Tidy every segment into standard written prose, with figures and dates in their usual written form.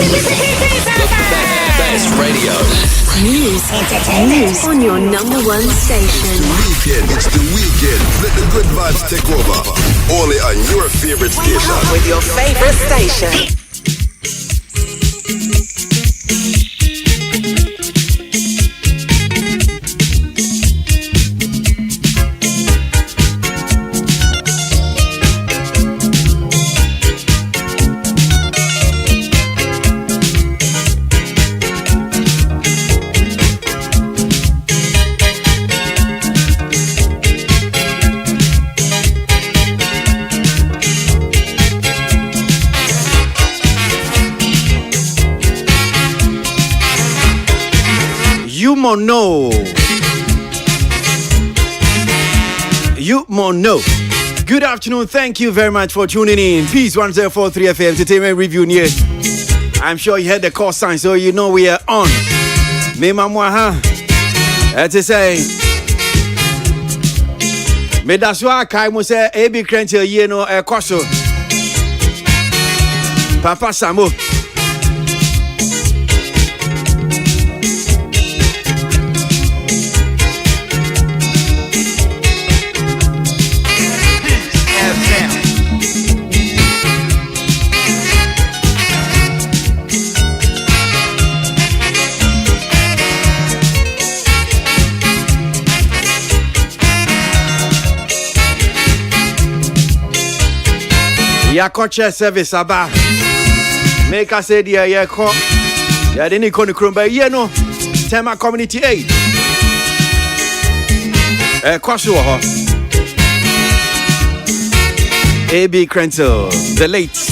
Best radio. News, entertainment on your number one station. It's the weekend. Let the good vibes take over. Only on your favorite station. With your favorite station. You more know. Good afternoon. Thank you very much for tuning in. Peace 1043 FM Entertainment Review here. I'm sure you heard the call sign, so you know we are on. Me mamwa ha. That's say. Me daswa kai mo say AB Crencher ye no koso. Papa Samo. Ya coach service aba make us say dia ya ko ya de ni ko ni kromba ye no tema community aid Kwasi wo ho AB Crenzel the late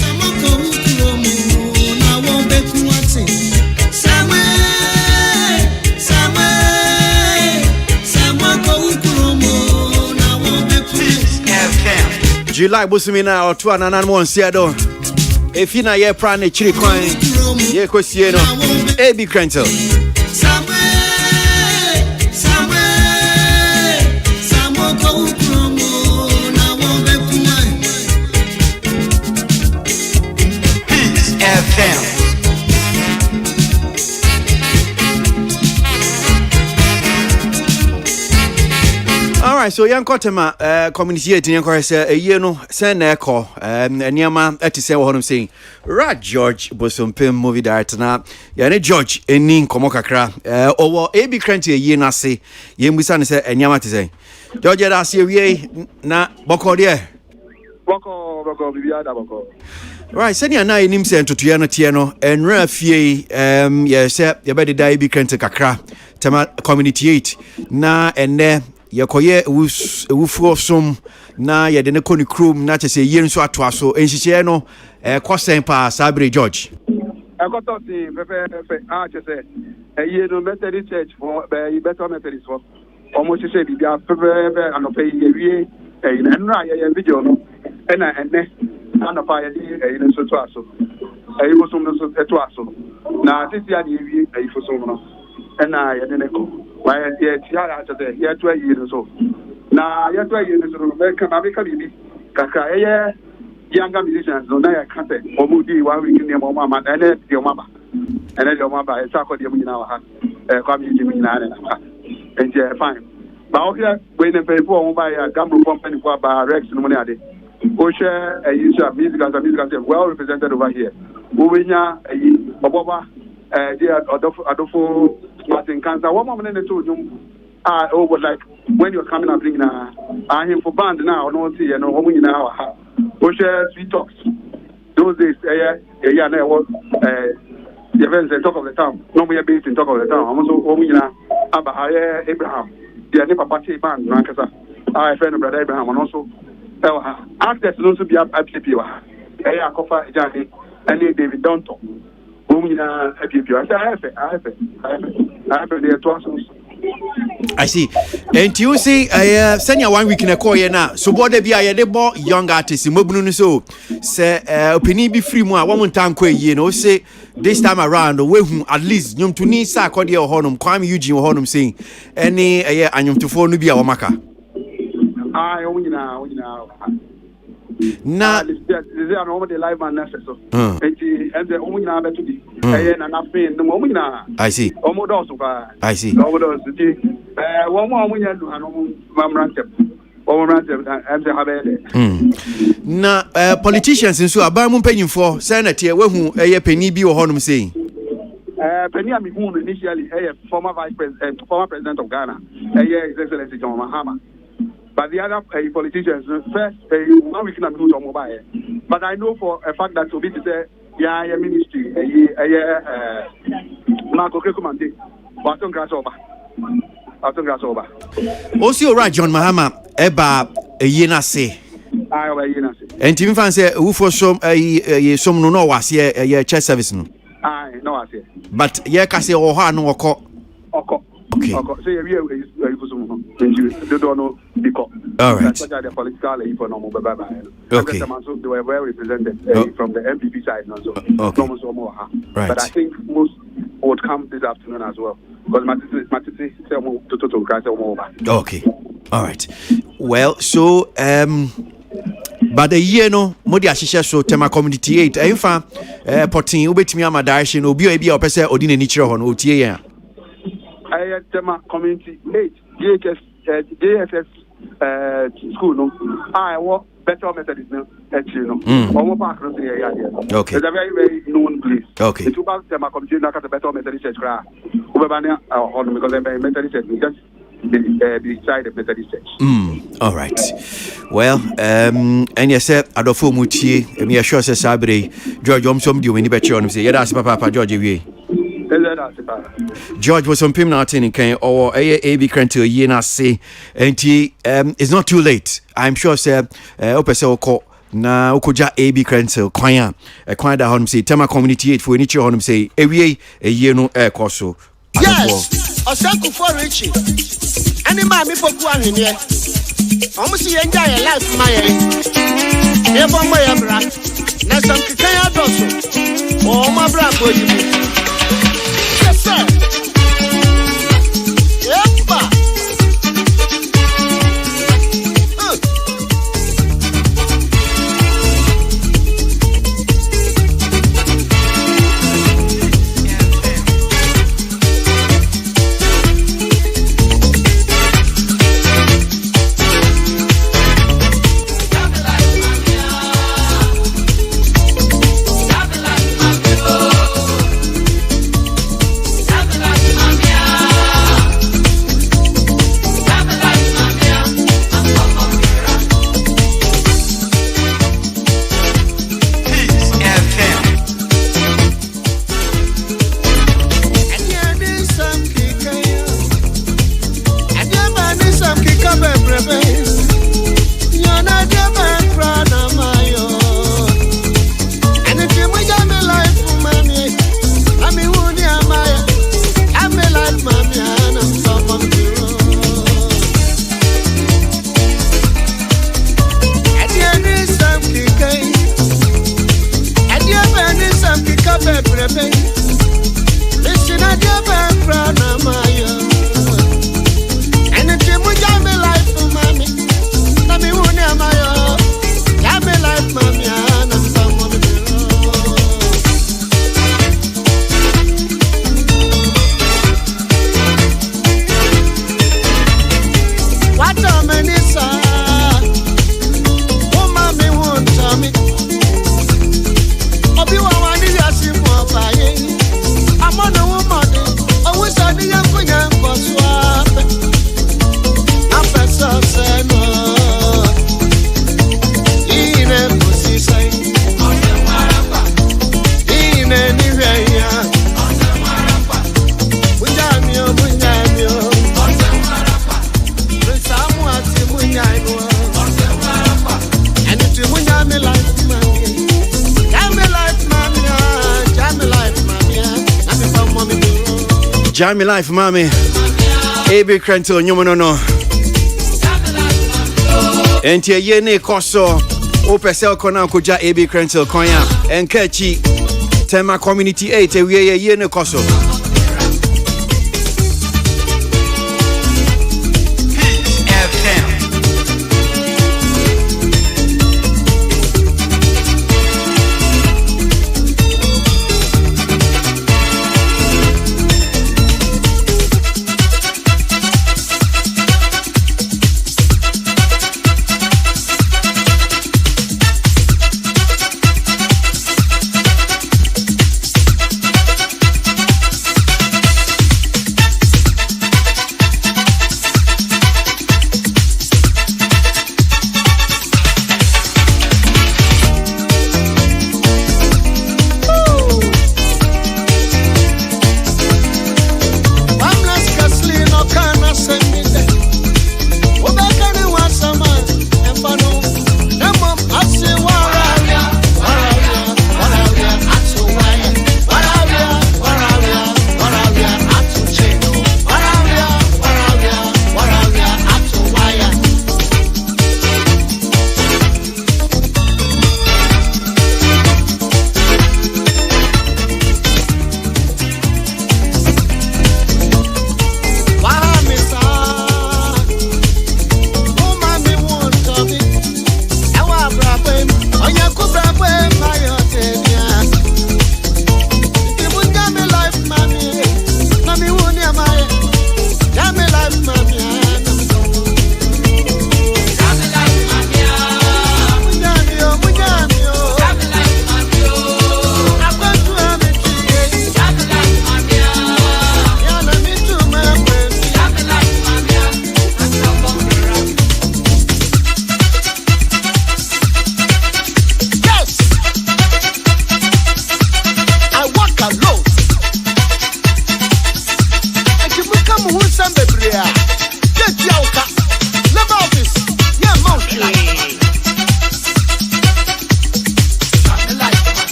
July busumina or two and one seado. If you na ye plan a chili coin, ye cosieno, AB Crenzel. Alright, so young Kotema community yanko say a year no send echo Niama etise wo honom saying Rad George Bosompem movie director na ya George eni nkomo kakra owo AB Crencher ye na se ye mbusa ne say Niama te say George da se wie na boko de boko bibia da boko Right, send ya na enim se ntotoya no tie no enra fie ye say ye be de AB Crencher kakra tema community 8 na enne yekoye ewufu som na yede ne koni krom na chese ye nso atoa so enhihye no kosen pa Sabre George ekoto si pepe chese ye no Methodist church for better Methodist for almost say bibia pepe anope ye wie enra ye video no ena enne anopa ye nso to aso wo som no so to aso na titi ya ye wie fo som no ena ye ne ko why ye tiara chese ye to ye so na ye to ye so no be kan abi ka bibi kaka ye younger musicians no na ya kate omudi 1 week ni mo mama na ene di mama e sa ko di mu nyina wa ha kwa mi di mu nyina na enje fine ba o here we ne pay for ba ya gamble company for ba Rex no money ade o share a music as well represented over here we nya oboba dia adofo Martin Cancer one moment in the two was like when you're coming up bringing him for band now no see you know how many now we share sweet talks those days yeah na was the events in talk of the town no we are based in talk of the town almost how many now Abraham the ne papa band na kasa I friend brother Abraham and also actors don't to be up people akofa ejade and David Donto I see. And you see, send you 1 week in a coy now. So, what they be a debo young artist in Mobunu so say, opinion be free more. 1 time, you know, say this time around, we at least Yum to Nisa, Cordia or Honum, Kwame Eugene or Honum saying any and Yum to phone to be our maka. I only now. Nah, this is an over the live man necessary. And the only now to be. And nothing, the moment. I see. Almost I see. Almost one more when you do na politicians nso abamu mpanyimfo senator wehu penny bi wo honum sei Penny Amihun initially former former president of Ghana His Excellency John Mahama, but the other politicians first 1 week na move to mobile, but I know for a fact that Obi say ministry Marco Kekumande Baton Grassover. Also, right, John Mahama, eba yena se. I yena se. And Tim fan say, who for some no was here church service no. No was here. But ye kase oha no oko. Okay. So you don't know because. All right. That's the political people no bye. Okay. They were well represented from the MPP side also. Okay. Right. But I think most would come this afternoon as well. Okay. All right. Well, so but the year no modi ahihye so tema community 8 emfa potin obetimi ama direction obi obi opese odi na ni kire ho no otie ya tema community 8 JSS school no I work better methodist no actually no almost back no say ya there. Okay. It's a very very known place. Okay. It's about tema community na ka better methodist church kra ubebane on because the methodist church just beside the methodist church. All right. Well, and you said adofo mutie me sure say sabre George omsom di weni be che on say yeda ase papa George wie George was some pim now in can or AB Cranto ye na say and it's not too late. I'm sure say opese oko na okoja AB Cranto kwan da honum say tema community 8 for any che honum say ewie ye no ekoso. Yes, Osaku for Richie. Any mammy for one in here. Almost the entire life, my never my bra. Now some Kaya Dosso. Oh, my bra for you. Yes, sir. Yep. Jammy life, mommy. AB Cranto, no. And ye ne koso. Opesel kona kuja AB Cranto konya. Enkechi. Tema community 8 ye ne koso.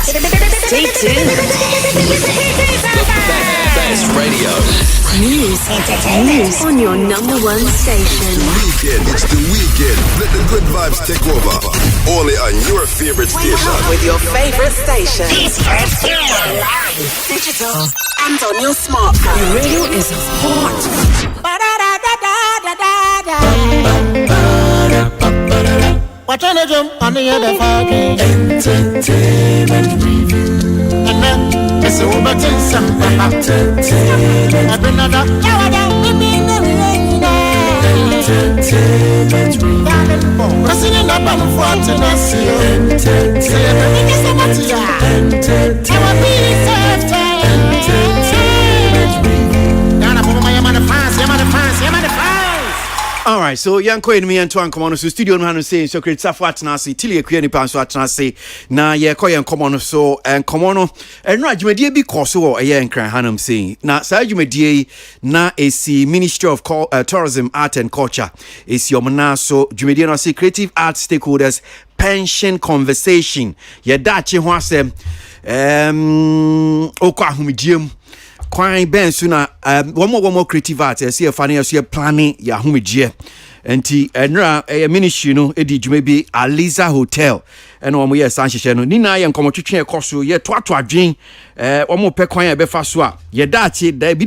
Stay tuned. Best radio. News, entertainment on your number one station. It's the weekend. Let the good vibes take over. Only on your favorite station. With your favorite station. Digital and on your smartphone. The radio is hot. Watch on the jump on the other fucking entertainment review. And then it's over to some entertainment. I've been another entertainment review. Pressing in up on for Tennessee. Entertainment. Entertainment review. Now I'm on the fans. All right, so yanko enemy and to come on so studio no hanu say so create safo atena se tili akua nipa so atena se na ye ko yen come on so en come on enro adwumadie bi ko so ye nkran hanam say na sa adwumadie na esi Ministry of Tourism, Art and Culture esi omna so adwumadie no say creative art stakeholders pension conversation ye dachi ho asem okwa ahumdiem Kwai ben suna one more creative art see a funny as planning ya humidie enti enra ministry no edi dwuma bi Aliza Hotel ena omo ye sanhyehe no ni na ye nkomotwetwe ekoso ye toato adwen omo pe kwan ya be fa so a ye dachi da bi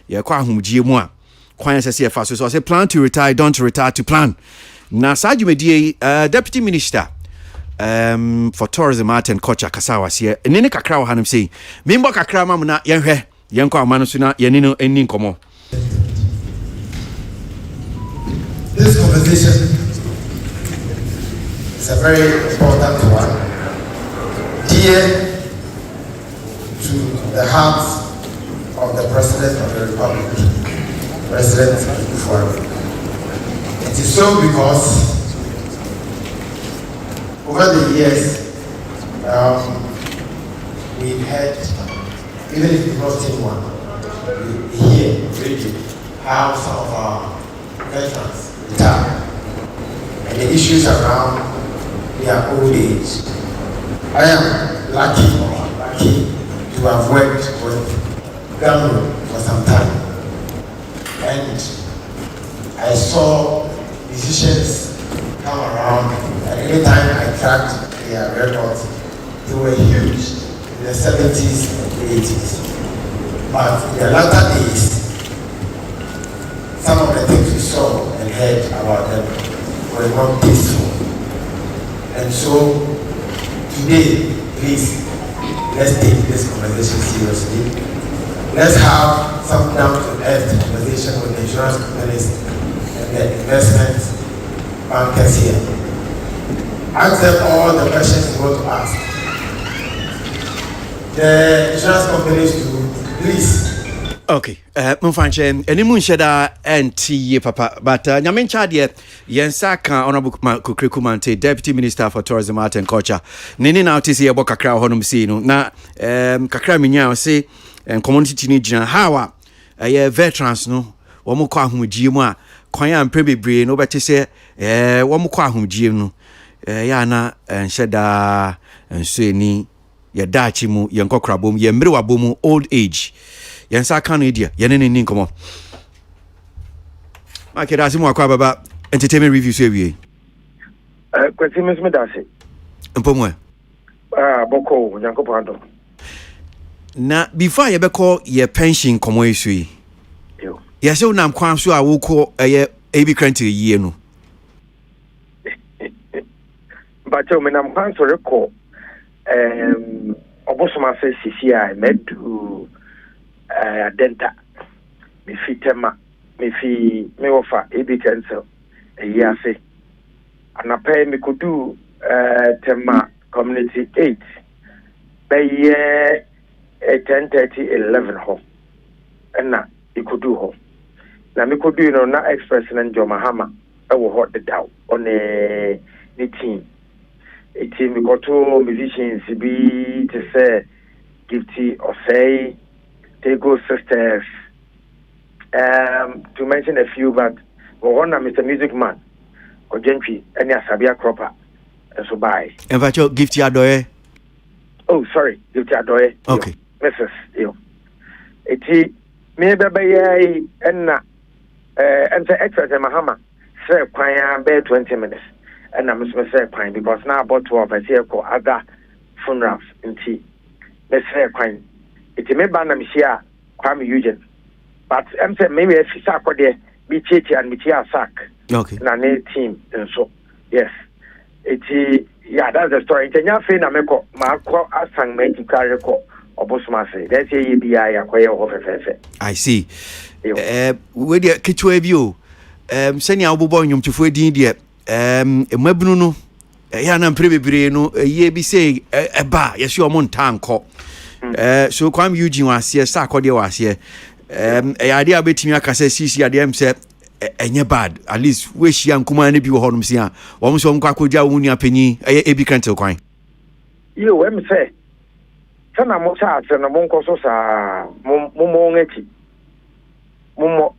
ye kwa humidie mu a kwan se se fa so say plan to retire, don't retire to plan na sajumedie deputy minister for tourism, art and culture kasawa here nene kakra wa hanum say member kakra ma na yenhwe yenko amano so na yenino eni nkomo. This conversation is a very important one, dear to the heart of the President of the Republic, President Kwasi. It is so because over the years, we've had, even if we've not seen one, we hear really how some of our veterans retire and the issues around their old age. I am lucky to have worked with Gamro for some time, and I saw decisions come around. And any time I tracked their records, they were huge in the 70s and 80s. But in the latter days, some of the things we saw and heard about them were not peaceful. And so today, please, let's take this conversation seriously. Let's have some down-to-earth conversation with the insurance companies and the investment bankers here. Ask them all the questions you want to ask. The insurance companies to please. Okay, mfanche enimu nsheda enti papa but nyamencha de yensa kan honorable Kokreku Mante, Deputy Minister for Tourism, Art and Culture. Nini na otisi ye bo kakra honum si no na kakra minya say community ni gina hawa veterans no wo mo kwa ahomgie mu a kwan ampe bebre no beti se wo mo kwa ahomgie no ya na nsheda nso eni ye dachi mu ye nkokra bom ye mre wabom old age yensa kan idia ye ne ni nkomo makeda asimu akwa baba entertainment review so ewie Kwasi me dase mpomwe boko nyankopo ando na before ye beko ye pension komo isu yi yo ye se unam kwan so a woko ye ebi krante yie no but you menam kwan so rekọ obosoma se sisi a medu adenta me fitema me ofa ebi cancel ase anapay me kodu tema community 8 by 10:30 11 ho na ikodu ho na me kodu no na express na Njoma Hama e wo ho de daw on the team a team we got two musicians be to say Gifty or say Tego Sisters to mention a few, but one Mr. Music Man or Gentry and Sabia Cropper and so by and Gifty Adoye Oh, sorry, Duty Adoy. Okay. Mrs. Yo. Iti me bebe and the extra Mahama say quite be 20 minutes. And I'm say quite because now about 12 I see other funerals in tea. Let's say quite. Iti me banam share Kwame Eugene. But I'm saying maybe if you sack there be chichi and me sack. Okay. Na ne team and so yes. Iti yeah, that's the story. Kenya fe na meko maako assignment to carry ko obosuma say. Let's say you be akoye ofefefe. I see. We dey kitwa bi o. Senya obobo nwomtufo edin de mabunu no ya na mpre bebre no ye bi say eba yeso omo ntanko. So Kwame Eugene wase sa akode wase. Ade abetimi akasa sisi ade am say enye bad at least we shia nkuma na bi wo honom sia wo so nkwa kodja wo nua panyi ebi kantel kwan yo we me say sana mo sa ase no mo nkoso sa mo ngeti mo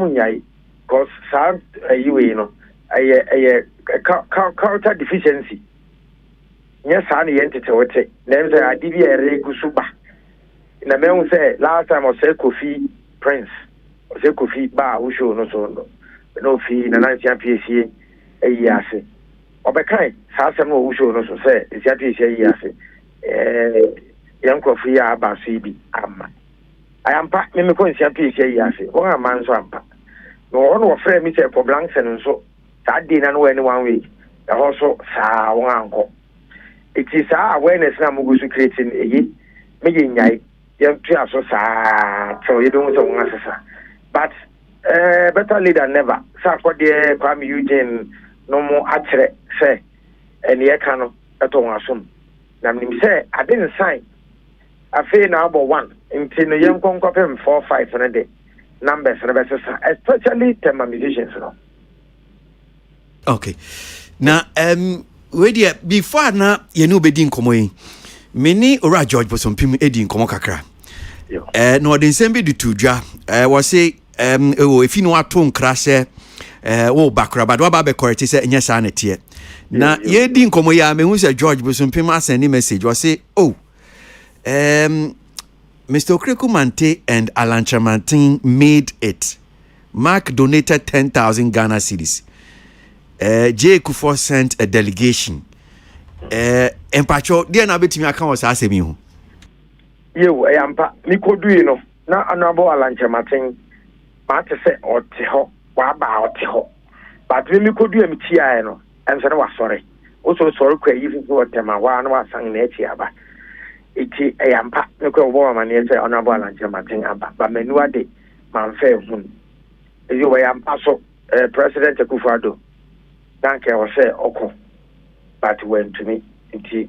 nyai cause sa ayiwe no aye culture deficiency nya sa na yentete wote na em say adibi ere kusuba na me hu say last time I say Kofi Prince say Kofi ba wo show no so no fee na nan PCA ase obekai sa asem no wo show no so say PCA ase yankofi ya ba so bi amma ayampa me ko PCA ase won aman so ampa no ono frɛ mi say for blanks and so sa dey na no any one week e ho so sa won anko it is awareness na mugu so creating me nyai yam tua so sa so you don't so won asesa but better late than never. Sa kwa de Kwame Eugene no mo akyere say ene ye ka no eto wasom. Na mnim say I didn't sign. Afi na about 1 until no yem konkopem 4 5 na de numbers na besesa especially the musicians no. Okay. Na we dey before na ye no bedi nkomo yi. Meni ora George Bosompim edi nkomo kakra. No de nsem bi du tudwa. We say if you know what to nkra bakra but what be correct say enya sa na tie na ye di nkomo ya me hu say George Bosompim send message was say Mr. Okreku Mante and Alan Chamantin made it. Mark donated 10,000 Ghana cedis. J. Kufuor sent a delegation. Empacho dia na betimi aka was asemi hu yo ampa mi kodu yi no na anabo Alan Chamantin ma te se ote ho wa ba ote ho but we mi kodu am tia no em se na wa sorry o so sorry kwa yi fu o tema wa na wa san na echi aba iti ampa me ko bo ma ne se onabo Alan Chamantin aba ba manu ade man fe hun eyo we ampa so President Akufo-Addo thank you say oko but went to me iti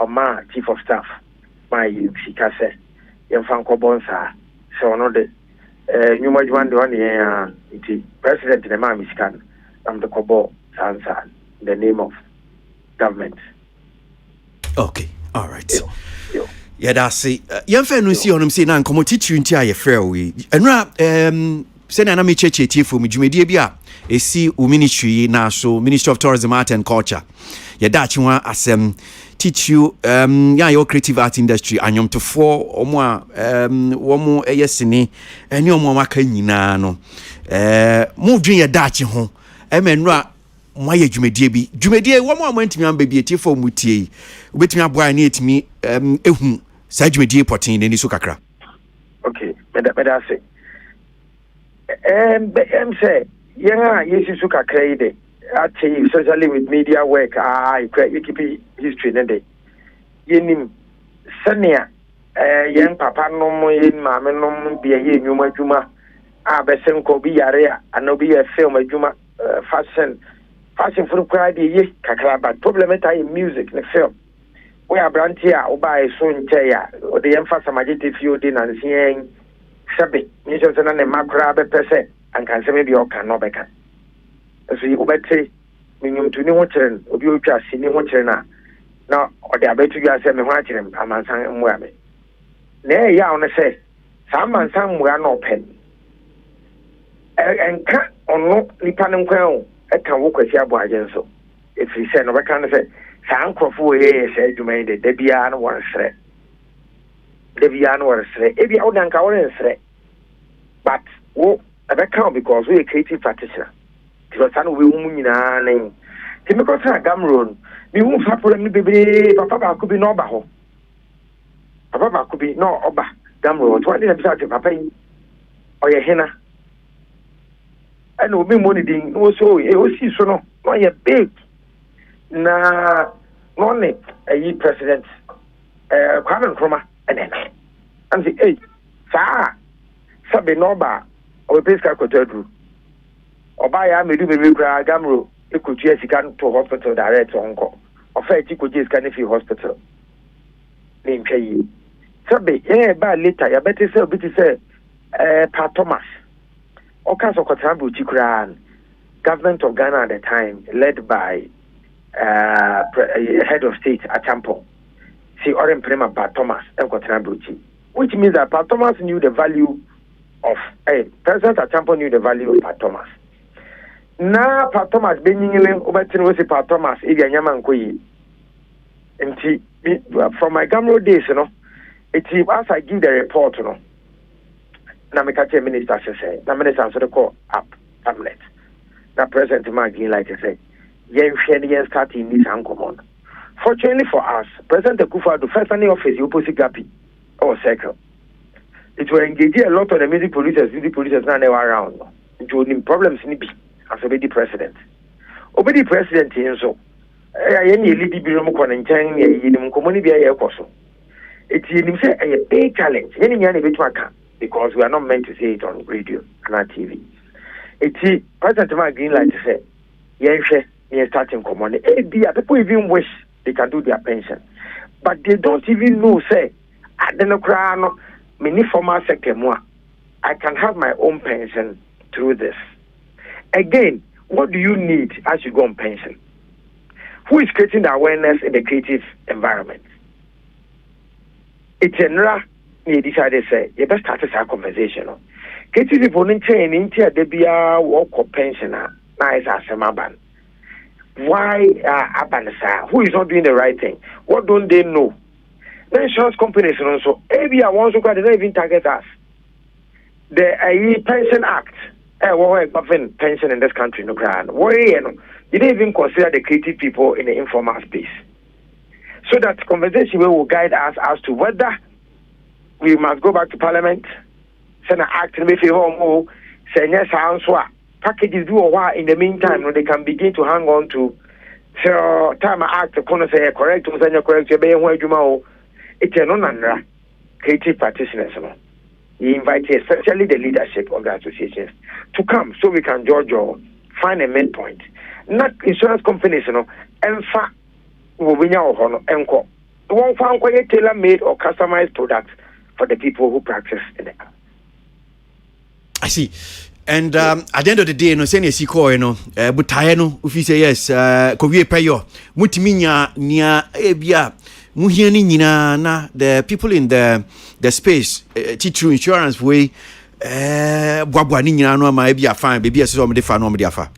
my chief of staff my sika se yem fan ko bonsa so no de nyuma jwan de one iti president de ma miskan am the kobo answer in the name of government. Okay, all right. Yeah, that's it. Yem fa no si honum say na nkomo titiri nti aye frɛ we enra say na me cheche tiefo me dwumedie bi a esi u ministry na so Ministry of Tourism, Art and Culture ya dachi wa asem teach you ya your creative art industry anyom to for omo a womo eyesini eni omo maka nyina no mu dwen ya dachi ho emenu a mo ye dwumedie womo amantimi amba bi tiefo mutie ubetimi aboa na etimi ehu sa dwumedie potin ni so kakra. Okay, better say say yeah, yes, you suka credit. Especially with media work, you keep history today. Yenim senia yen papa no mo yen mama no mo bia ye nyuma juma besen ko bi yare anobi e film juma fashion for kwadi ye kakra but problem in music the film we are brantia oba so ntia o de emphasize majete field na nsen sabe ni so na ne makra be pese and can say maybe you can no bekan so you obete minyum to ni ho kyeren obi otwa si ni ho kyeren na o de abetu ya say me ho akyeren amansan mmua me na ya on say sa amansan mmua no pen enka ono nipa ne nkwan o e kan wo Kwasi Aboagye nso if he say no bekan say Sankrofo here said you made it, Debian was threat. Debian was threat. If you don't count, but I can't because we're a creative practitioner. Because I know we won't name. Because I Gamron, we won't have for me, baby. Papa could be no baho. Papa could be no oba. Gamron, what did I say to Papa? Or your henna? I know me money ding also, it was so no, not yet big. Na money, a president, Kwame Nkrumah, and then I'm saying, hey, sir, Sabi Noba, or Pesca Cotedru. Or by I may do me Gamro, it could just come to hospital direct uncle. Or fair, you could just can if you hospital. Name pay. Sabi, by later, I better say, Pat Thomas. All kinds of Kotambu Chikran, government of Ghana at the time, led by head of state Achampo. See, Oren Prema Pat Thomas and Kotambu, which means that Pat Thomas knew the value of President Achampo knew the value of Pat Thomas. Now Pat Thomas being Obertin was a Pat Thomas, Idia Yaman and from my Gamro days, it's as I give the report, na me catch minister say na minister so call up tablet na president magin like I say yen hwe yen starting this uncommon. Fortunately for us, President Akufo-Addo first in office opposite Gapi or circle, it will engage a lot of the music producers now they were around into problems in be as obedi president in so any lady bi no ko nchen yin komoni bi aye koso it yin say a big challenge yen nya na betu aka because we are not meant to say it on radio and on TV. It's President Mark Greenlight to say, yes, starting common. People even wish they can do their pension, but they don't even know, say, I don't know, many formal sector more. I can have my own pension through this. Again, what do you need as you go on pension? Who is creating the awareness in the creative environment? It's a we decided say you best start this conversation. Creative people in chain in there they be a work pensioner nice as a maban. Why abanasa? Who is not doing the right thing? What don't they know? The insurance companies also maybe I want to they don't even target us. The Pension Act, what govern pension in this country no grand. Why you don't even consider the creative people in the informal space. So that conversation will guide us as to whether we must go back to Parliament, send an act in favor say yes, answer packages do a while in the meantime when they can begin to hang on to so time act upon say correct or send correct it's a non creative practitioners. We invite especially the leadership of the associations to come so we can judge or find a main point. Not insurance companies, and fact will win your honor and call. One found quite tailor made or customized products for the people who practice in it. I see. And at the end of the day, no send a siko, but Tayano, if you say yes, Kowie Payo, Mutiminya, Nia, Ebia, Muhiani, na the people in the space, teach insurance way, Bwabwanina, no, my be a fine, baby, as some fan on the affair.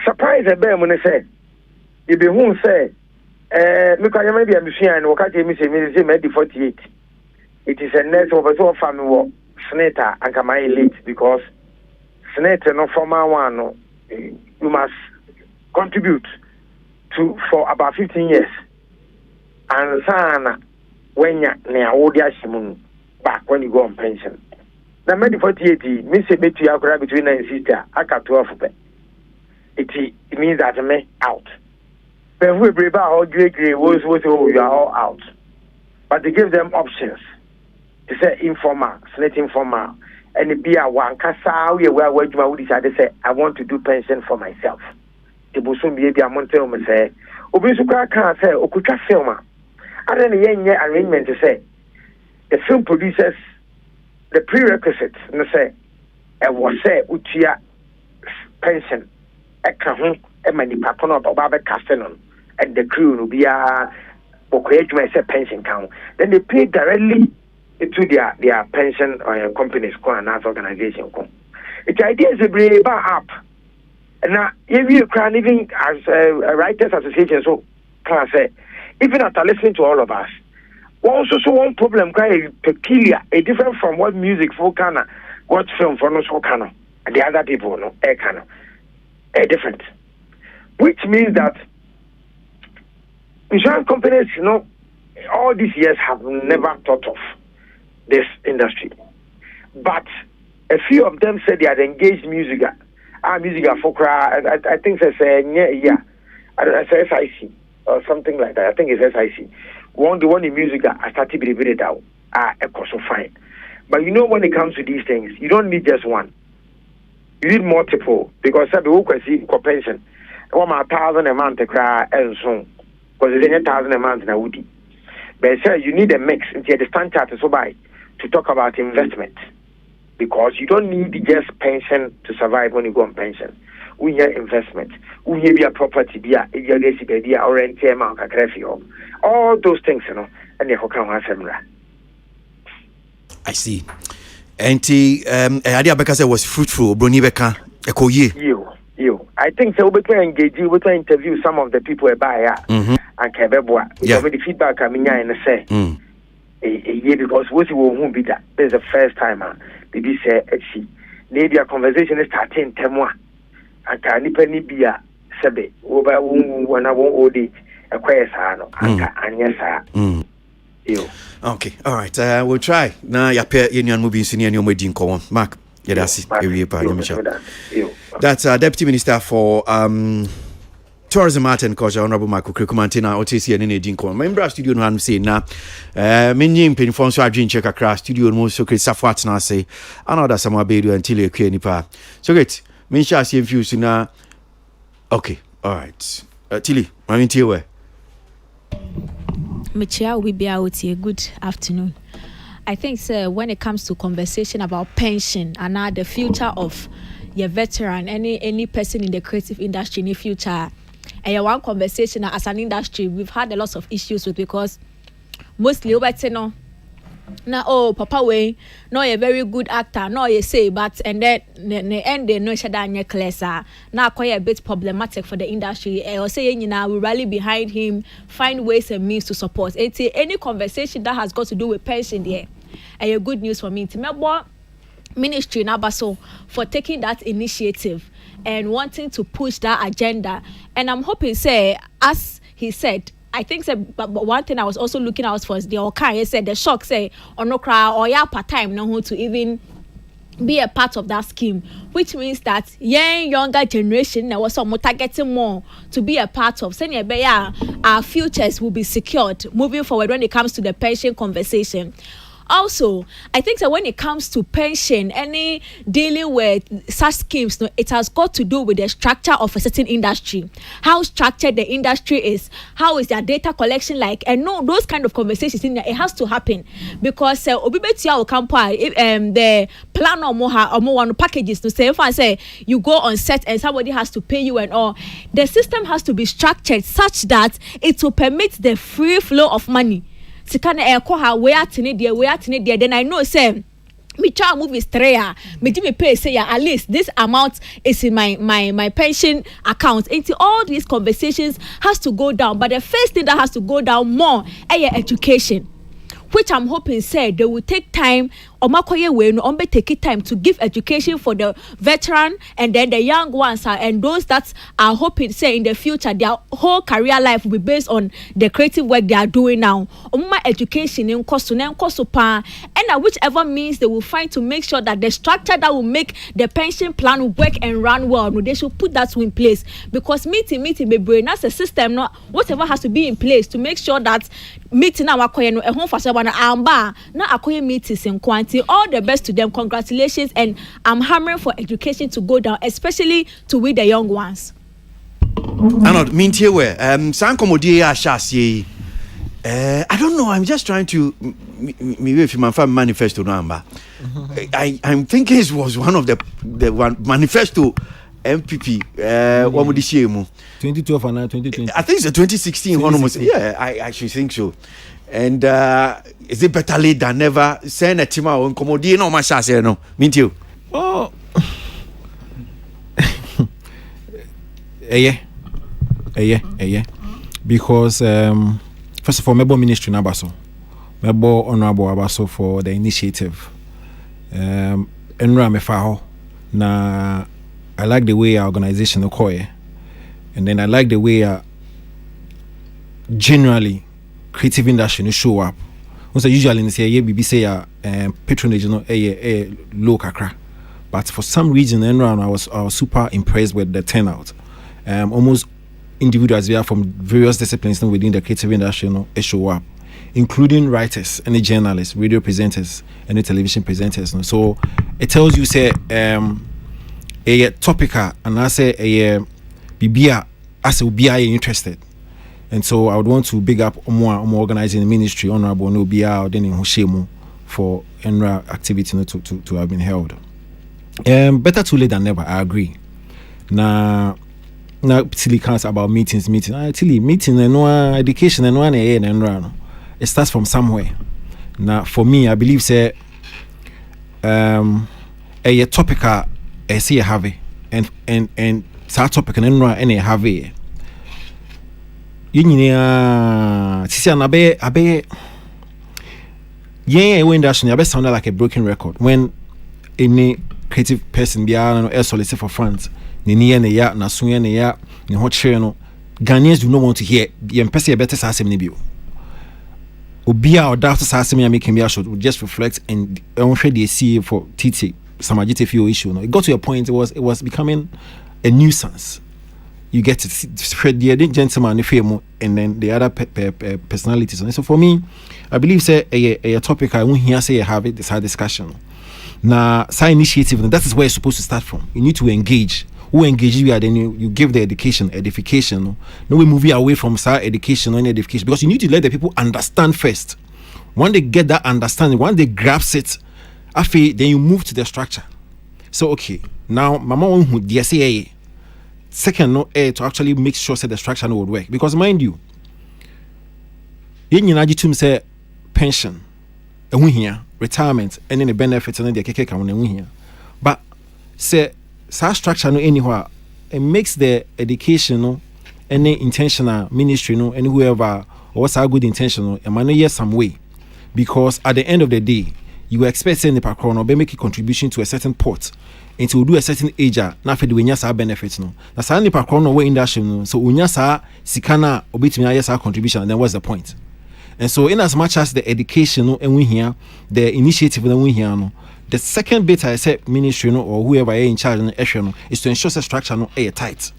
Surprise a bear when I said, if you won't say, look, I may be a machine and work at the maybe 48. It is a net of a family senator and Kamai late because senator no former one you must contribute to for about 15 years. And sana when you near back when you go on pension. Now maybe 48 means a bit to between 9 and 6 I got 12 it means that I'm out. But we bring back all great was you are all out. But they give them options. They say informal, select informal, and it be a one casa where you decided to say, I want to do pension for myself. The Bosun be a montel me say, Obisuka can't say, Okucha filmer. And then the young arrangement to say, the film producers, the prerequisites, and say, I was say, Utia pension, a kahun, a many papono of Baba Castanon, and the crew will be a pension count. Then they pay directly to their pension companies and organization. The idea is to bring back up Now, if you can, even as a writers association, so can I say, even after listening to all of us, also so one problem quite peculiar, different from what music for Kana, what film for no so Kana, and the other people no Kana, different. Which means that insurance companies, all these years have never thought of this industry, but a few of them said they had engaged music. Music for I think it's SIC or something like that. I think it's SIC. The one in music I started to be down. So fine. But when it comes to these things, you don't need just one. You need multiple because the Kwasi pension. 1,000 a month to cry and so because it's 1,000 a month now. But sir, you need a mix into the standard so by to talk about investment. Because you don't need just pension to survive when you go on pension. We need investment. We need a property, be a or all those things, and they can have. I see. And idea because it was fruitful, Bruni Beka, Ekoye. You. I think so. We can engage you. We can interview some of the people by and Kebeboa. Yeah. The feedback I mean, and say, because what you won't be that. This is the first time. Maybe say maybe a conversation is starting temwa and can ni be a sebe over when I won't hold it a question and yes okay, all right, we'll try now. Ya pair union movie senior new medin come Mark. Yeah, that's it. That's Deputy Minister for Tourism, Art and Culture, Honorable Michael Krikumantina, OTC and Nene Dinko. Member studio no han say na menyin penfon so adwen check akra studio no so kre safat na say another some abedu until e kwe nipa. So great. Men sha see views na. Okay. All right. Tilly, I mean we. Michia we be out here. Good afternoon. I think sir, when it comes to conversation about pension and the future of your veteran, any person in the creative industry in the future, and one conversation as an industry we've had a lot of issues with because mostly over no papa way no a very good actor no you say but and then the end they no shada clear now quite a bit problematic for the industry or say we rally behind him, find ways and means to support it. Any conversation that has got to do with pension there a good news for me to me ministry Nabaso for taking that initiative and wanting to push that agenda. And I'm hoping say as he said, I think but one thing I was also looking out for is the Okai said the shock say onokra or ya part time no who to even be a part of that scheme, which means that younger generation now also getting more to be a part of. Our futures will be secured moving forward when it comes to the pension conversation. Also, I think that when it comes to pension, any dealing with such schemes, it has got to do with the structure of a certain industry, how structured the industry is, how is their data collection like, and no, those kind of conversations in there, it has to happen because the plan or more packages to say, if I say you go on set and somebody has to pay you and all, the system has to be structured such that it will permit the free flow of money. Then I know say me child movies 3 me pay say at least this amount is in my pension account. Into all these conversations has to go down, but the first thing that has to go down more is education, which I'm hoping say they will take time take time to give education for the veteran and then the young ones and those that are hoping say in the future their whole career life will be based on the creative work they are doing now. Education in cost and whichever means they will find to make sure that the structure that will make the pension plan work and run well, they should put that in place because meeting be brain that's a system not whatever has to be in place to make sure that meeting now home for someone now meetings in quantity. All the best to them. Congratulations, and I'm hammering for education to go down, especially to with the young ones. I don't mean to where I don't know. I'm just trying to maybe if my family manifesto number. I'm thinking it was one of the one manifesto MPP. What would you say? 2012 and 2020. I think it's a 2016 one almost. Yeah, I actually think so. And is it better late than never? Send a team out on commodity. No, my shas no. Mean you. Oh, Because first of all, Mebo Ministry Nabaso, Mebo Honorable Abaso for the initiative. Enra Mefaho. Na I like the way our organization okoye, and then I like the way generally creative industry show up. Also usually in say BB say patronage low kakra, but for some reason Enra I was super impressed with the turnout. Almost individuals we are from various disciplines within the creative industry show up, including writers, any journalists, radio presenters, any television presenters. So it tells you say a topica and I say a bibia as a be interested. And so I would want to big up more organizing the ministry, Honorable no bia or then in Hoshemu for Enra activity to have been held. Better too late than never, I agree. Now Tilly counts about meetings. Tilly meeting and no education and one and it starts from somewhere. Now for me, I believe say a topic I see a have and that topic and enra any have you see an abe when that sound like a broken record when any creative person be solicit for funds ya na suya ne ya ne ho chere no Ghanaians do not want to hear the person better say asem ne bio obia or doubt say asem ya make me should just reflect and share the see for TT samajite few issue no it got to a point it was becoming a nuisance. You get to spread the gentleman and then the other personalities. And so for me, I believe say a topic I won't hear say have this hard discussion. Now, side initiative, and that is where it's supposed to start from. You need to engage. Who engage you are then you give the edification. No, we move away from side education or any edification because you need to let the people understand first. When they get that understanding, when they grasp it, then you move to the structure. So okay, now Mama who DSA. Second, to actually make sure that the structure would work. Because mind you, in say pension, retirement, and then the benefits and then the keke. But say such structure no anywhere, it makes the education any intentional ministry and whoever or what's our good intention and man some way. Because at the end of the day, you expect the background or make a contribution to a certain pot. Until do a certain age, na fe de wenya sa benefits no. Na sa nipa kro no we industry no. So unya sa sikana obetumi aye sa contribution, and then what's the point? And so in as much as the education no and we here, the initiative that we here no, the second bit I said ministry no or whoever is in charge no is to ensure the structure no tight.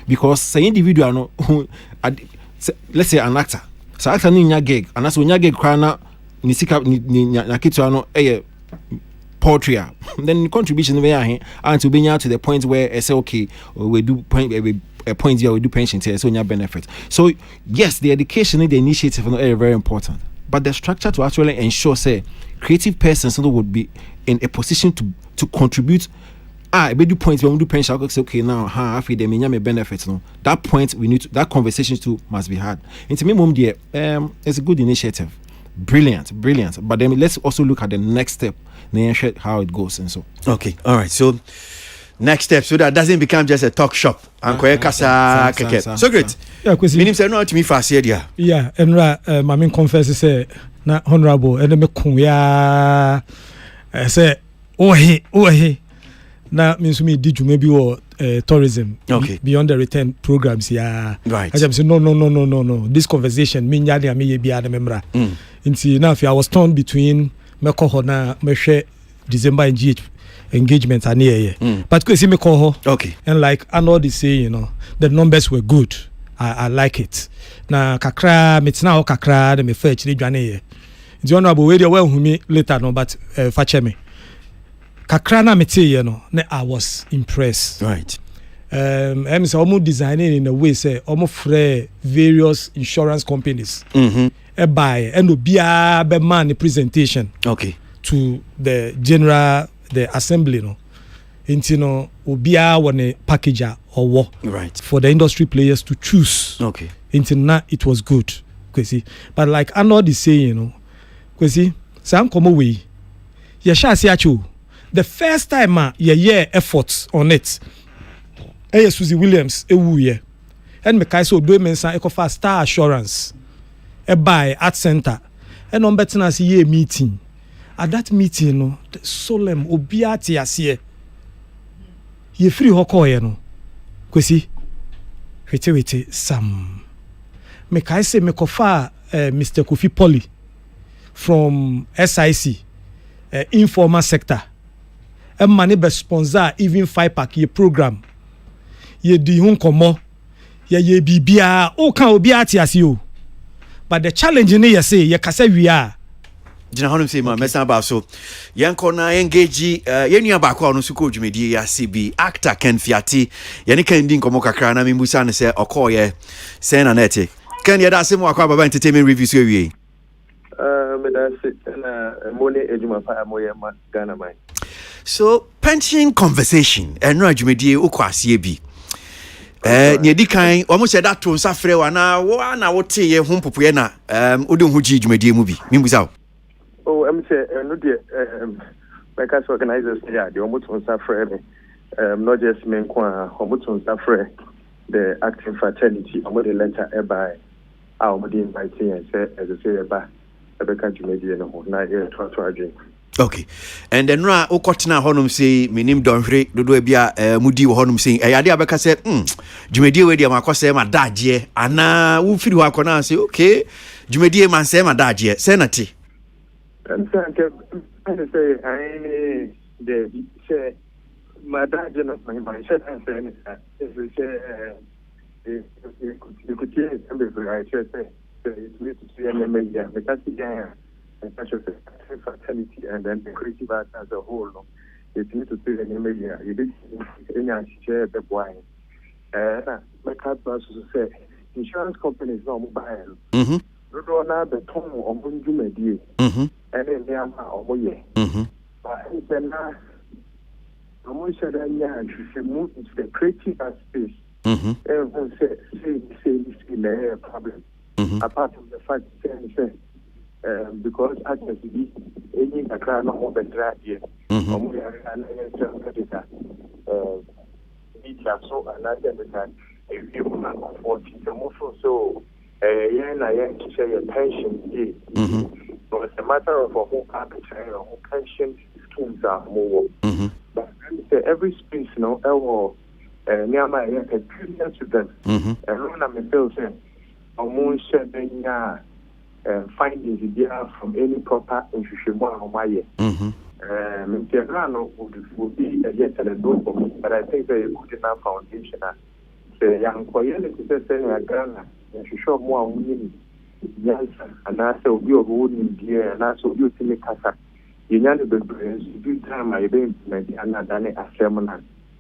Because say individual no let's say an actor. So actor ni nya gig, and as nya gig kwa na ni sika ni kitu no poetry then the contribution we are here and to bring out to the point where I say okay we do a point here we do pension here so benefit. So yes, the education and the initiative are very important, but the structure to actually ensure say creative persons would be in a position to contribute. We do points when we do pension. I say okay now after the me benefits no, that point we need to, that conversation too must be had. Into me mom dear it's a good initiative, brilliant, but then let's also look at the next step, how it goes and so. Okay, all right. So next step, so that doesn't become just a talk shop. So great. Yeah, because meaning say no to me fast here. Yeah, and my main confess say na honorable and me kunya say oh na means me did you maybe or tourism beyond the return programs right. I just say no this conversation me nyade me be ada memra nti now if I was torn between me ko na me share December engagement and but because see me ko and like Arnold is saying the numbers were good. I like it na kakra metina kakra me fa chiri dwane ye nti honorable we dey well hu me later no but fache me kakra na mete na I was impressed. Right. I'm so almost designing in a way say almost free various insurance companies. Buy and obia be man the presentation. To the general assembly no. Into obia one packager or what. Right. For the industry players to choose. Into na it was good. Kwesi. But like Arnold is saying Kwesi, some come away. Ya sha see achu. The first time effort on it Susie Williams ewuye and me kai so do mensa ekofa Star Assurance buy at center and on betina see ye meeting at that meeting no solemn obiati ase ye free hokoye no Kwasi wete sam me kai say me kofa Mr. Kofi Polly from SIC informal sector and money be sponsor even 5-pack ye program ye di hun komo ye bibia o kan obi atiase o but the challenge ni ye say ye kasa wi a Jina honum say ma mesa ba so yanko na engage yenu ba kwa no suko dwumedi ya CB actor Ken Fiati ye ne kan di nkomo kakra na membusa ne se okoye se na nete Ken ye da se mo akwa baba entertainment review so wi me da se na money ejuma pa moye ma Ghana man. So pension conversation enra dwumedi okwase bi ne di kan omo se that to nsafre wa na wote ye ho popoye na odi ho ji dwumedi mu bi membusa I'm saying, no, my cast organizers, yeah, the Omuton Safre, not just men, Omuton Safre, the acting fraternity, I'm going to letter by our inviting and say, as I say, about a country media, no, not here to okay. And then Ra Okotina Honum say, Minim Donre, Dodo Bia, Mudi Honum saying, Ayadi Abeka said, Jumedi, where the Makose, my dad, ye, and now who feel I can say, okay, Jumedi, man, say, my dad, ye, Senate. I'm saying, I say, my dad, you know, my shit, I'm saying, if we say, you could hear it, I should say, it's need to see any media, because again, such as a fraternity and then the creative art as a whole, it's need to see any media, you did any share the wine. My card was to say, insurance companies not mobile. The tone of Bunjumedi, and then there are away. But then I said, I move into the creative space. Everyone said, say, in the problem. Apart from the fact that, because I can see any a crown of the idea, media so another that if you want 40 so. To say your pension so it's a matter of who arbitrary or who pension schemes are more. But every space, near my experience with them. And when I'm saying, I'm sharing findings there from any proper institution on my year. Would be a yes and a no for me, but I think they're good enough foundation. The young quality is Ghana. You show more winning. Yes, and I say we are winning here, and I saw you to make us. You know the brains. Good time I didn't and I done a sermon.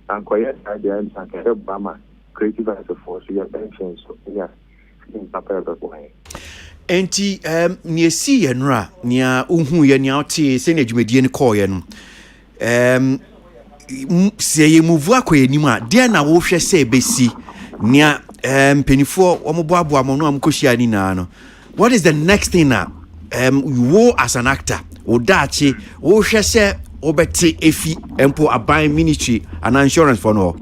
And quiet idea and help Bama creative as a force. You are pensions. So yeah, in Papa way. Enti near see and ra near unhu ye near tea send edwumedie call ye no say ye move akwa enima dia na wo hwe say besi near penifo omoboabo amono amkohia ni na no. What is the next thing now you as an actor odachi wo hwe say obeti efi empo aban ministry and insurance for no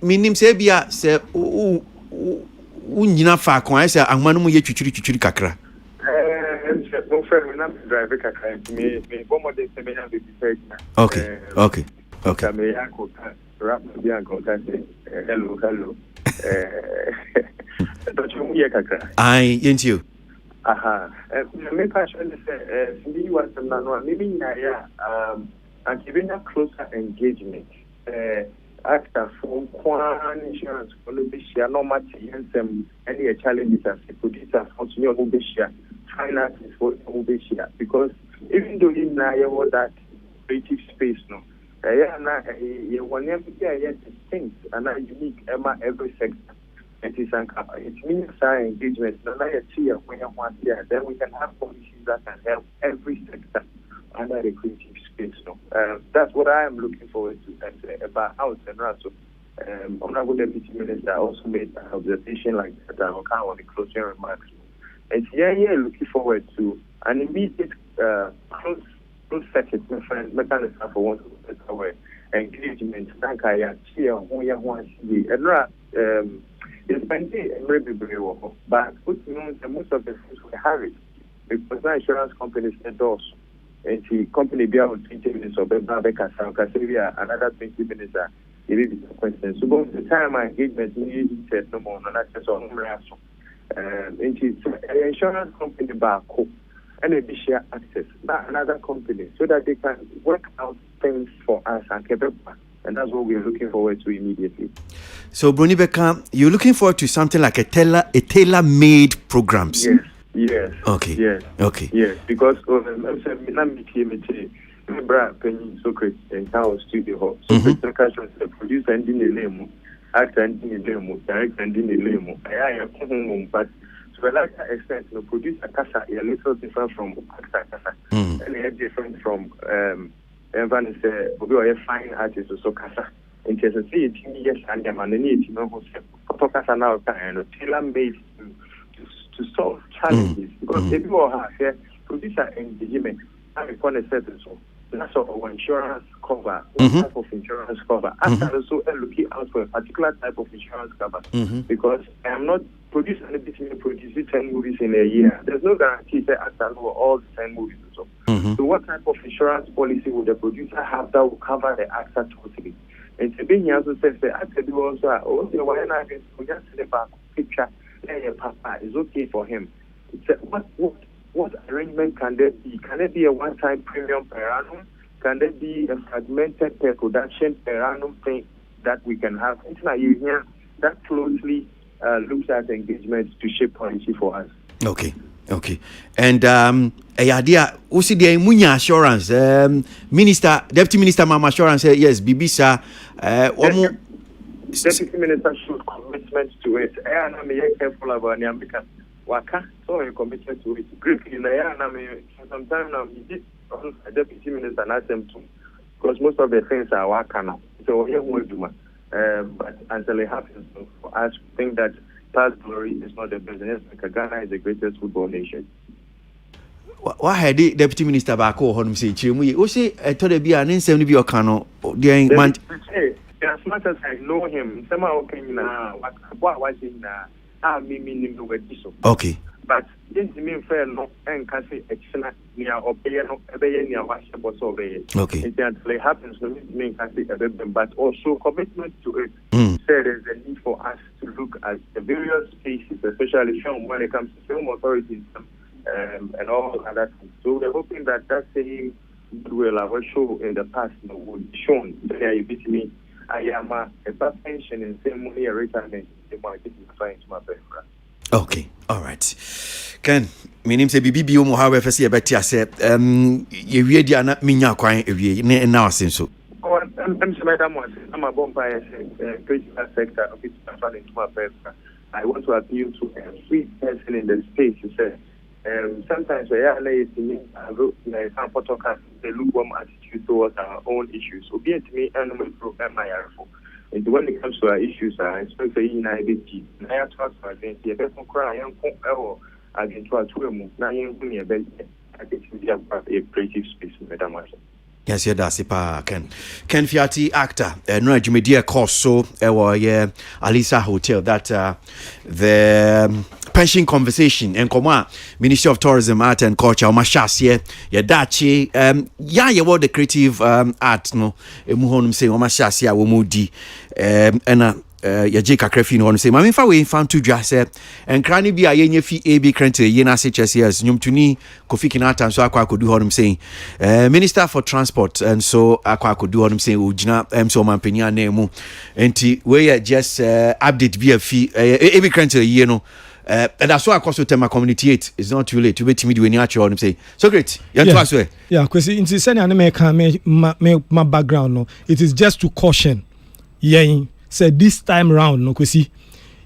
minim se bia se unyina fa kon ese ahmanu mu ye twitwiri kakra no friend na drive kakra me bomo de se me na be okay me yanko rap bi anko say hello don't you hear kakra ai yentio aha me passion say me was na no me nya ya and giving a closer engagement actor from Kwan insurance for the Bishia no matter any challenges as a producer continue to Bishia finances for Bishia because even though you know that creative space no you want to be distinct and unique every sector. It means our engagement. When you want here, then we can have policies that can help every sector under the creative space. That's what I am looking forward to. About House and Russell, Honorable Deputy Minister also made an observation like that. I will count on the closing remarks. And looking forward to an immediate close circuit mechanism for one better way engagement. Thank I here one see and it's been very but most of the things we have it because the insurance companies endorse and the company be out 20 minutes or another 20 minutes question. So both the time my engagement said no more, and that's on the insurance company back and they share access, not another company, so that they can work out things for us and keep it back. And that's what we're looking forward to immediately. So, Bruni Beckham, you're looking forward to something like a tailor-made programs. Yes. Okay. Yes. Okay. Yes. Because Penny Socrates and Tower Studio. So the producer and in the limo, actor and in the limo, director and in the limo. I am but to a larger extent, the producer Casa is a little different from actor Casa. And they are different from Evan is a fine artist so Casa. And just a 3 years and the man need to know who's Casa now and tailor made to solve challenges. Because if you have producer engagement, I'm a certain so. That's our insurance cover, type of insurance cover. I'm also looking out for a particular type of insurance cover because I am not producing anything, producing 10 movies in a year. There's no guarantee that I can know all the 10 movies. So what type of insurance policy would the producer have that will cover the actor totally? And to be here also says the actor do also, why not just the back picture, papa is okay for him. It's what arrangement can there be? Can there be a one-time premium per annum? Can there be a fragmented per production per annum thing that we can have? It's not you here that closely looks at engagement to shape policy for us. Okay. And idea we see the Munya assurance Deputy Minister Mama assurance yes Bibisa Deputy Minister should commitment to it. I am very careful about America. Waka, so I'm committed to it. Briefly, sometimes now he did a deputy minister and ask them to, because most of the things are waka now. So we will do but until it happens, for us, think that past glory is not the business. Ghana is the greatest football nation. Why had the deputy minister back home say, Chimu, you say, I told you, an insane be your cano, during month. As much as I know him, somehow can what was in okay. But this mean fair no and can say extra near or pay no near washable survey. Okay. It actually happens to me can say but also commitment to it. Say there's a need for us to look at the various spaces, especially film when it comes to film authorities and all other things. So we're hoping that same goodwill our show in the past would be shown. There you beat me. I am a pension in same money retirement. Okay, all right. Ken, my name is Bibi Omo. However, see about you said, you read your minya kwan ewie now since so. I'm a bonfire critical sector of it. I want to appeal to every person in the space to say. Sometimes we are late to me. Some photographs the lukewarm attitude towards our own issues. So be it me and my program my article. And when it comes to our issues, I expect to in IBT. I have to ask for against the best cry and or against what we move. Now you bring a bed. I think we have a creative space, Madam. Yes, yeah, that's it. Ken Fiati, actor, no media course. So, Alisa Hotel. That the pension conversation and Ministry of Tourism, Art and Culture. Mashas dachi. You what the creative art no. Muhonum say Mashas ya womudi. Jake Krefi no say mami fa we fan to dwa se enkra bi a yenye fi AB krente ye na se chese yes nyum tuni Kofi Kinata so akwa kodu honum saying Minister for Transport and so akwa kodu honum saying ugina so mampania na emu enti we just update bi afi AB krente ye no and that's why across the tema community 8 is not too late to wait me do any actual honum say so great yeah Kwasi inti send an me my background no it is just to caution said this time round no kwesi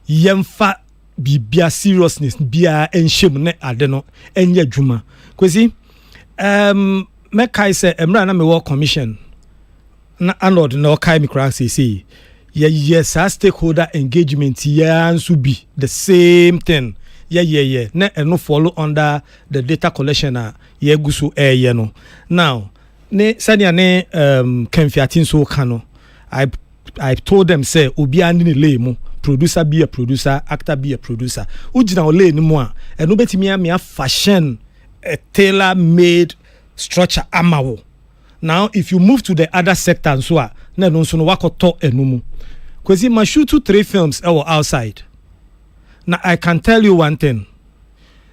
yemfa bibia seriousness bia enhyem ne ade no enye dwuma kwesi me kai say emra na me work commission na anod na kai me kra say yes our stakeholder engagement ya nso be the same thing yeah na no follow under the data collection ye gusu ye no now ne sanya ne Kemfiatin so kano I told them say obi ani ne lay mu producer be a producer, actor be a producer. Ujina ole ni mo a eno betimi a fashion a tailor-made structure amawo. Now if you move to the other sector so na no so no wakoto enumu. Kwasi ma shoot 2-3 films outside. Now I can tell you one thing.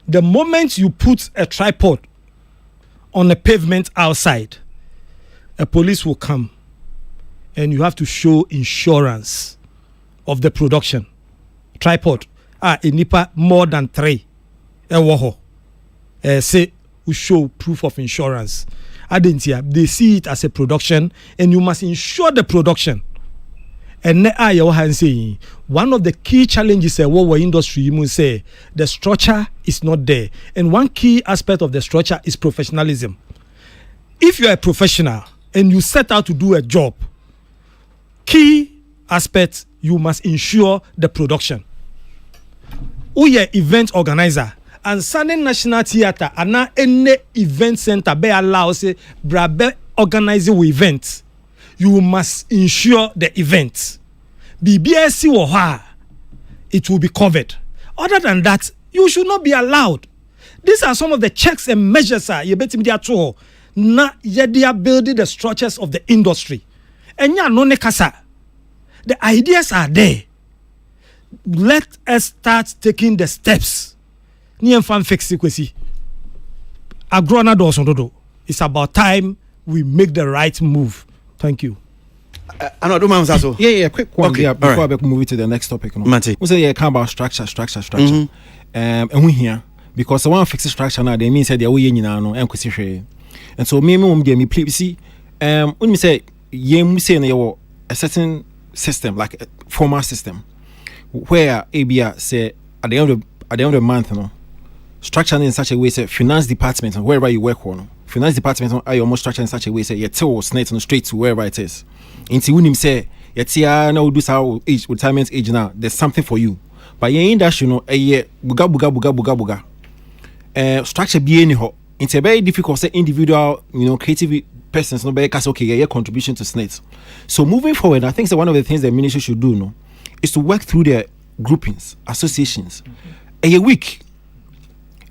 The moment you put a tripod on a pavement outside, a police will come and you have to show insurance of the production. Tripod. In Nipa more than 3. Say we show proof of insurance. They see it as a production and you must insure the production. And saying one of the key challenges what industry you must say the structure is not there. And one key aspect of the structure is professionalism. If you are a professional and you set out to do a job, key aspect you must ensure the production. Uye event organizer and Sunday National Theatre and na any event center be allow say brabe organizing with events. You must ensure the event. BBSC or ha, it will be covered. Other than that, you should not be allowed. These are some of the checks and measures you bet me to na they are building the structures of the industry. And ya no nekasa. The ideas are there. Let us start taking the steps. Ni enfan fix Kwasi. Agrona do. It's about time we make the right move. Thank you. I know, do my so. Yeah, quick one. Okay, Yeah, before right. I move to the next topic. No? Mate. We say come about structure. And we here because the one fix structure now, they mean say they are we no and Kwasi. And so me please see. When me say say a certain system like a formal system where ABA say at the end of the month, structured in such a way say finance department and wherever you work on. Finance department are almost structured in such a way say you tell snake straight to wherever it is. Until when him say now do our age retirement age now, there's something for you. But in that a year buga. Structure be anyhow. It's a very difficult say individual, creative persons no be okay, contribution to SNET. So moving forward, I think that one of the things the ministry should do is to work through their groupings, associations. A week.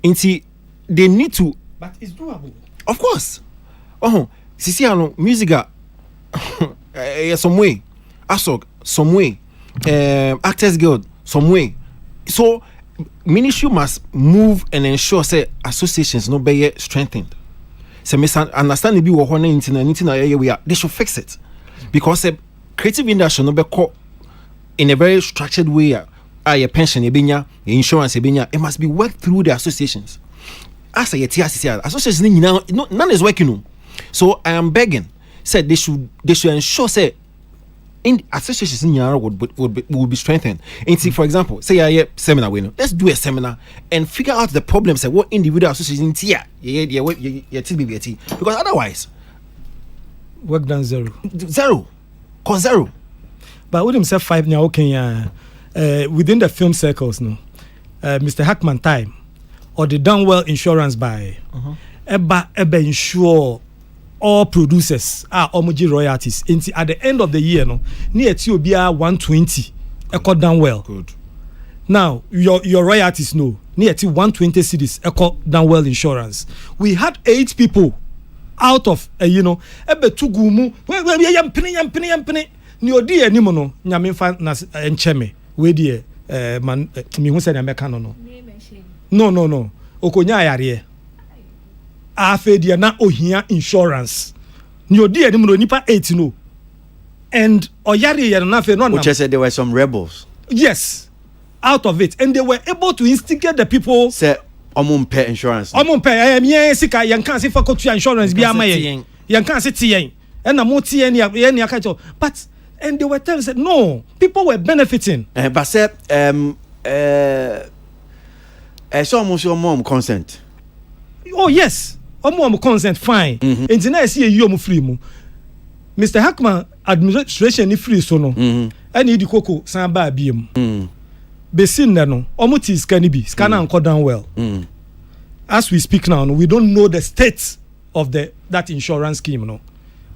Until they need to. But it's doable. Of course. Sisi music some way. ASOG some way. Actors Guild some way. So ministry must move and ensure say associations no be strengthened. So understand the be we are they should fix it. Because creative industry no be caught in a very structured way. Your pension, your insurance, it must be worked through the associations. As a associations none is working. So I am begging, said they should ensure say in associations would be strengthened. And see, for example, say a seminar let's do a seminar and figure out the problems what individual associations here. Because otherwise work done zero. Cause zero. But with himself 5 now within the film circles Mr. Hackman time or the Dunwell insurance by Eba insure all producers are homogeneous royalties until at the end of the year near Ethiopia 120 echo Dunwell. Good. Now your royalties near 120 cities echo Dunwell insurance. We had 8 people out of ebe tugumu yampini ni odi animo no nyame fa na encheme we die man mi hu se na meka no okonya ayare afa die na ohia insurance ni odi animo no nipa 8 no and oyare ye na fa no na which said there were some rebels. Yes, out of it, and they were able to instigate the people say pay insurance pay me sika yan kan se fa kotua insurance bi amaye yan kan se tie and na mo tie ni aka but and they were telling said no, people were benefiting. But said so almost your mom consent. Oh yes, mom consent fine. And now see you mu free mu. Mr. Hackman administration ni free so no. And the koko san ba biem. besin no omuti skani scanner anko down well. As we speak now, we don't know the state of that insurance scheme, no.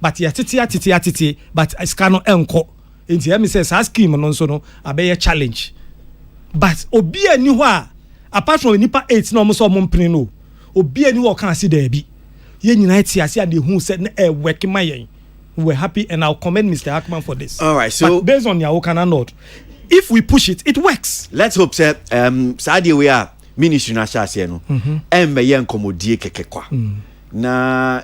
But yeah, titi, but scanner enko. Inti emi says a scheme no so no abeye challenge. But obi aniwa apart from nipa 8 no so mompene no. Obi aniwa kan see there bi. Ye nyina ti ase ade hu said na work my yen. We're happy and I'll commend Mr. Hackman for this. All right, so but based on your Okana note, if we push it, it works. Let's hope that Saudi we are ministry na shase no. Embe ye nkomodie kekekwa. Na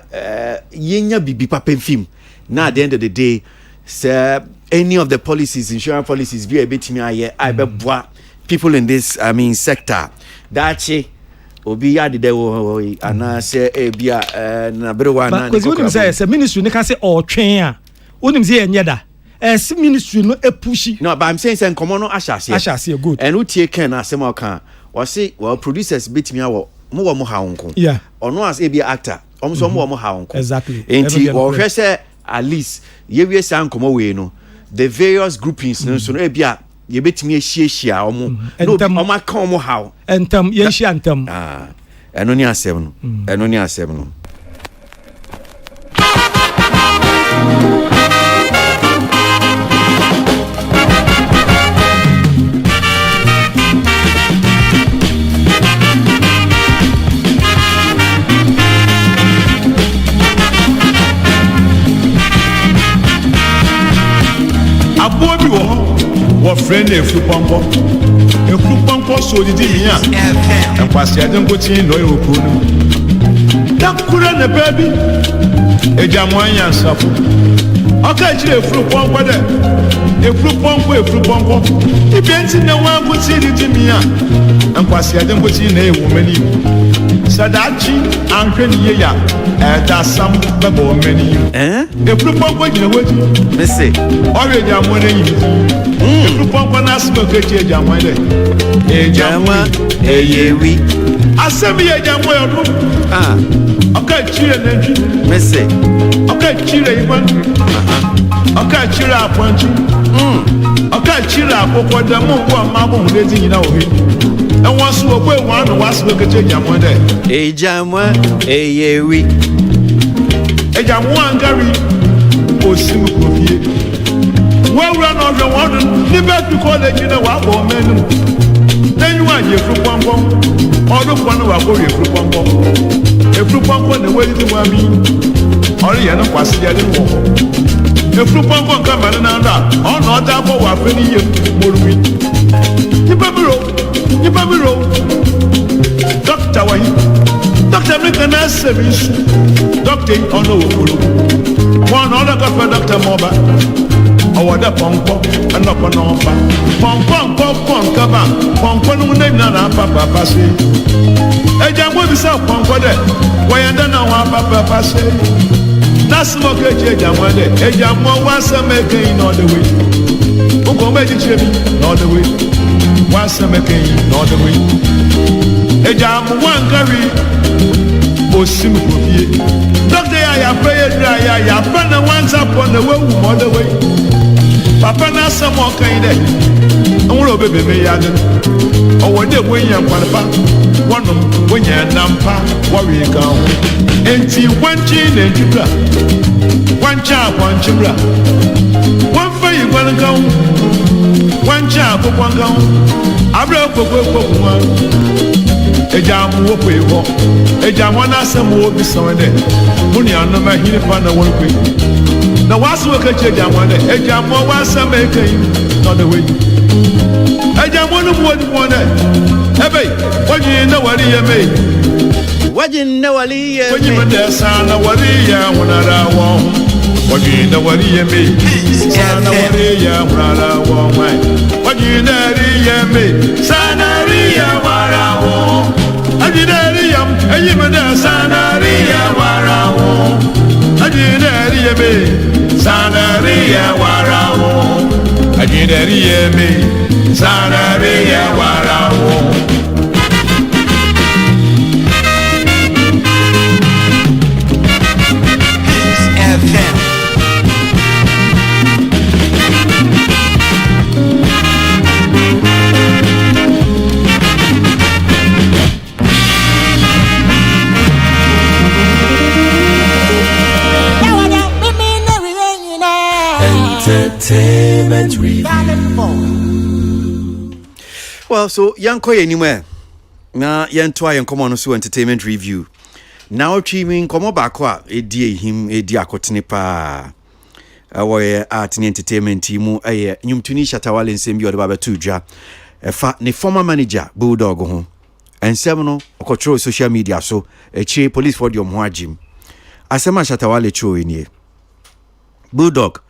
yenya bibi papen film. Na at the end of the day, say any of the policies, insurance policies, be a bit me aye beboa people in this sector. Dachi obi ya de wo ana say e bia na berewa na because you say ministry ne can say or twen a unim say enye da ministry no pushi. No, but I'm saying nkomo no ashase good and who take can asem aka or say well producers bit me awo mo ha wonko yeah ono as e bia actor so mo ha wonko exactly enti wo hwe say at least ye wi say nkomo we no the various groupings no so no e bia ye betimi ehia omo no omo aka omo how entam ye hia entam eno ni asem no Aboagye wo friend efupompo so didi hia Kwasi adenkotin no yoku no dakura na baby ejamwanya nsafo oka chire efupompo de efupompo ibenti na wanguti didi mia Kwasi adenkotin na ewo mani sadachi anhwani ye ya da sam bebo mani efupompo gina wodi me say ore jamwana yi efupompo na asma kechi ejamwana ejama eyewi asemi ejamwa yodo oka chire nenji me say oka chire iwan oka chire aponchi oka chire akoko da mo bo amabo ndezi nyina ohi enwa so ogwe wan no wasme kechi ejamwa de ejama eyewi ejamwa ngari osim kofie wawura no hwe won ni back college na wa bo menu nenyu anye frupompo odo kwano wa ko frupompo frupompo na we di mami ori ye no Kwasi ya de wo frupompo nka mane na nda ono da bo wa fani ye moruwi nipa biro doctor wa yi doctor me kana service doctor ono wo one other go for doctor moba awada pompo anopo no pa pompo kaba pompo no na na papa se ejambo bi sa pompo de wayanda na wa papa se nasmo keje ejambo de ejambo wasa making no the way uko meji chebi no the way wasa making no the way ejambo wankari osim kofie doctor ya pray ya pana once upon the way mo the way papa na samo kan de onwo bebe me ya de owo de wonya kwanpa wonom wonya nampa worry kan enti wanchi na njibra wanchibra wanfa yi gwan kan wancha kokwan kan abra kokwa ejamu wo pewo ejamu na samo bi so de muni anoma hiri pa na won pe na wasu ka che ejamu de ejamu wasa me kai no the way ejamu no wodi wona ebe wodi na wari ye me wodi na wali ye wodi me de sana wari ya wona ra wo wodi na wari ye me sana wari ya wona ra wo mai wodi na ri ye me sana ri ya wara wo ajinariyam eyimada sanariya warawo ajinariyame sanariya warawo ajinariyame sanariya warawo Entertainment Review. Well, so yanko anywhere. Na yantoa yankomo no so entertainment review. Now streaming komo bakwa edi him edi akotene pa. Awoye art and entertainment team aye nyumtuni Shatawale nsem bi odeba betudwa. Efa ne former manager Bulldog ho. Ensem no control social media so echi police for the omwajim. Asema Shatawale cho enie. Bulldog,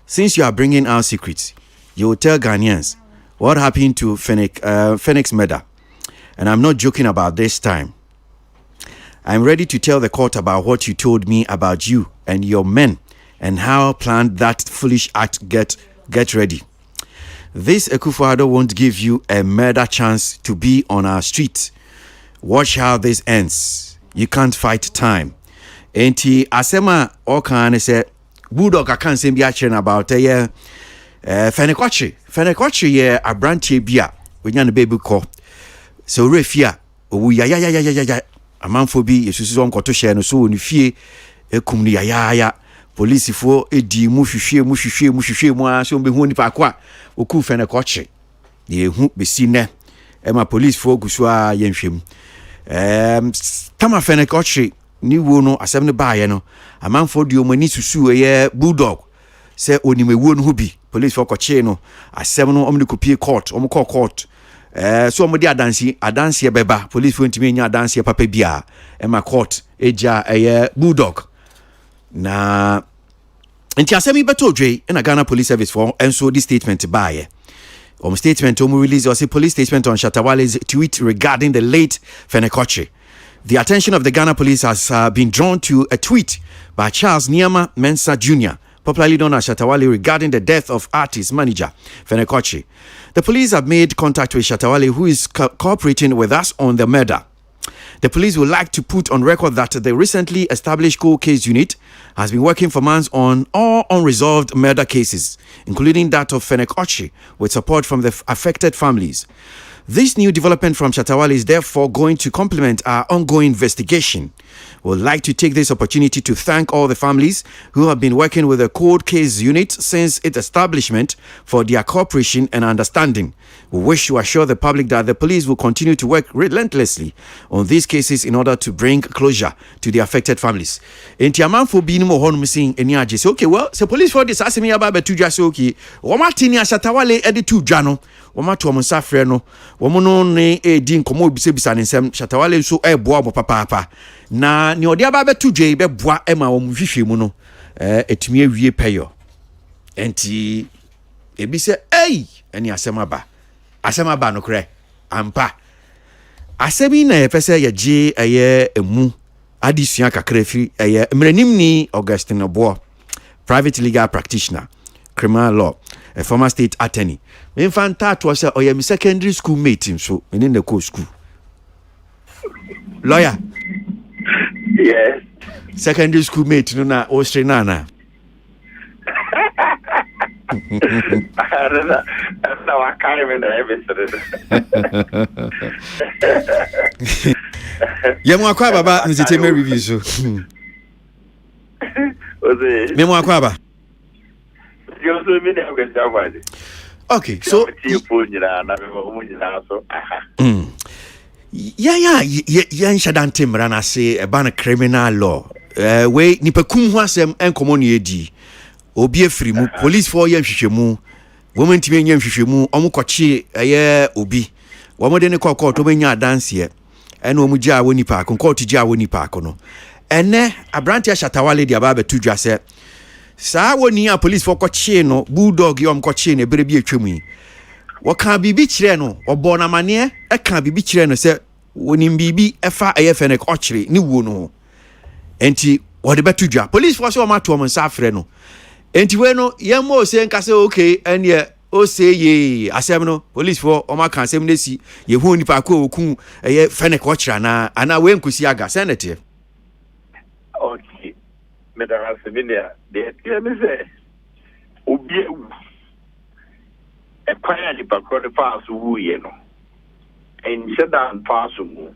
since you are bringing out secrets, you will tell Ghanaians what happened to Phoenix murder. And I'm not joking about this time. I'm ready to tell the court about what you told me about you and your men and how planned that foolish act get ready. This Akufo-Addo won't give you a murder chance to be on our street. Watch how this ends. You can't fight time. Enti asema okan say Bulldog akan say bi a about Fenekwachi ye abrantie bia wonya ne baby call. So refia owu ya amanfo bi yesusu onkoto hye no so oni fie ekum ni ya police fo edi mu hwehwe mu a so be hu nipa kwa oku Fenekwachi ye hu besi ne ema police fo guso a yenhwem tama Fenekwachi ni wo no asem ne baaye no amanfo di omani susu ye Bulldog se onimewo no bi police for koche no asem no omni kopie court court so omdi adansi beba police for ntimi nya adansi papa bia ema court eja Bulldog na enti asem beto dwe na Ghana Police Service for enso this statement baaye statement release or say police statement on Shatawale's tweet regarding the late Fenekwachi. The attention of the Ghana police has been drawn to a tweet by Charles Niama Mensah Jr., popularly known as Shatawale, regarding the death of artist manager Fenekwachi. The police have made contact with Shatawale, who is cooperating with us on the murder. The police would like to put on record that the recently established cold case unit has been working for months on all unresolved murder cases, including that of Fenekwachi, with support from the affected families. This new development from Shatawale is therefore going to complement our ongoing investigation. We would like to take this opportunity to thank all the families who have been working with the cold case unit since its establishment for their cooperation and understanding. We wish to assure the public that the police will continue to work relentlessly on these cases in order to bring closure to the affected families. Enti amanfo bi ni mo ho no missing eni age say okay, well, the police for this asemi aba betudwa say okay, woma tini Shatawale edi tudwa no woma to omonsa frɛ no womo no ne edi nkomo bisebisa ne nsɛm Shatawale so eboa mo papa na ne odi aba betudwa beboa ema wo hwehwe mu no etumi awie peyo enti ebi se eni asema ba no kre ampa asemi na yefese yeje emu adisua kakra fi mranim ni Augustine Obo, private legal practitioner, criminal law, a former state attorney. In fact, that was a secondary school mate in so in the co school. Lawyer. Yes. Secondary school mate no na Australiana. I can't even Yemo akwa baba nziteme review so. Memo akwa ba. Okay, so yeah, shadante mrana say about criminal law. We nipakum ho asem enkomo ne edi. Obi afiri mu police for ye hwehwemu. Woman timi nya hwehwemu, omukɔkye obi. Womo de ne kokɔ to benya adanse ene omugya woni pa konkɔ to gya woni pa no. Ene abrantia Shatawale dia ba betudwa se saa woni a police for kɔkye no Bulldog yom kɔkye ne bere bi atwam yi. Wɔka bibi kyerɛ no ɔbɔ na mane ɛka bibi kyerɛ no se woni bibi ɛfa Fenekwachi ni wo no. Enti wɔde betudwa police for so ma to omnsa afrɛ no. Enti we no yemo se nka se okay ene o say ye asem no police for o ma kan asem nesi ye hu nipa ko oku Fenekwachi na ana we nkusi aga senate. Okay, Madam Seminia, the say obi e kwanya nipa ko de pass wu ye no en shedan pass mu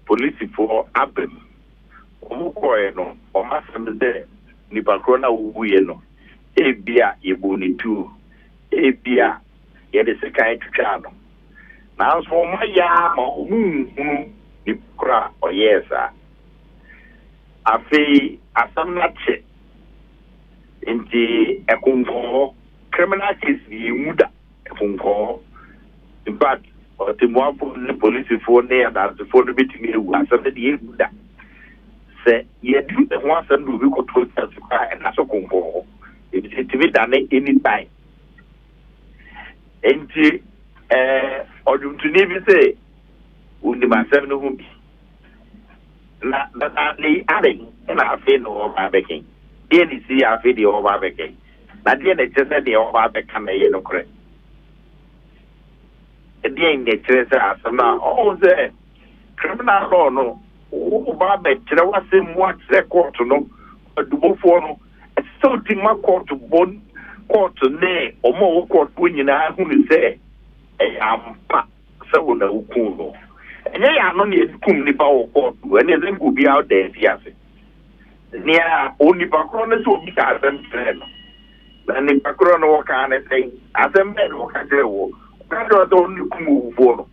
police for abem omu ko no o ma sem de nipa ko na wu ye no ebia yeboni tu ebia yede sekan twano na so ma ya ma ni kra oyesa afi asamnache inti ekunko criminal case yi muda ekunko in fact the more police for near that for the meeting you asam de muda say ye do the one send we go to and that's ekunko it be done anytime inti oduntu ni bi say undi ma sem no hu na ni ade na afi no ba bekin dey ni si afi de o ba bekin na dey na chese de o ba bekan na ye no kre dey ni chese asama o ze criminal law no o ba be kire wase mu a kire court no adubofo no so ti ma court bon court ne o mo court nyina hu ni say ampa se wo na ukun no enye ya no ne kum ni ba wo court ene ze ngu bi out there fiase nia oni pa kro ne so bi ka asem treno na ni pa kro no ka ne sei asem be no ka je wo ka do to ni kum wo fo no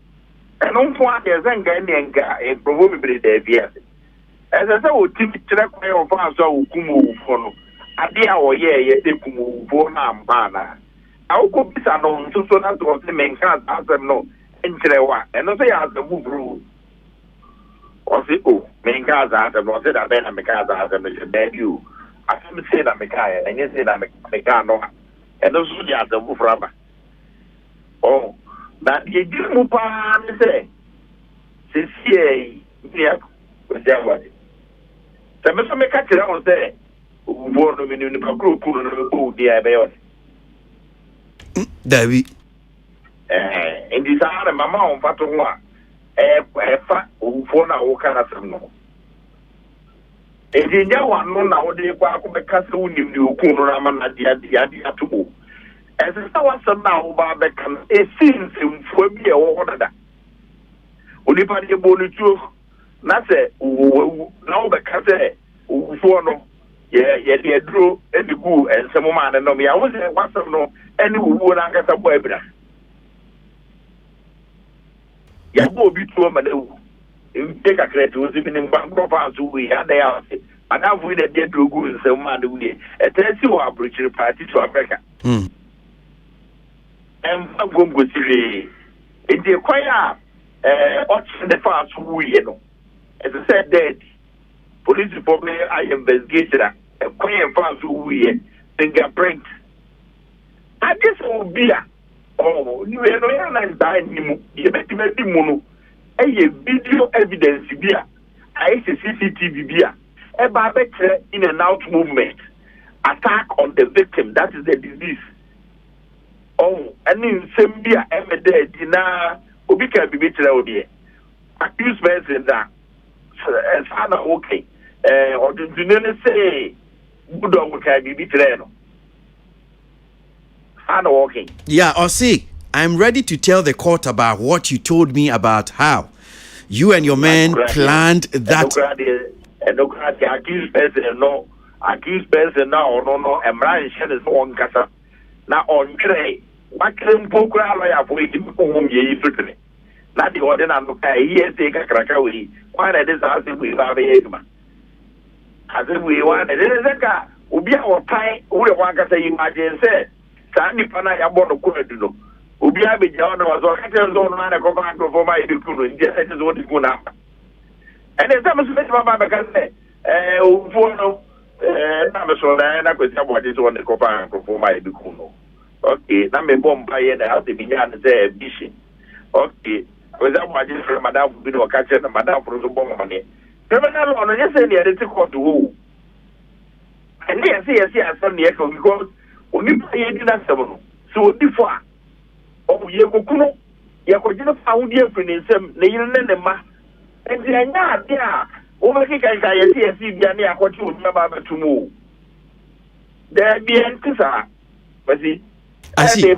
eno mfo ade ze nga ne nga e provo mi bre there fiase ese se wo ti tire kwa yo fa so wo kum wo fo no ade a wo ye de kum wo fo na ampa na awko bisa no nso na to se menka asem no entrewa eno se ya asem buru o se o menka asem no se da be na menka asem se da you asem se na menka ya enye se na menka no eno so ya asem buru aba oh na ye di mu pa ne se sie ya ko ja wa se me so me ka tira on se wo no me ni pa kro kuro no ko di ya be yo David. In this hour, Mamma on Fatoma, fa ufona ukana semno. Engineer one no now de kwa kubekasa unim ni ukunu na mana dia tubu. As a sawa sana uba bekan a sin simfo bi e wo dada. Onipa de bonu tu na se na ubekasa ufono ye de duro edigu ensemo ma ne no ya wo se wasem no eni wuwo na nkasa bo ebra ya bo bi tuo ma na wu e ka krete wo zibi ni ngba fa azu wi ya da ya se ana fu de de duro gu ensemo ma de wu e tresi wo abrochiri party to Africa gongo sire e de kwaya o de fa azu wi no as I said that police department I investigated a quiet fans who we fingerprint. I guess will be oh, you know, and dying you bet me mono. A video evidence beer. I see CCTV beer. A barbecue in and out movement. Attack on the victim. That is the disease. Oh, and in some beer ever dead. Dina Obika be better. Accused person that as father okay. Or do you say good on can be betrayed? Father walking. Yeah, or see, I'm ready to tell the court about what you told me about how you and your men planned that. And no accused person no accused person now no and Brian is on casa. Now on tray. What can program I for him home ye certainly. Not the ordinary he has taken a cracker. Why that is asking we have a as if we want it is a car. Ubi our pie, we want to say imagine said. Sandy Pana Yabono Kudo. Ubi Abi John was on man a command for my recruit. Just as what is going on. And there's some space Mama can say, Ufono, Namaso, and I could tell what is on the command for my Bicuno. Okay, Name Bomb Pie and I have to be done as a bishop. Okay, without my different Madame Bino catcher and Madame for the bomb money. Criminal on yes, and yet it's a court to who. And yes, some echo because only pay didn't seven. So before, oh, Yakuno, Yakojina found your friend, some Nayanema, and the Anya, yeah, over here, I see Yania, what you would never to move. There be Antissa, but see, I see,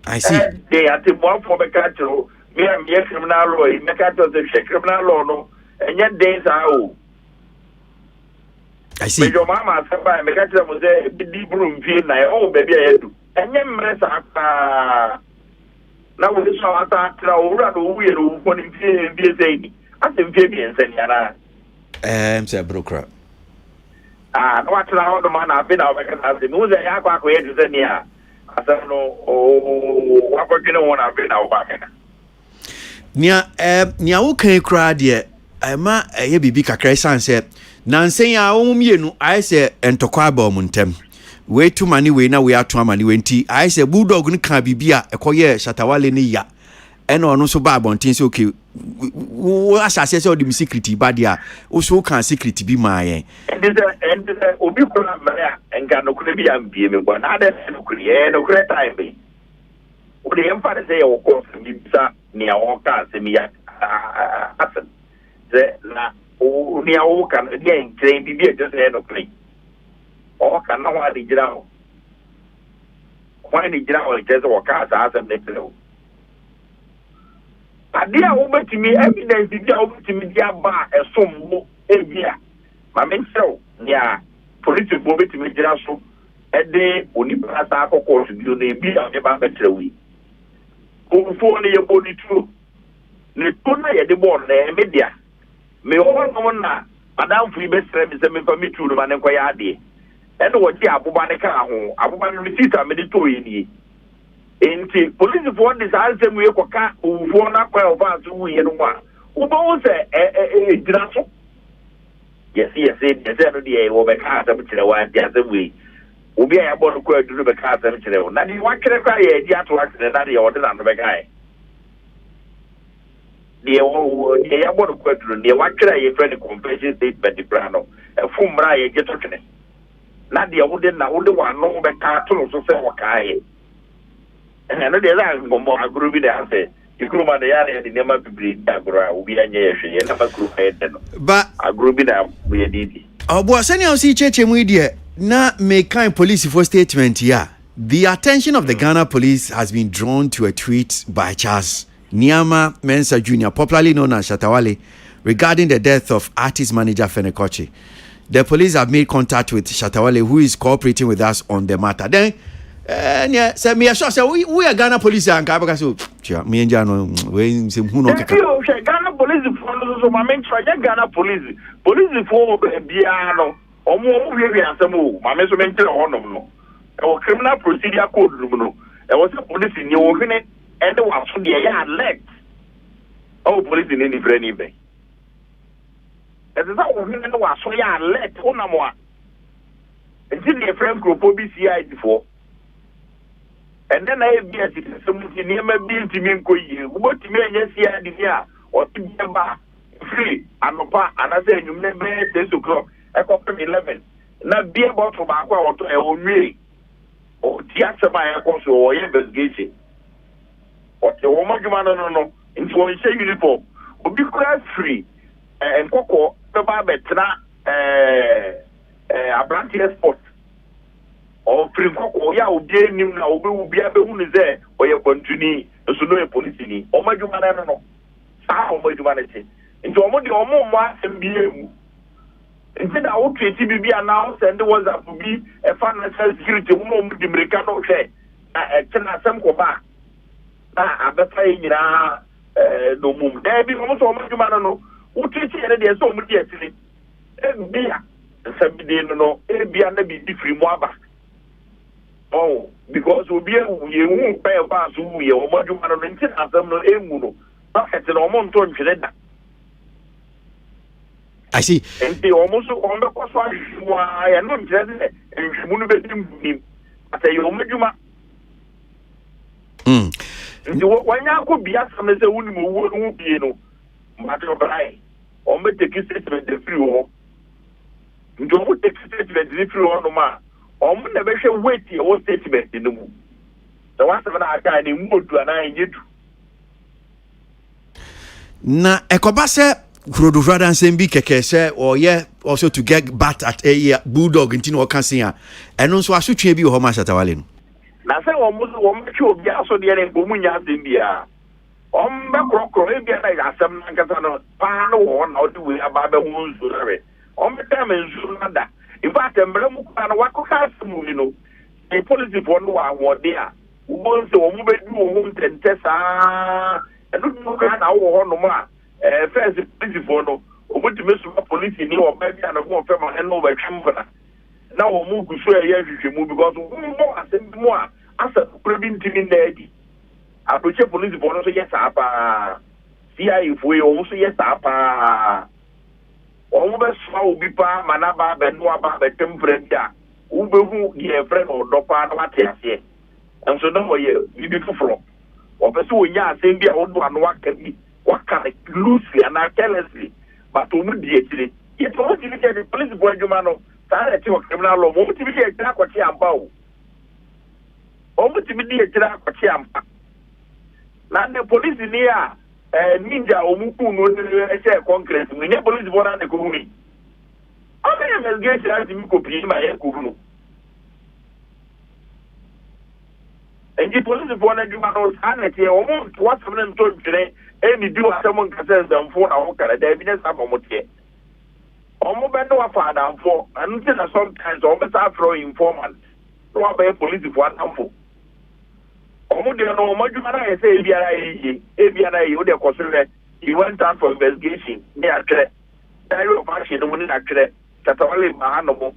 I see, they are the one for the catcher, me and me criminal law, Mekato the criminal law, no. And yet days are old. I see. Your mama said, I make a was a deep room, oh, baby, I do. And then, now we saw that we are running PSA. I think Fabian said, Sir Broker. What's now the man I've been out of the news? I have to say, yeah. I said, no, what we're going to want to be now back. Nia okay crowd ye ma ye bibi kakra san se nansen ya omienu I say entokwa ba omuntem we to mani we na we ato amani we nti I say bulldog ni kan bibia ekoye shatawale ni ya ena ono so ba abontin se okay wo asase se odi secret ba dia wo so kan secret bi ma yen and obi kula mara enga no kule bi ambie me gwa na de no kule no kule time bi o de emfa say o ko mi bisa ni a ka se mi ya asen ze na o ni a o kan de en train bi bi just no kule o kan na wa di jira o kwa ni jira o je o ka sa asen de kule adia wo betimi evidence dia wo betimi dia ba esombo evia ma mensew nia police bo betimi jira so ede oni prasa akoko so bio na ebi a ba betrewi o fo ne ye boni tu ne to na ye de bo na media me o no na madam fu be sere me se me fa me tu no ma ne koya ade ene wo ji abuba ne ka ho abuba no receipt a me de to yi ni enti police for this ansem we koka ufo na kwa oba so we no ma ubo wo se dira so yes no dey wo be ka asem kire wa dia asem we obi a bo no kwa duru be ka asem kire wo na di wa kire kwa ye di ato akire na dey order na be kai die wo die ya bo no kwa duru die wa kire ye friend compensation statement di brano e fu mra ye geto kene na die wo de na wo de wa no be ka to so se wo kai no dey that ngombo agro bi dey say ikuru ma dey ya dey nema bibiri agro a obi anya ye hwe ye na ba kuru head no ba agro bi na we didi obo sani o si cheche mu die na make kind police for statement here. The attention of the Ghana police has been drawn to a tweet by Charles Niama Mensah Jr., popularly known as Shatawale, regarding the death of artist manager Fenekochi. The police have made contact with Shatawale, who is cooperating with us on the matter. Then yeah, say me sure say we are Ghana police and Kabaka so me and Jano we say who no kaka. Ghana police for so my men try Ghana police for biano omo we ansemo my men so men tell honom no. E criminal procedure code no. E was police ni o hene and was so dey alert. Oh police ni ni friend ni be. E dey say o hene no was so ya alert onamo a. E dey the friend group OBCI before. And then I be as somebody near my building ko yi what me anya sia di dia o ti ba free anopa anase enyum ne be 10 o'clock e ko 11 na be about for ba kwa oto e onwe o ti asema e ko so o investigation o ti o mo juma no nti o se uniform obi kura free en kokko be ba betra Abranti Sport o frikoko ya obi nim na obi abe hu ne ze o ye kontuni so no e police ni o madwuma na no sa o madwuma na che nti o mo de o mo asembie mu nti da o tweti bibi ana o send WhatsApp bi e fa national security mo di America no hwe na e tena asem ko ba na abefa nyina no mum da bi mo so o madwuma na no o tweti ene de so o mo di atiri e bia sabide no e bia na bi di free mo aba. Oh, because we be you won't pay a pass who we are much more than them no emuno. Not at an almost on Chileda. I see. And they almost on the cost why I am not dreaded and she wouldn't be him. I say you Majuma. When I could be asked some as a woman who won't be no matter of I or make the statement the free war. Don't take statement the free war no man. Omo na be hwe wait your statement no mu. The one seven aka ni modu ana nyedu. Na ekoba se Rodovada Nsembi keke se or yeah also to get bat at a bulldog ntino o kan sen a eno so asotwe bi ho ma Shatawale no. Na se omo twe obi aso de ne bomu nya asem bia. Ombe krokro e bia na asem na nkata no pa no wo na odi we aba be hu nzu re. Ombe ta me nzu na da. in fact embrem kwa na wakoka asemu no the policy for no awode a won se wo be du wo ntente saa eno no ka na wo ho no ma first policy for no obutime so police ni o ba bia na ko fe ma eno ba twempana na wo mu gusu ya hwehwemu because mo asem mo a asa probintimi na edi aproche police for no so yes apa CIA for you so yes apa o be so obi pa manaba be no aba be temperature wo be hu ye friend o do pa na wate ase enso no mo ye bibi fufuro o be so onya asem bia wo do anu aka bi waka loosely and carelessly but o mu die tire ye to mo tiri ke police boy juma no sa na ti o criminal law mo tiri ke tira kwachi amba o mo tiri die tira kwachi amba na the police ni a ninja omuku no e concrete we ne police board na ko huni o me investigation as mi ko bi ma ye ko hunu enji police board na juma no sanete o mo what seven to tire e mi do asem nkase zamfo na ho kara da evidence amomote o mo be no afa adamfo anu te na sometimes o be sa throw informant no be police board amfo omude no majuma na ese ebiara yi o de kosere he went out for investigation ne atre diary of action no ni atre tatawale ma no mo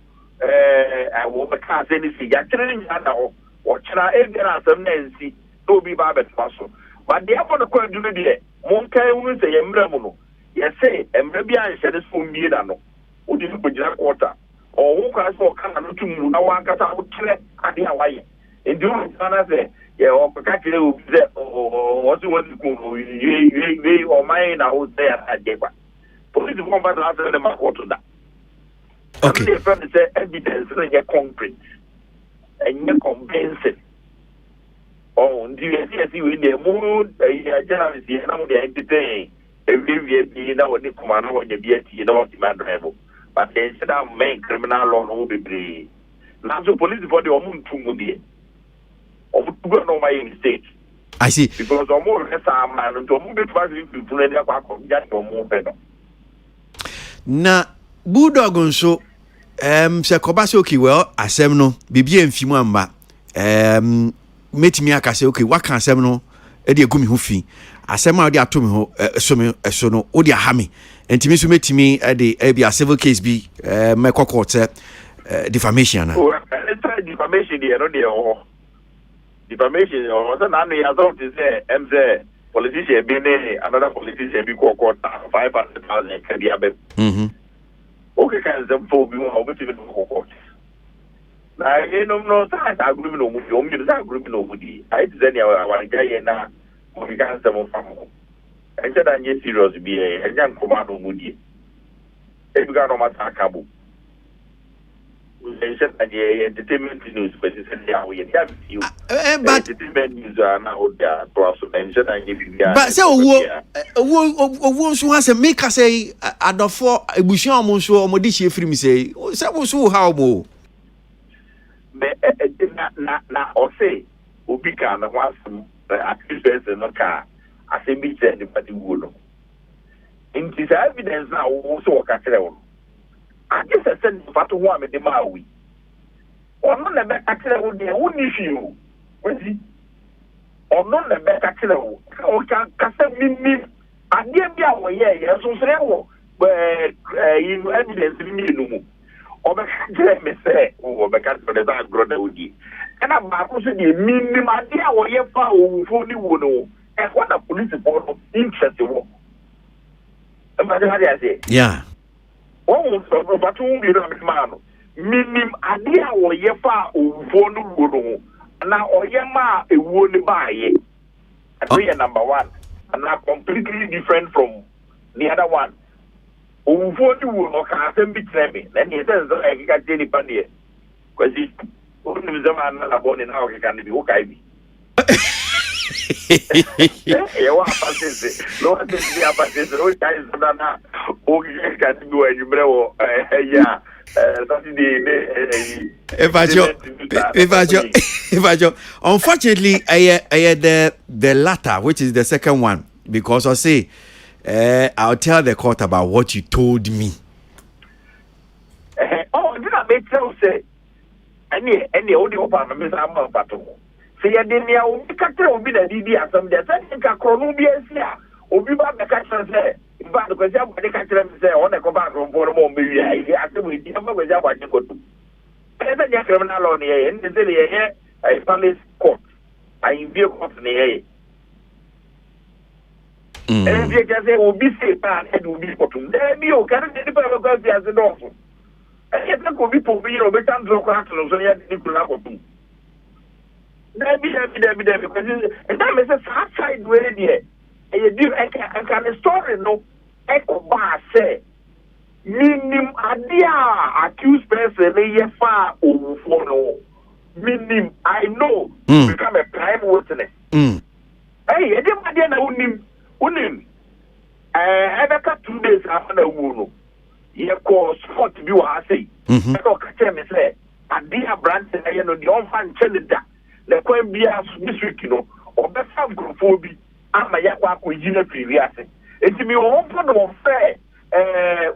wo be ka se ni si ya tre ni ada o kira ebiara asem na nsi no bi ba betwa so but the afọ no kwa dunu de mon kai unu se ye mra mu no ye se emra bi an hye de so mie da no o di ko gira quarter o wo kwa so kana no tumu na wa nkata o kire ade a waye ndu na se ye o ka kire o bize o so won ku we o mai na o se ade kwa police ko ba na se de ma ko to da okay the friend say evidence na ye concrete and ye convincing oh ndi ye we dey mo ya journalist ye na mo dey entertain every be na o de kuma na o dey be ati na o di man drive but they said that main criminal law no be free na so police for the omu ntumu dey omu tugo no my mistake I see because omu resa man to omu be twa people na dey akwa ja omu be no na bulldog nso se koba se okay well asem no bibia mfimu amba metimi aka se okay waka asem no e de egu mi ho fi asem a de ato mi ho so no o de aha mi entimi so metimi e de e bia civil case bi me court defamation na defamation dey no dey defamation o so na no ya so to say say politician be ne another politician be court 500,000 ka dia be okay kan them for bi mo be court na no sa agreement no mu o mu sa agreement no mu di ai tizani wa ga na o bi kan se mo famo e je da nye serious bi e nya nkoma no mu di e bi ga no ma ta kabo e je da nye entertainment news but se ya we ya bi but entertainment news na o da to so e je da nye bi but say owo nso ha se make say adofo ebusuan mo nso o mo di hie free mi say wo so how mo me na o say obi ka na wasem accuse no ka asembi che ni pati wo no in this evidence na wo so ka kire wo I guess I said fatu ho amede ma wi ono na be ka kire wo de wo ni fi o wezi ono na be ka kire wo o ka se mimi ade bia wo ye so sere wo evidence ni no mu obekajere me say obekajere da groda odi kana ba ko so de minimum ade a wo ye fa owufo ni wo no e kwa na police for no interest wo imagine how they say yeah oh so ba to bi na me ma no minimum ade a wo ye fa owufo ni wo no na oye ma ewo ni ba ye ade number 1 and na completely different from the other one. Uvoti wo ka sembi treme na ni sense e ka teni panie kwasi onu zama na la boni na o ka ni o kai bi e wa pasese lo ate bi apasese o kai zona na o ka ni wo enyumre wo ya that Evajo unfortunately I the latter, which is the second one, because I say I'll tell the court about what you told me. Oh, did I tell say any audio part of Miss Amma Pato. Say ya didn't know will be the DD some the second Cronubia Obi ba the catcher say in fact because the catcher say on the command room for a moment I asked with the number with what you go to. And then criminal on the end is the a police court. I view court in the air. And if you can say will be safe and will be for them. There be okay because he has an offer. And yet there could be for me or better to look at so yet you could have to. There be because and that is a outside way there. And you do I can story no echo bar say minim adia accused person ye far over for no minim I know become a prime witness. Hey, everybody na unim got 2 days after the wound. You call sport to be what I say. I don't catch me say adia branch and you know the unfan chelida the coin be as this week you know or better group ama ya kwa ko yina previous enti mi wo podo wo fe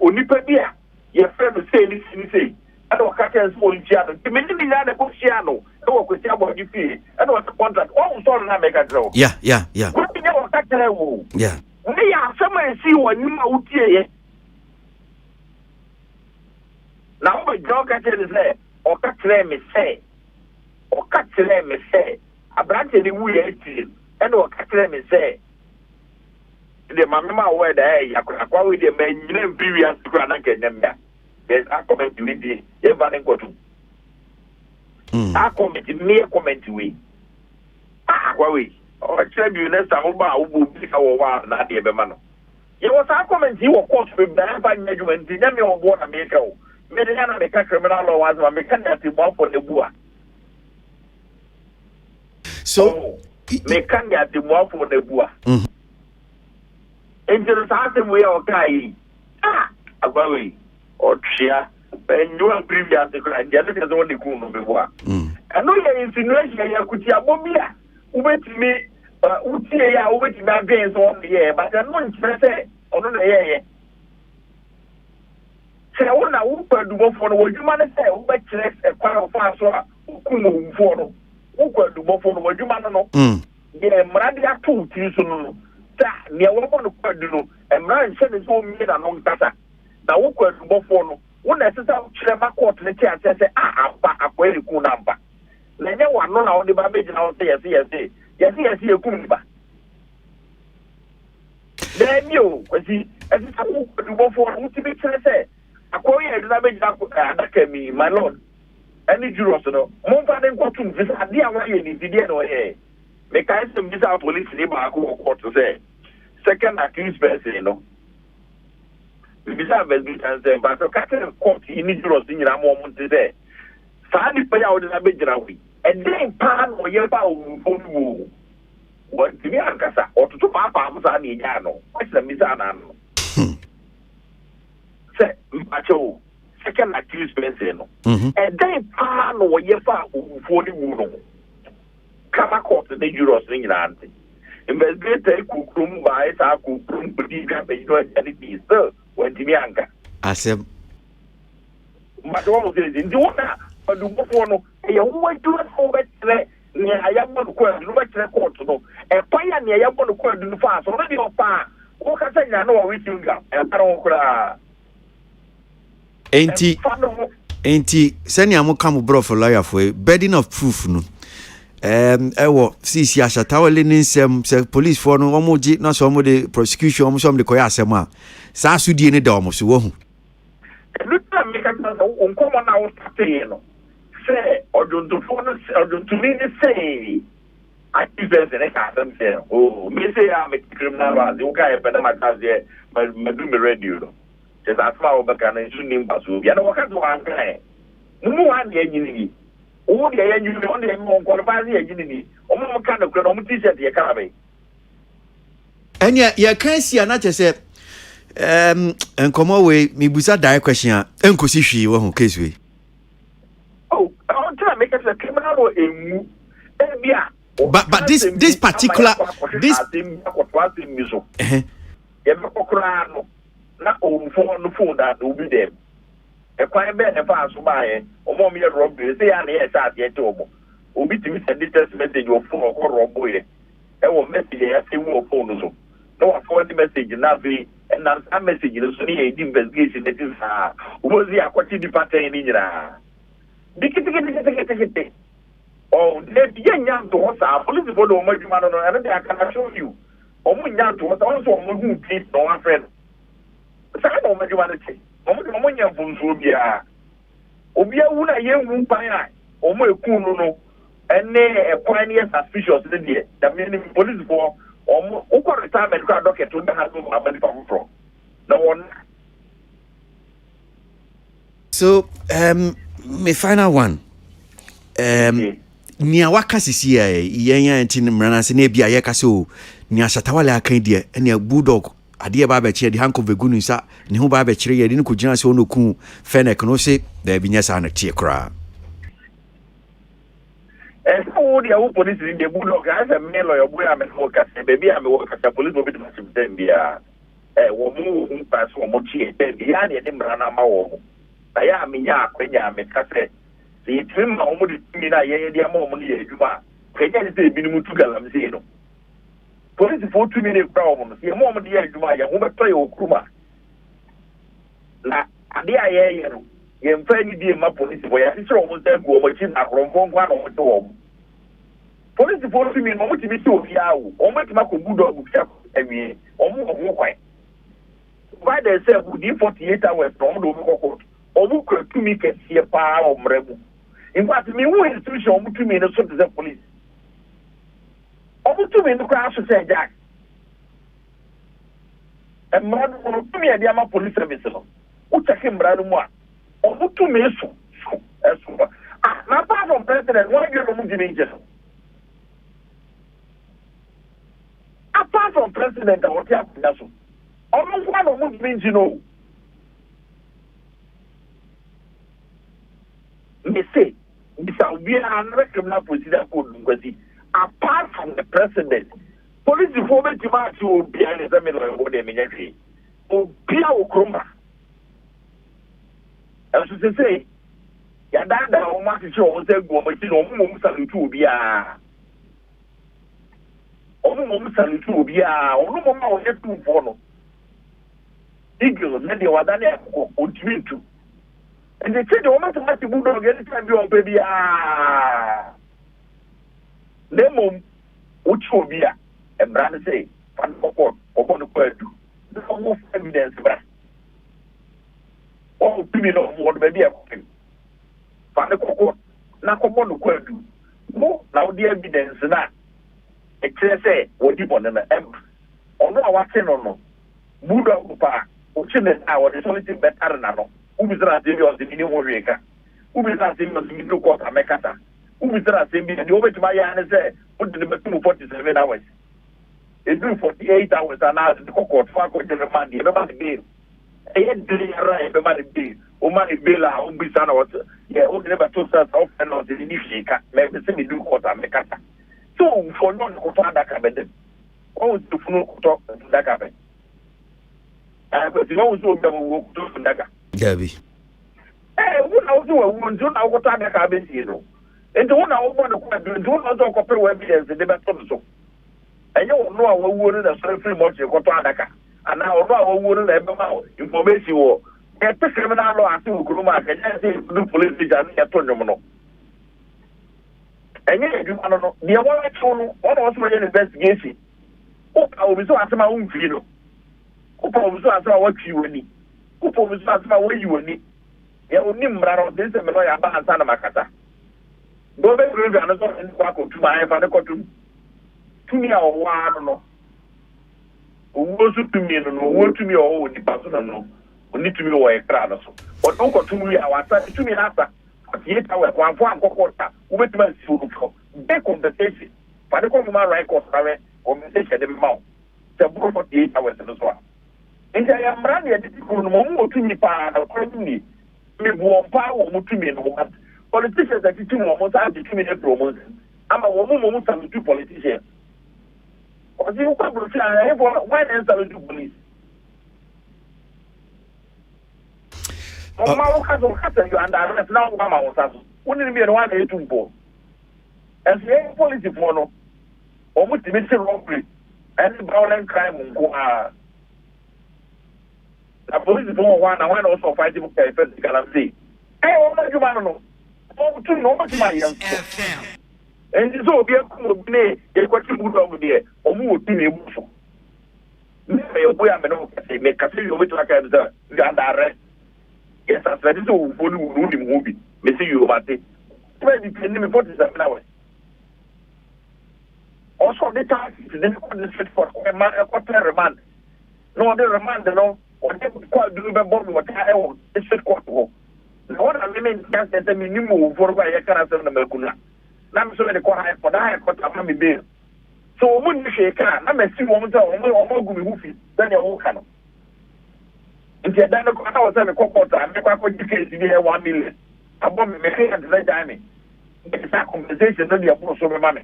onipa bia ye fe no say ni say and o ka ten so ntia no mi ni na na ko sia no e wo ko sia Aboagye fee and o contract o so na make draw yeah ko ni o ka tere wo yeah ni ya sama si wo ni ma utie ye na o jo ka tere say o ka tere me say abrante ni wu ye ti and what catch me say the mama word yakwa with the men period to run again them there's a comment to me ever go to a comment we we or tribune next time who be our na de be man you was a comment you of course with the management in them on board America me dey na make criminal law was me can that for the bua so me can get the more for the bua. And just ask them where okay. Aboagye or Chia, and you are previous to cry. The other is only cool before. I know your insinuation, you could see a bombia. Wait me, Utia, wait me against on the air, but I'm not interested on the air. Say, I want to do more for what you man say, who bet a quite of fast who couldn't follow. Who could do more for what you man know? Yeah, Mradia too, Tiso. That near one of the no, and Ryan said his own made a long tata. Now, who could do more for no? One necessary Chema court, the chair says, a very cool number. Then you want no now the babbage and I'll say, yes, you couldn't. Then you, was he, as if I could do more for who to be said. A courier that me, my lord. Any jurors, no, more than what to this idea why you need to know here. Make I some visa police neighbor court to say. Second accused person, you know. Visa and say, but the Catholic court in jurors in your moment today. Sandy pay out in a bit and then pan or your power for what to me, Ancasa, or to Papa Saniano. What's the Misana? Say, Macho. Second accused person, and then pan or yefa for the wound. Come court the jurors in England. Investigator Kukum by Sakum, Buddha, but you know, anything is there when Timianka. I said, but almost in the water, but the one, a woman do not forget near a young one who could court to know. A fire near a young one who could do fast, already or far. Who can say, I know which you got, and I don't cry. Enti senia mo kam bro for lawyer for burden of proof no ewo sisi ashatawale ni nsem se police for no omo gi na so omo de prosecution omo so omo de koya asem a sa asudie ni da omo so wo hu luta me kan na on komo na o stay no se oduntu for no oduntu ni say I even say ka dem say oh me say am criminal was you guy pe na matter there me do me radio no just as far over can you name basu ya no waka do an kan mu wan ye nyini o de ye nyini on de mo qualify ye nyini o mo kan no kro no t-shirt ye kan be enya ye kan si ana che se enkomo we mi busa direct question enkosi hwi wo hu case we oh I try make it a criminal or emu bia but this particular this na on phone that will be them a quite better pass by or more mere robbery. Say, I near that yet over. Obi to me send this message or phone or robbery. I will message I say, more phone. No, I forward the message in Navi and that message in the investigation that is was the aquatic department in India. Oh, there's young to us, our police for the much man, and I can show you. Young to us also who please no one friend. Some of humanity. Omonia from Zubia. Obia Una young Pine, Omo Kuno, and a pioneer suspicious idiot. The meaning police for Omo retirement crowd docket to the house of my from. No one. So, my final one. Nia waka sisi yenya enti mrana se na bia ye kase o nia shatawale akan die ene bulldog ade ba ba chire di hanko vegunu nsa ne ho ba ba chire ye ni ko gina se ono ku fenek no se da binya sa na tie kra so the police in the bulldog as a male lawyer boy am work as baby am work as police go be them bia wo mu pass wo mo chie bia ne de mrana ma wo ya minya akwenya me kase the trim almost mina ye dia mo mo ye juma kenya ni se bi mu tu galam se no police for 2 minutes problem ye mo mo dia juma ya ho beto ye okruma na ade aye ye no ye mfa ni die ma police boy ya se o mo se go mo chi na kromfo kwa no mo to wo police for 2 minutes mo ti bi to fi awo o mo ti ma ko budo bu fia ewie o mo ho kwai why they say within 48 hours no mo do ko ko o mo ko tu mi ke sie pa o mrebu. In fact, me who institution omu to me no so the police. Omu to me no crash say Jack. And man omu to me the ama police service no. O check him brother mo. Omu to me so. Na apart from president, what you omu di ninja. Apart from president, what you have to do. Omu one omu di ninja no. Me say there will be another criminal procedure code apart from the president. Police informant to be an examiner of what they mean. Oh, Pia Okroma. As you say, Yadada or Martin Show was a woman to be a woman to be a woman or get to follow. Eagles, maybe what I would to. And they said the woman to make the bulldog anytime you on baby. Lemon, which will be a brand say, and for the query. The almost evidence, oh, people know what baby are cooking. Fan the cocoa, now come on the query. No, now the evidence that it say what you want in the emp. Or no, what's in or no. Bulldog, which in the hour is only better than I know. Ubizra Zimbi was the minimum reka. Ubizra Zimbi was the middle quarter Mekata. Ubizra Zimbi and the over to my and say, put the 47 hours. It do 48 hours and now the court for the money, everybody bill. I had everybody bill. Omani bill, Ubizana was, yeah, only never 2 cents off and not the initiator, maybe semi do quarter Mekata. So for non quarter that cabin, always to talk to that cabin. But you also walk to Naga. Gabi. Who knows what time I have been here? And the one I want to do not talk about evidence in the battle. And you know I wouldn't have so free much of Kotanaka. And now I wouldn't have information or get the criminal law to Kuruma and say the police and autonomous. And yet, you know, the one was an investigation. Oh, I will be so as my own video. Oh, I will be so as what you need. Who was where you need? You will nimber of this and lawyer Santa Macata. Go back to another to my father to me or one. Who was to me and who to me or the person no. We need to be away crowd. But don't go to me, I was to me after 48 hours, one quarter, with my food for their compensation. But the common right cost or message at the mouth. The 48 hours in the swamp. And I am running at the moment to me, accordingly. Me won't power to me. Politicians that you almost have to me a promotion. I'm a woman who to politicians. Or you come to say, why answer to police? You under arrest now. Wouldn't be the one to go. As the policy for no, almost immediate robbery and violent crime. The police don't want. I want also fighting for the guarantee. Hey, what do you know? Oh, to know what my young. And so be a cool day. They got to move over there. Or move to me. Maybe we are make a few of it like the under arrest. Yes, as that is all for the movie. Me see you about it. 47 hours. Also, the tax is then for a quarter remand. No, the remand, no, or they would quite do the bomb what I own. It's a quarter. No one remains just as a minimum for why I can't send the Mercuna. Now, so many quiet for that, but I'm a bill. So, when you shake, I'm a few moments or more good movie than your own canon. If you're done, I was having a quarter, I'm not going to case here 1 million. I'm going to make it at the time. It's a compensation, not the approach of money.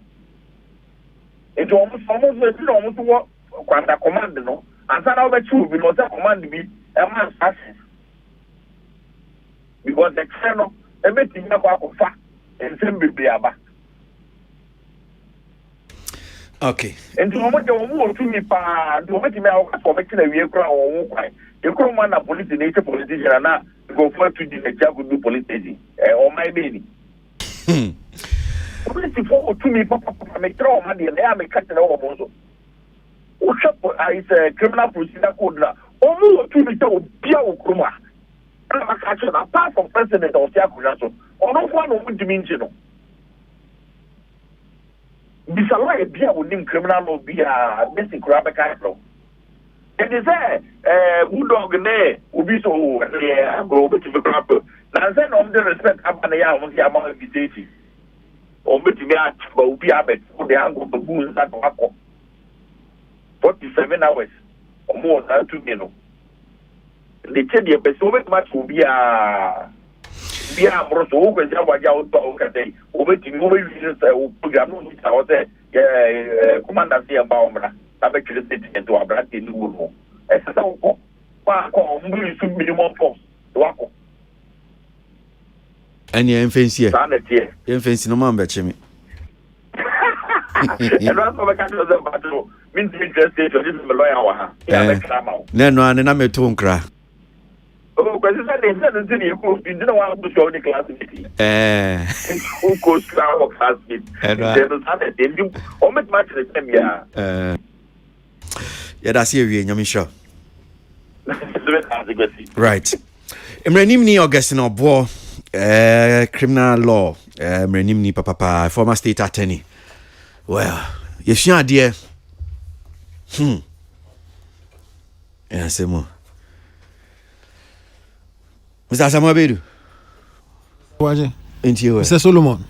It's almost what I command, no. And so now the two will not command me a man's access. Because the channel, everything about fact and simply be about. Okay. And the moment you move to me, the moment you are for making a vehicle or why you come on a politician and now go for to the job do politician or my baby. Before to me, Papa, make throw money and I make cut it over also. It's a criminal procedure code now. Almost 2 meters Pia Kuma. Apart from president of Siakunaso, or no one would dimension. This a beer would name criminal or be a basic grab a capital. And is there wood dog there would be so go to the crap. Now, then, on the respect, Abanaya on the amount of the or maybe will be a bit for the angle of the booze that 47 hours or more than 2 minutes. They tell you, but so much will be a more so over the over to program. I was there, Commander Baumra. I bet you sit into a brand new room. As a so minimum force to walk. And your infancy, infancy, no man, bet me. And that's what I can't do the battle. Means interested to this lawyer. No, and I'm a tone cry. Oh, because you didn't want to show the class. Who goes to our classmate? And then almost much the same year. Yeah, that's here, you're sure. Right. Emranimni Augustine Obo, criminal law, Emranimni Papa, former state attorney. Well, yes, you are dear. Yeah, say more. Mr. Samabedu. Aboagye. Into you. Mr. Solomon.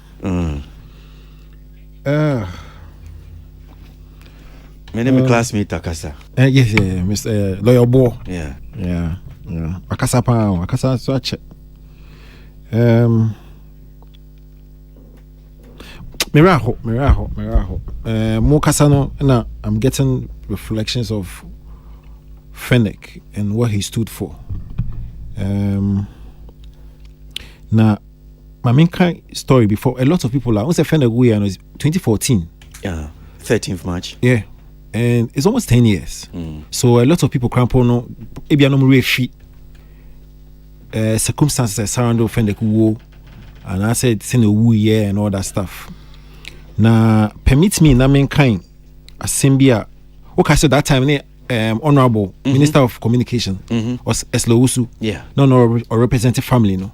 My name is classmate Akasa. Yes, Mr. Lawyer Bo. Yeah. Akasa pa, Akasa swatch. Miraho. Mokasa no, na I'm getting reflections of Fennec and what he stood for. Now, my main story before a lot of people are once I found a way and it was 2014. Yeah, 13th March. Yeah, and it's almost 10 years. So a lot of people cramp on no, circumstances surrounding Fennec Wo, and I said send a woo yeah and all that stuff. Now permit me na main kind Assembia. Okay, so that time Honorable Minister of Communication was Eslowusu. Yeah. No, or representative family, no.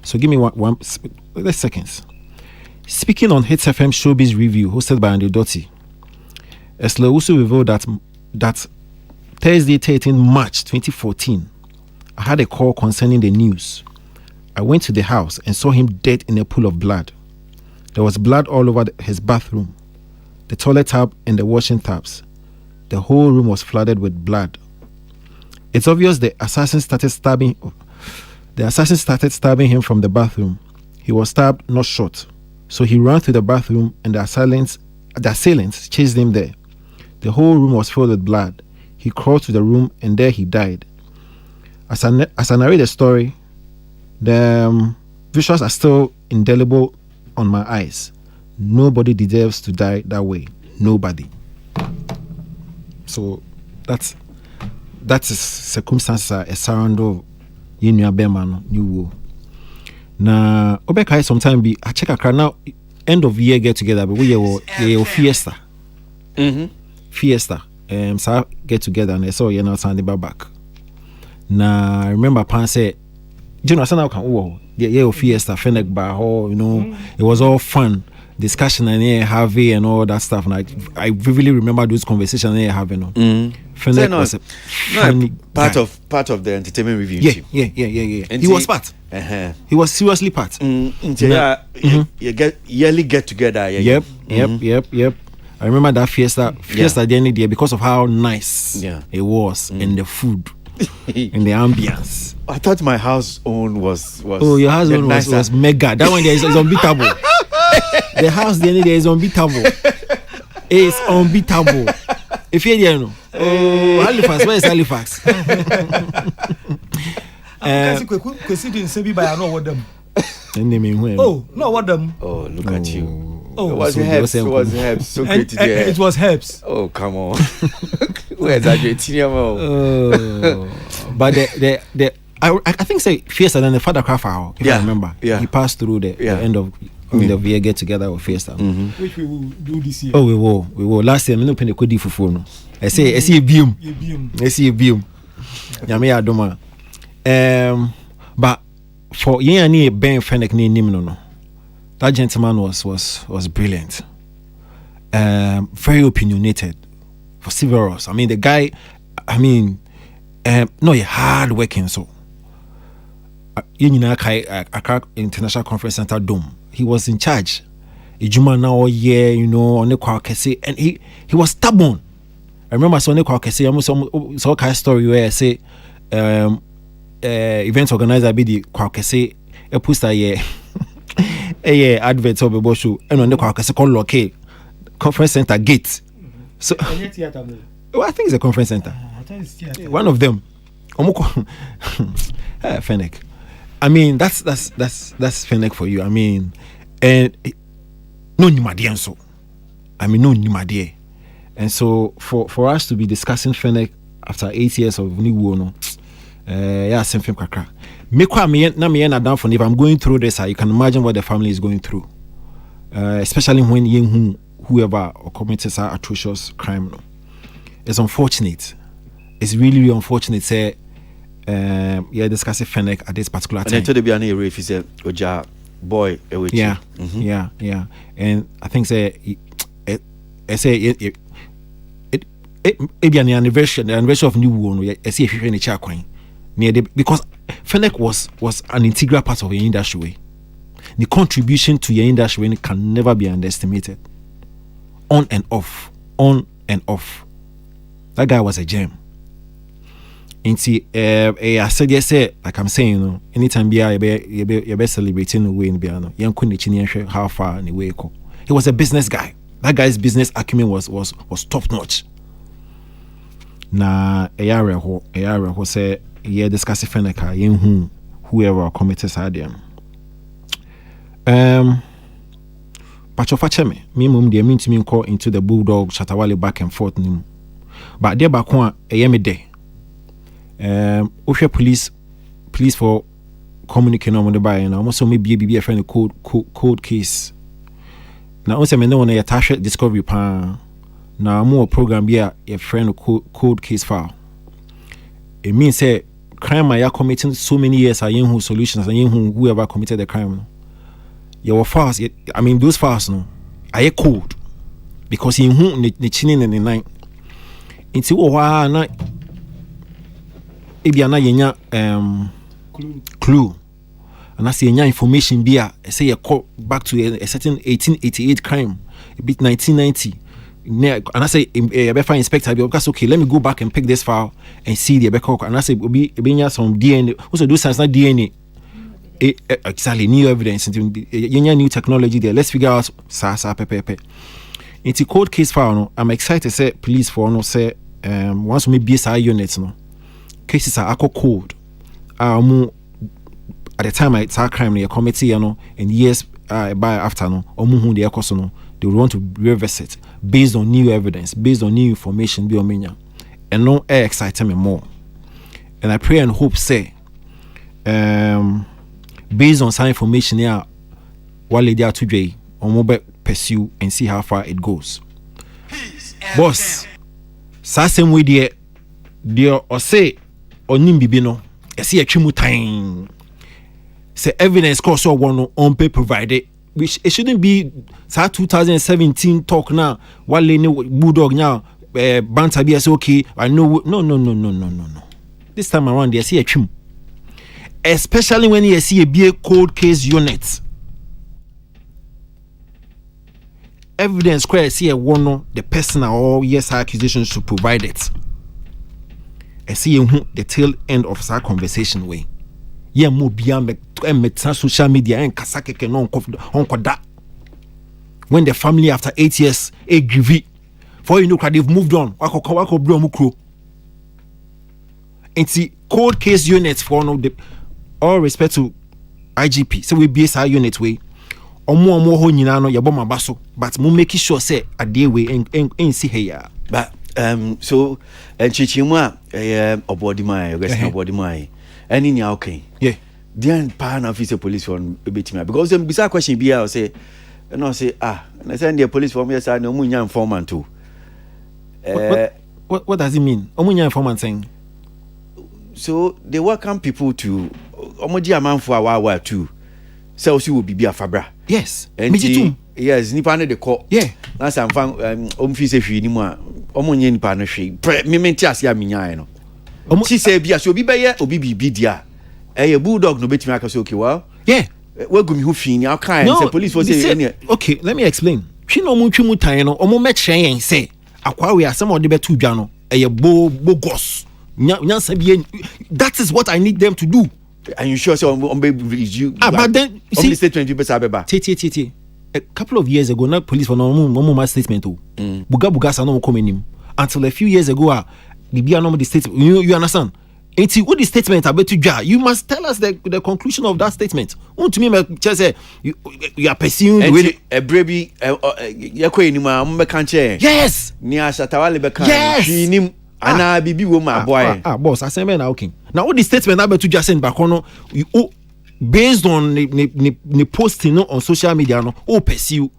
So give me one seconds. Speaking on Hits FM Showbiz Review hosted by Andy Doty, Eslowusu revealed that Thursday, 13 March 2014, I had a call concerning the news. I went to the house and saw him dead in a pool of blood. There was blood all over his bathroom, the toilet tub and the washing tabs. The whole room was flooded with blood. It's obvious the assassin started stabbing him from the bathroom. He was stabbed, not shot. So he ran to the bathroom and the assailants chased him there. The whole room was filled with blood. He crawled to the room and there he died. As I narrate the story, The visuals are still indelible on my eyes. Nobody deserves to die that way. Nobody. So that's circumstances a surround of Yinu Abema new war. Na Obeka sometime be I check a now end of year get together, but we are fiesta. Fiesta. So get together and I saw you know Sandy back. Na I remember Pan said, you know, I can the fiesta, Fennec bar, you know, it was all fun. Discussion and Harvey and all that stuff, and I vividly remember those conversations they having. Fennec was a funny part guy. of the entertainment review. Yeah. And he was part. He was seriously part. You get yearly get together. Yep. I remember that fiesta at the end of the year because of how nice it was and the food and the ambience. I thought my house own was oh, your house own was mega. That one there is unbeatable. The house the end of the day is unbeatable. It's unbeatable. If you don't know, Halifax, where is Halifax? Kwasi didn't say by I know what them. Oh, no, what them? Oh, look at you. Oh, it was Herbs. So great to hear. It was Herbs. Oh, come on. Where's that? But I think say Fiesta and then the father Craft, if I remember. Yeah. He passed through the end of the year get together with Fiesta. Which we will do this year. Oh, we will. Last year, I don't pay the code for phone. I see a beam. Yami Adoma. But for any Ben Fennec no. That gentleman was brilliant. Very opinionated for several. I mean, the guy. No, he hard working. So, Accra International Conference Center Dome. He was in charge. Ijuma now year, you know, on the Kwasi, and he was stubborn. I remember so on the Kwasi, I saw a story where I say, event organizer be the Kwasi, a poster yeah. Advert of a show and on the Kwasi called Loke Conference Center Gate. So well, I think it's a conference center. One of them. Fennec. I mean, that's Fennec for you. I mean, and no Nimadian so. I mean, no Nimadie. And so for us to be discussing Fennec after 8 years of new no, same film kakra. If I'm going through this, you can imagine what the family is going through. Especially when whoever committed such atrocious crime. No. It's unfortunate. It's really unfortunate. Say, discussing Fennec at this particular time. And I told you, if he said, "Oja, boy, yeah. And I think say, it be an anniversary, the anniversary of new one. I see if you're in the chair coin near the because Fennec was an integral part of your industry. The contribution to your industry can never be underestimated. On and off. That guy was a gem. And see, I said yes, like I'm saying, you know, anytime you be celebrating the way in Biano, young couldn't how far in the way go. He was a business guy. That guy's business acumen was top notch. Na area who say discussing Fenneka whoever committed idea. Pachofa me mum de mean to me call into the bulldog Shatawale back and forth nim. But there back one me day. Police for communicating on the buy and also maybe be a friend of cold case. Now also me know on a attached discovery pan. Now more program be a friend of cold case file. It means say crime I are committing so many years I who solutions and whoever committed the crime. Your files, I mean those files no, I cold because in who the chinning in the night. Into a night. If you are not clue, and I see any information be a say a call back to a certain 1888 crime, a bit 1990. And I say a better inspector because okay, let me go back and pick this file and see the back and I say be some DNA. Also do science not DNA. Exactly new evidence into new technology there. Let's figure out pepe. It's a cold case file. No, I'm excited to say police for no say once we BSI units no cases are cold. at the time it's our crime near committee, and years by after no, or who the no, they want to reverse it based on new evidence, based on new information, be omenya, and no excite me more. And I pray and hope say, based on some information here, while they are today, or mobile pursue and see how far it goes. Boss, same way there or say or nimbi no, I see a chimu time. Say evidence course or one on pay provided, which it shouldn't be 2017 talk now. While they know bulldog now, banter be as okay. I know no. This time around, they see a chim. Especially when you see a BA cold case unit. Evidence quite see a one the person or yes accusations to provide it. I see the tail end of that conversation way. Yeah, more beyond social media and kasake non koda. When the family after 8 years a grievy, for you know they've moved on. Wako bro mukro. And see cold case units for no the all respect to IGP. So we BSI unit way. Omo ho nyina no yebo mabaso but mo make sure say ade we en see here but so chichimu a obodimai ogasina obodimai any nya okay yeah then pan officer police one betima because them bisa question be I say no say na send the police for me say no mu nya informant too what does it mean omo nya informant saying so they welcome people to omoji amanfo awa too so she will be a fabra. Yes. And yes, nipa ne de call. Yeah. That's am fan fi se hwi ni mu a omonye nipa no hwe. Me menti ase aminyan no. She say bia so obi be ye obi bibi dia. Bulldog no betimi aka say okay well. Yeah. We gumi hu fi ni akan say police for say okay, let me explain. Twi no mu twi mu tan no omo me kire yen say akwa we asem ode be tu dwa no bogus. That is what I need them to do. And you sure say you but then see the statement you better beba a couple of years ago, not police for no statement buga sa no come nim until a few years ago bibia no the statement you understand ain't what the statement about to jar you must tell us the conclusion of that statement to me just say you are pursuing with a baby yakwe ni ma mo kan che yes ni asatawale be kan nim ana bibi wo ma boy boss asem na okay now all the statement about to just send back on you based on the posting on social media no pursue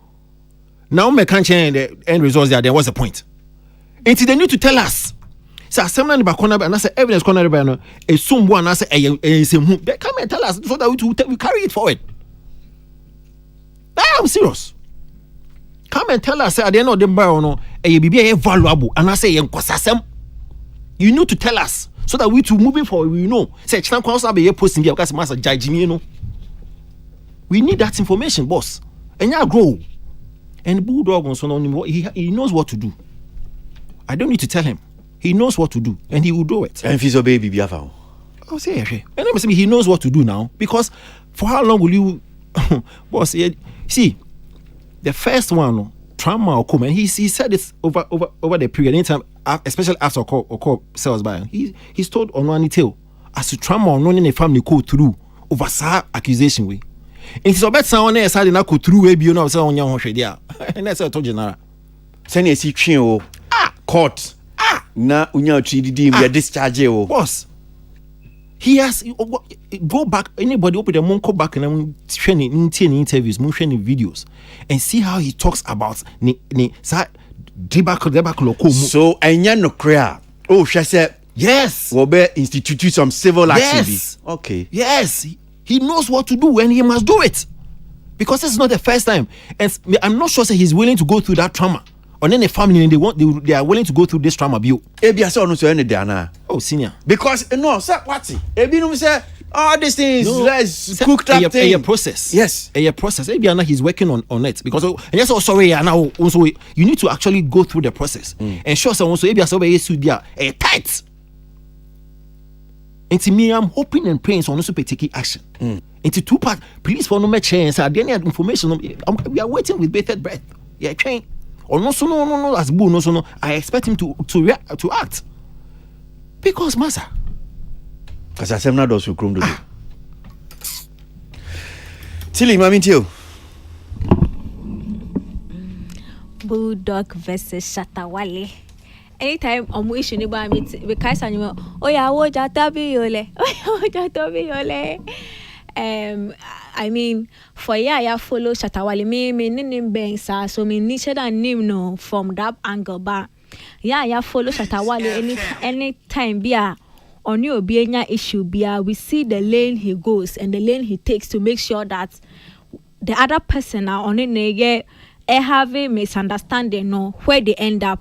now me can't change the end results there what's the point until they need to tell us so asem na back on and say evidence corner by no e sombo and say they come and tell us so that we carry it forward. I'm serious. Come and tell us at the end of the bar no be valuable and I say yenkosasem. You need to tell us so that we to moving forward we know say chan kwasa be posting there because master judge me no we need that information boss and ya grow and bulldog on so he knows what to do. I don't need to tell him. He knows what to do and he will do it. And if he's a baby biafa oh say and he knows what to do now because for how long will you boss see the first one trauma or come and he said this over the period anytime especially after call sales by he's told on one detail as to trauma or none in the family go through over sa accusation way and it's about someone there side na go through way you know say on your there and that's what I told general send a see o court na unya tdd me discharge o boss he has go back anybody open the moon go back and training in interviews moon training videos and see how he talks about debacle so enya no crea oh she said yes we be institute some civil action yes. Okay yes he knows what to do and he must do it because this is not the first time and I'm not sure say he's willing to go through that trauma or then the family and they are willing to go through this trauma bill ebia say no so any day na oh senior because no sir what ebi no say all these things let's cook that thing a process yes a process ebia na he's working on it because and yes sorry now also you need to actually go through the process and sure so also ebia so be yesu dia tight and to me I'm hoping and praying so also be taking action into two part please for no make chance are there any information we are waiting with bated breath yeah train or no so no as boo no so no I expect him to act because massa because I say na do so krom do Tilly, mami tio. Bulldog versus Shatawale. Anytime I'm wishing you by me because I know, oh yeah, what Jatabi Yole. Oh Jatabi Yole. I mean, for ya follow Shatawale me name bensa so me niche and name no from that angle but ya follow Shatawale any time bia on your being issue bia we see the lane he goes and the lane he takes to make sure that the other person are on it have a misunderstanding no where they end up.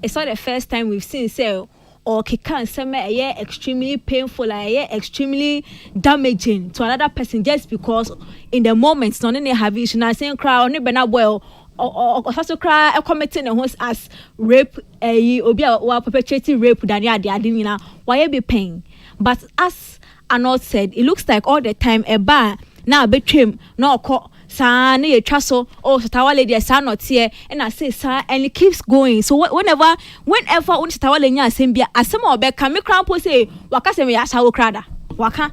It's not the first time we've seen say or can say extremely painful, extremely damaging to another person just because in the moment none they have issue na saying cry only be na well or also cry committing a host as rape obi or perpetrating rape than they are why be pain. But as Arnold said, it looks like all the time a bar now between no San ye traso oh Shatawale dear son not here and I say sir and it keeps going. So whenever on Shatawale nya sembia asema obeka me crown po say waka se me ya shawo krada waka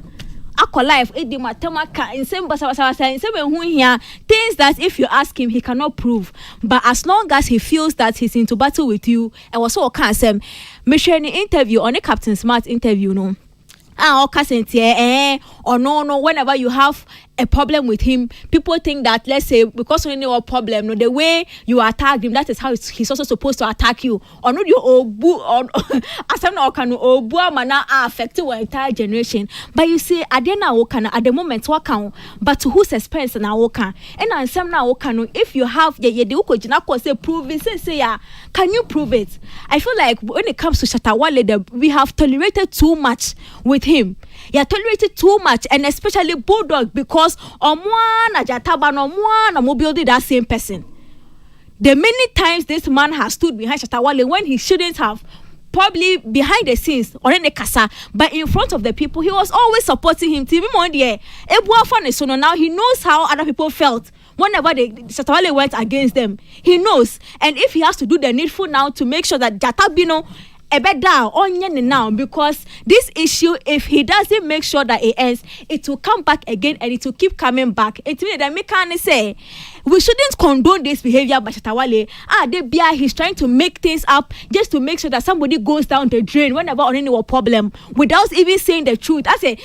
akọ life edi matemaka in same basa in same hu here things that if you ask him he cannot prove, but as long as he feels that he's into battle with you and was so can say me share an interview on a Captain Smart interview no or no whenever you have a problem with him, people think that let's say because you know a problem, no, the way you attack him, that is how he's also supposed to attack you. Or not you obu or as I'm not can obu mana affect your entire generation. But you see, at the moment but to whose expense na woka. And I'm some now if you have say prove it, say can you prove it? I feel like when it comes to Shatawale, we have tolerated too much with him. Tolerated too much, and especially Bulldog because building that same person. The many times this man has stood behind Shatawale when he shouldn't have, probably behind the scenes or in the casa, but in front of the people, he was always supporting him. So now he knows how other people felt whenever Shatawale went against them. He knows, and if he has to do the needful now to make sure that Jatabino down on now, because this issue, if he doesn't make sure that it ends, it will come back again and it will keep coming back. It means that me can say we shouldn't condone this behavior by Shatawale. He's trying to make things up just to make sure that somebody goes down the drain whenever on any problem without even saying the truth. I say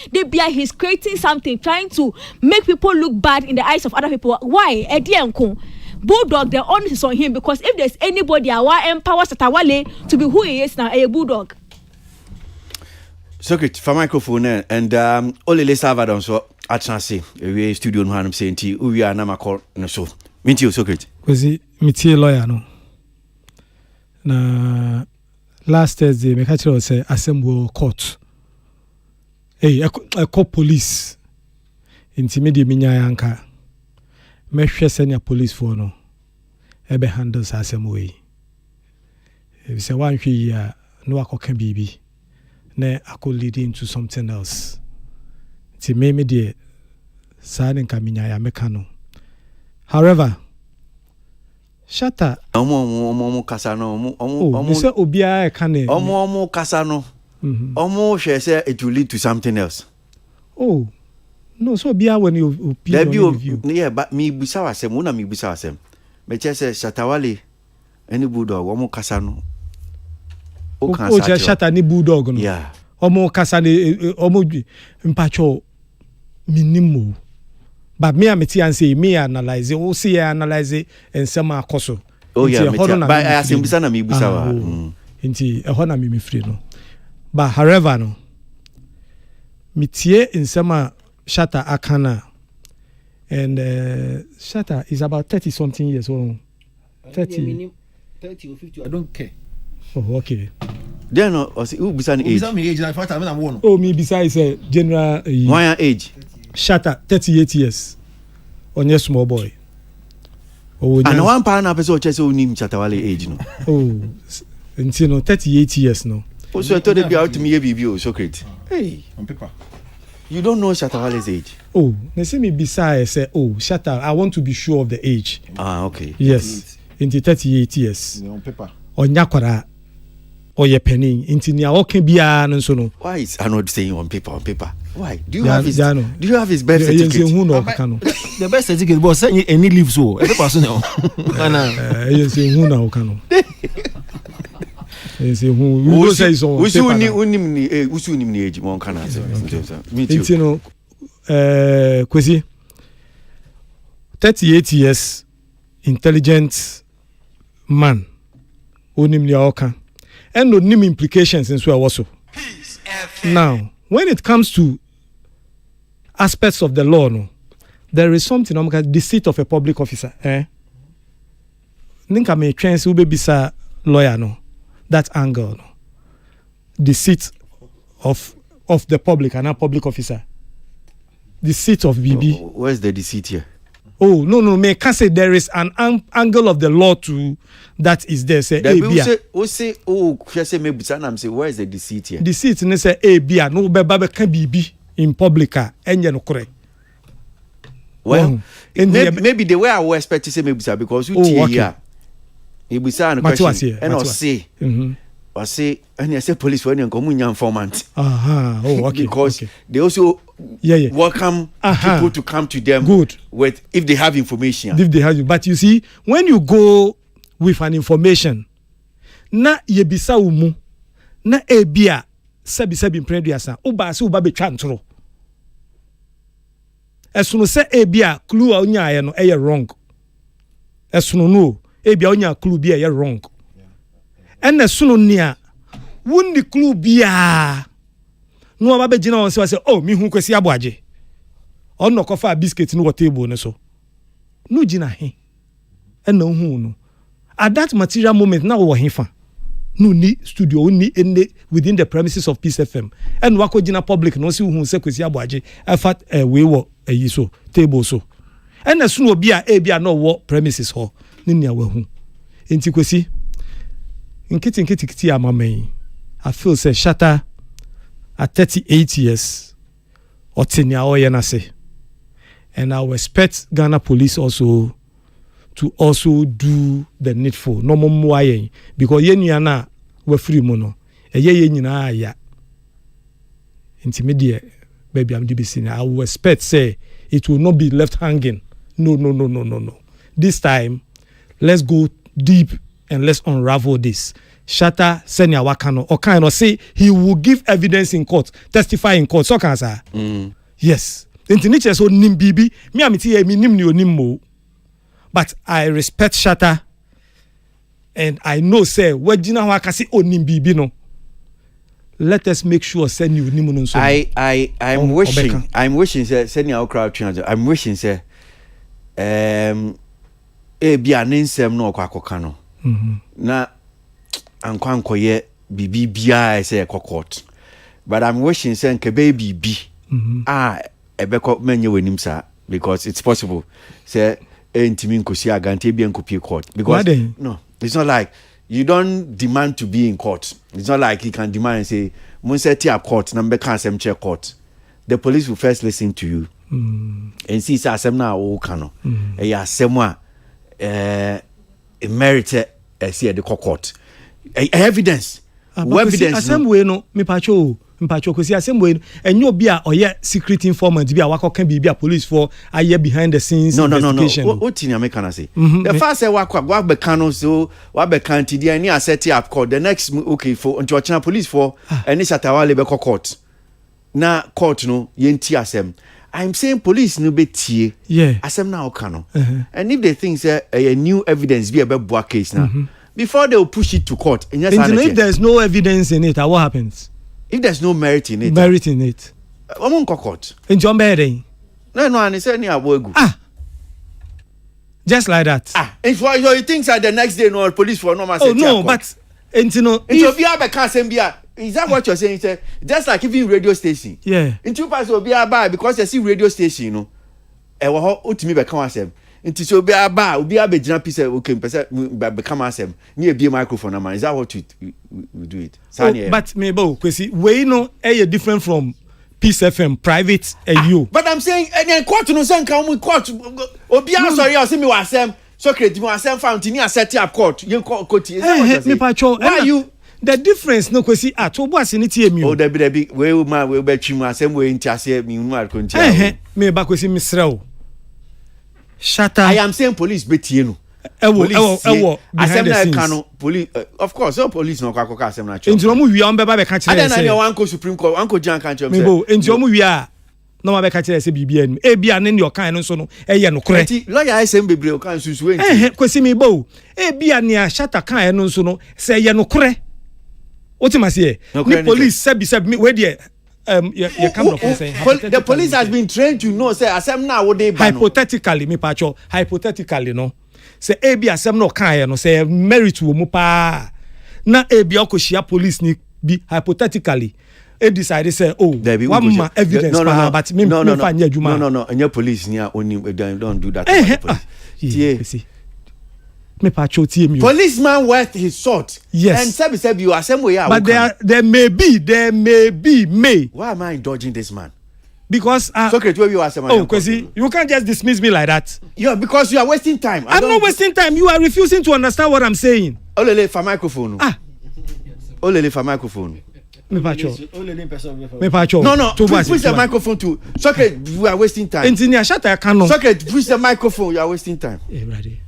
he's creating something, trying to make people look bad in the eyes of other people. Why? Bulldog, the onus is on him, because if there's anybody who empowers Shatawale to be who he is now, a Bulldog. Circuit for microphone and Olele Salvador so at chance we studio no hanum saying ti we are na makor no so. Minti o Circuit. Kwasi miti lawyer no. Na last Thursday me catch us say assemble court. I call police. Intimidate me nyanka. Me hwe senior police for no ebe handles asem way if say one hwe ya no akoka bibi na akọ leading to something else ti me de sane kaminya ya meka no. However, Shata omo kasa no omo say obia e kan omo kasa no omo hwe say it will lead to something else. Oh no, so be when you yeah, but me busa wasem, una me busa wasem. Me say Shatawale any Bulldog, omo kasa no. Shata ni Bulldog no. Yeah. Omo kasa ni omo mpacho minimo. But me ameti and say me analyze, o see analyze and some akoso. Oh yeah, but I asim busa na me busa wa. Inti e hona me free no. But however no. Mitie in some Shata Akana, and Shata is about 30 something years old. 30 or 50, I don't care. Oh, okay. Then who beside age? Oh, me besides general why age? Shata 38 years. On your small boy. Oh, and one part of episode chess who name Shatawale age no. Oh, until 38 years no. Oh, so I thought they'd be out to me a BBO, Socrates. Hey, on paper. You don't know Shatawale's age. Oh, they see me beside say, oh, Shata, I want to be sure of the age. Ah, okay. Yes, in the 38 years. On paper. On Yakwara, or your penny into nia okay bia no so no. Why is Arnold saying on paper? Why? Do you have his birth certificate? The birth certificate was saying any leave so every person no. Yes, who now can. Yes, who say so. Usu ni age one can answer. Me too. You know, Kwasi 38 years intelligent man onim lia oka and onim implications in so also. Now when it comes to aspects of the law no, there is something deceit of a public officer ninka me chance ube bisa lawyer no, that angle no, deceit of the public and a public officer, deceit of BB. Where's the deceit here? Oh no, me can say there is an angle of the law to that is there. Say say me say where is the deceit here? Deceit ne say bia no be can BB in public enye no correct. Well, maybe the way I was expecting say maybe because you here. You be saying a question and I say or say and I say police for any informant. Okay. Because they also welcome people to come to them with if they have information. If they have you. But you see, when you go with an information, na yebisa umu, na ebia sebi imprediasa, uba be chantro. As soon as say ebia clue onya no wrong. As soon no ebia onya clue be wrong. And as soon nia wundi clue bia no aba begina on say oh me hu Kwasi Aboagye on no kofa biscuit no table ne so no gina he and no hu no at that material moment na wo hefa no ni studio ni within the premises of Peace FM and wako gina public no see hu say Kwasi Aboagye afat we wo ayi so table so and as soon obi a bia no wo premises ho ni nia wa hu enti Kwasi nkiti amamai I feel say Shatta at 38 years otinia oyenase, and I will expect Ghana police also to also do the needful no more because yenyana we free mono ye nyina ya intermediate baby I'm DBC. I will expect say it will not be left hanging. No. This time let's go deep and let's unravel this. Shatta senior wakano or kind of say he will give evidence in court, testify in court. So can say yes. Intiniche so nim bibi me amiti me nim ni onimmo. But I respect Shatta and I know say wajina wakasi onim bibi no. Let us make sure send you nimu so. I'm wishing say senior crowd change. I'm wishing say bia ninsem no kwakoka no. Na ankwankoye bibi bia say court. But I'm wishing say nke baby bi ebeko menye wenim sa because it's possible say entimi nkosi agante bi enkopi court because no, it's not like you don't demand to be in court. It's not like you can demand and say mun set up court na mbeka asem che court. The police will first listen to you and see say asem na wo kano e ya asem a merit see the court evidence evidence asem we no me pacho Kwasi asem we enyo obi a oye secret informant bi a wakoka bi a police for aye behind the scenes investigation. No. What in America na say? The first say wa be kan so wa be kan ti dia ni set up court. The next okay for until China police for any Shatawale be court. Na court no yenti asem. I'm saying police no be tie. Asem na okano. And if they think say a new evidence be a boa case now. Before they will push it to court. And if there's no evidence in it, what happens? If there's no merit in it. I'm court. In John Berry. No, and it's any Aboagye. Just like that. And for you think that the next day no police for no man. Oh no, but is that what you're saying? Just like even radio station. Yeah. In two parts will be about because you see radio station, you know. And what ultimately become asem. Into so be about be a bejina piece okay become asem. Near be a microphone man. Is that what we do it? But maybe Kwasi we know different from Peace FM private you. But I'm saying and court no say can we court obi sorry I say me wasem so create me wasem found ni set up court yen court is that what me pacho why you the difference no Kwasi at Obuasi ni tie mi. Oh Debbie we man we be twi mu asem we ntiase mi nu akontia. Me ba Kwasi misrao. Shatter. I am saying police betie no. Ewo asem na kanu police of course all police no kwakọ asem na cho. Enti omu wi on be ba be ka kire. Ada na your one Supreme Court one Jan kan cho. Me bo enti omu wi a no ma be ka kire say bibia nim. E bia ne your kan no so no eye no kore. Enti lawyer asem bebre o kan susu enti. Kwasi me bo. E bia ne a Shatter kan no so no say eye no kore. What you must say? The police said me where there you come from saying the police has been trained to know say asem na wo dey ban. Hypothetically me pacho hypothetically no say ebi asem no kan no say merit wo mu pa na ebi okoshia police ni bi hypothetically e decide say oh one ma evidence but me fa nya adwuma no anya police ni a oni don't do that see me pacho tie me policeman worth his salt. Yes. And sabi you asem we are. But there may be why am I indulging this man? Because Socrates, where you are saying, oh Kwasi, you can't just dismiss me like that. Yeah, because you are wasting time. I'm not wasting time. You are refusing to understand what I'm saying. Olele for microphone. Olele for microphone. Me pacho. Me pacho. No. Push the microphone to Socrates. You are wasting time. Engineer Shatter cannot. Socrates, push the microphone. You are wasting time. Ready.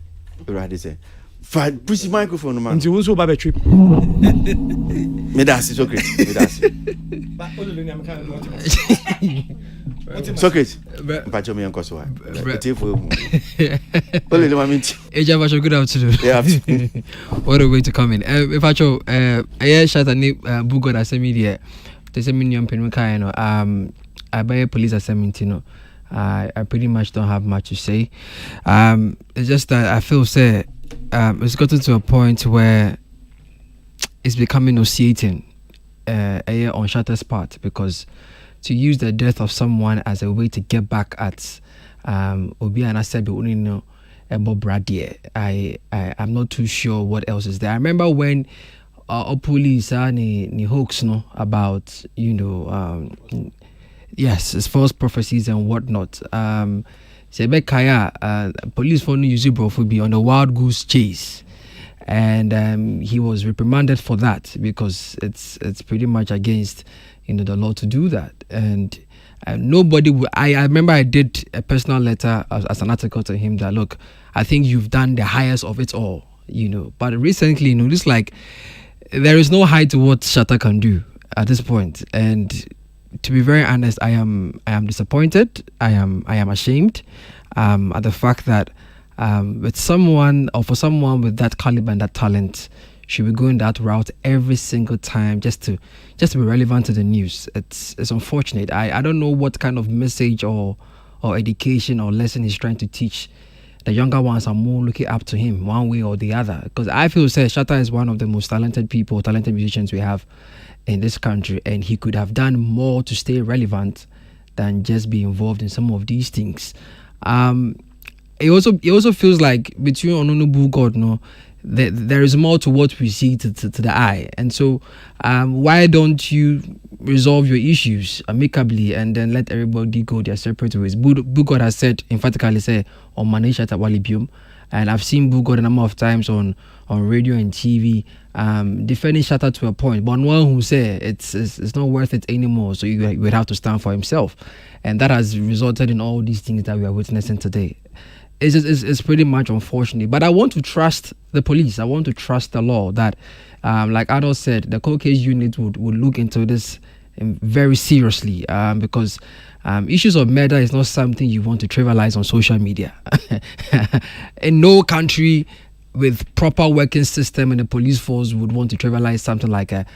Ready say. Push the microphone, man. Until we so bad trip. Me that's it, Socrates. Me that's it. Socrates. Pacho me uncle so. Pacho, good afternoon. Yeah. What a way to come in. Pacho, I Shatter ni Bugo da semi they say me nyam penu kai no. I buy police assembly no. I pretty much don't have much to say. It's just that I feel say it's gotten to a point where it's becoming nauseating on Shatter's part, because to use the death of someone as a way to get back at Obi and Asebi Unino Ebo Bradie, I'm not too sure what else is there. I remember when police ni hoax no about yes, it's false prophecies and whatnot. Sebe Kaya, police phone use Brofobi on a wild goose chase, and he was reprimanded for that because it's pretty much against the law to do that. And nobody would. I remember I did a personal letter as an article to him that, look, I think you've done the highest of it all, But recently, it's like there is no height to what Shatter can do at this point, and to be very honest, I am disappointed. I am ashamed at the fact that with someone, or for someone with that caliber and that talent, should be going that route every single time just to be relevant to the news. It's unfortunate. I don't know what kind of message or education or lesson he's trying to teach. The younger ones are more looking up to him one way or the other, because I feel Shatter is one of the most talented musicians we have in this country, and he could have done more to stay relevant than just be involved in some of these things. It also feels like between Ononubu God, there is more to what we see to the eye, and so why don't you resolve your issues amicably and then let everybody go their separate ways? Bugod has said emphatically on Manisha Tawalibium, and I've seen Bugod a number of times on radio and TV defending Shatter to a point, but one who said it's not worth it anymore, so you would have to stand for himself, and that has resulted in all these things that we are witnessing today. It's pretty much unfortunate, but I want to trust the police. I want to trust the law that, like Adol said, the cold case unit would look into this very seriously, because issues of murder is not something you want to trivialize on social media. In no country with proper working system and the police force would want to trivialize something like a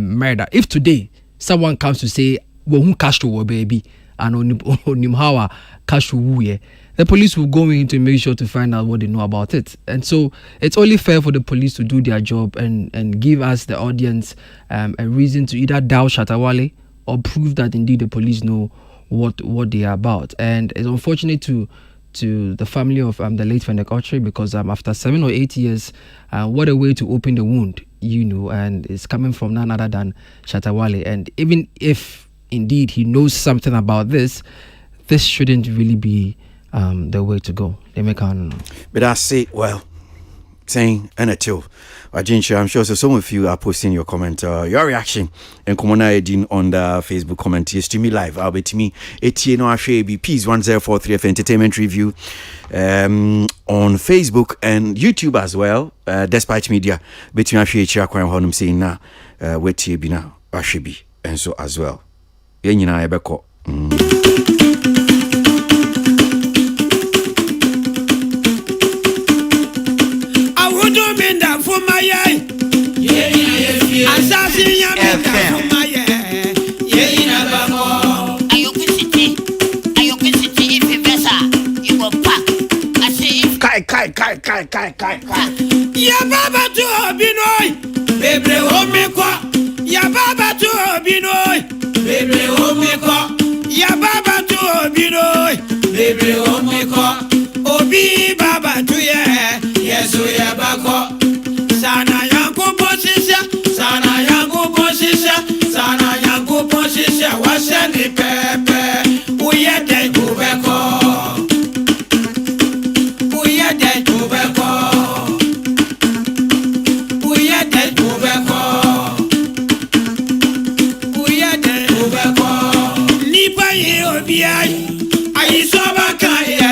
murder. If today someone comes to say, well, who cashed your baby and onimhawa cashed the police will go in to make sure to find out what they know about it. And so it's only fair for the police to do their job and give us, the audience, a reason to either doubt Shatawale or prove that indeed the police know what they are about. And it's unfortunate to the family of the late Fendek Ochre, because after 7 or 8 years, what a way to open the wound, and it's coming from none other than Shatawale. And even if indeed he knows something about this shouldn't really be the way to go. But I say, well, saying and a chill. I'm sure so some of you are posting your comment, your reaction, and come on on the Facebook comment. Yes, to me live. I'll be to me. Peace 1043 for entertainment review on Facebook and YouTube as well. Despite media, between Ashia Kwan Honum saying now, wait here be now, Ashibi, and so as well. Yenina Ebeko. For my assassin, for my kai. Ya baba tu obinoi, bebre omekwa. Ya baba tu obinoi, bebre omekwa. Ya baba tu obinoi, bebre omekwa. Obi baba tu ye, yesu ya bako. Sana yangu posisha, sana yangu posisha, sana yangu posisha. Washeni pepe, uyede kubeko. Uyede kubeko. Uyede kubeko. Uyede kubeko. Nipa ye obiai, ayisoba kaya.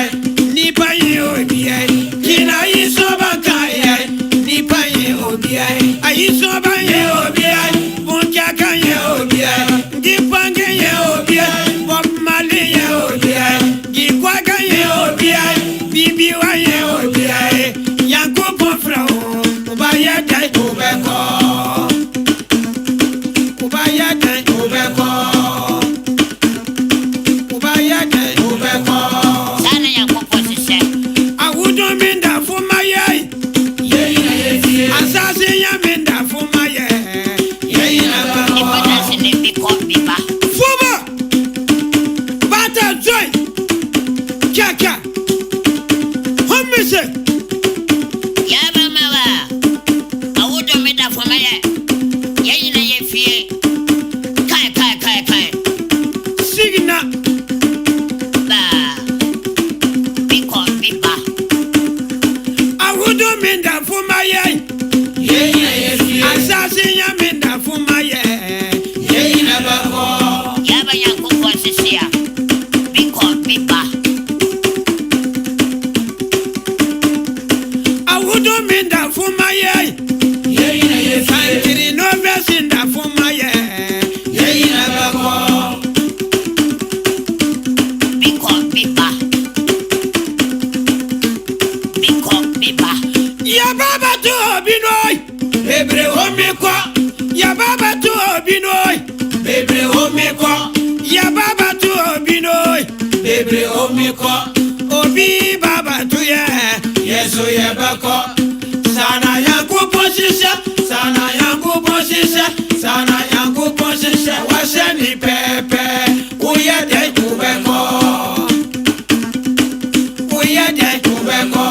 Nipa ye obiai, kina ayisoba kaya. Nipa ye obiai, ayisoba ye obiai, bunjaka ye obiai, gipange ye obiai, wapmali ye obiai, gikwaga ye obiai, bibiwa ye obiai, yanko pofra ubaya dai ubeko, ubaya dai ubeko, ubaya dai ubeko. Sana yanko posise. Awudo minda fumayai. Assassin Yamenda for my Fuma Bata Joy Kaka Homise Yabamawa I would have made that for my Yana Yefie Kai Signa Biba I would have made that for my Assassin Yamenda for my Yaba Yanko Kwasi Biba I would have made that for my no verse in that for my Biba Ya baba tu obinoi bebre omekwa. Ya baba tu obinoi bebre omekwa. Ya baba tu obinoi bebre omekwa. Obi baba tu ye yesu ye bako. Sana yangu posisha, sana yangu posisha, sana yangu posisha. Washeni pepe uyede kubeko, uyede kubeko.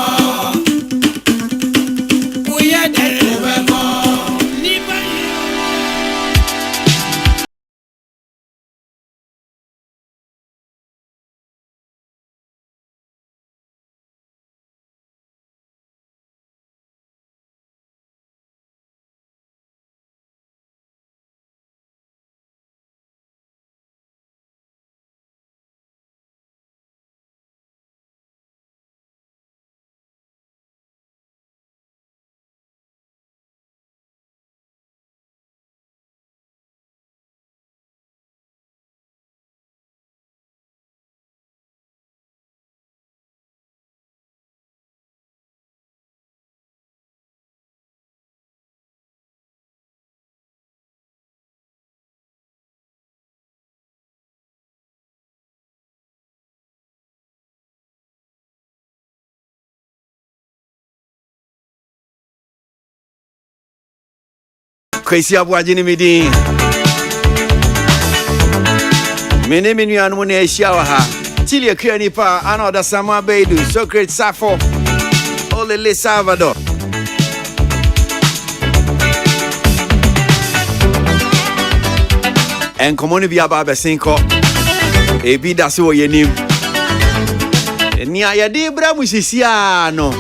Kwasi Aboagye ni medin. Mene menu anu ne ahia wa ha. Tili akua nipa ana oda Samuel Beidu, Socrates Safo. Olele Salvador. En komoni bi aba besenko. Ebi da so yenim. Ni ayade bra musisia no.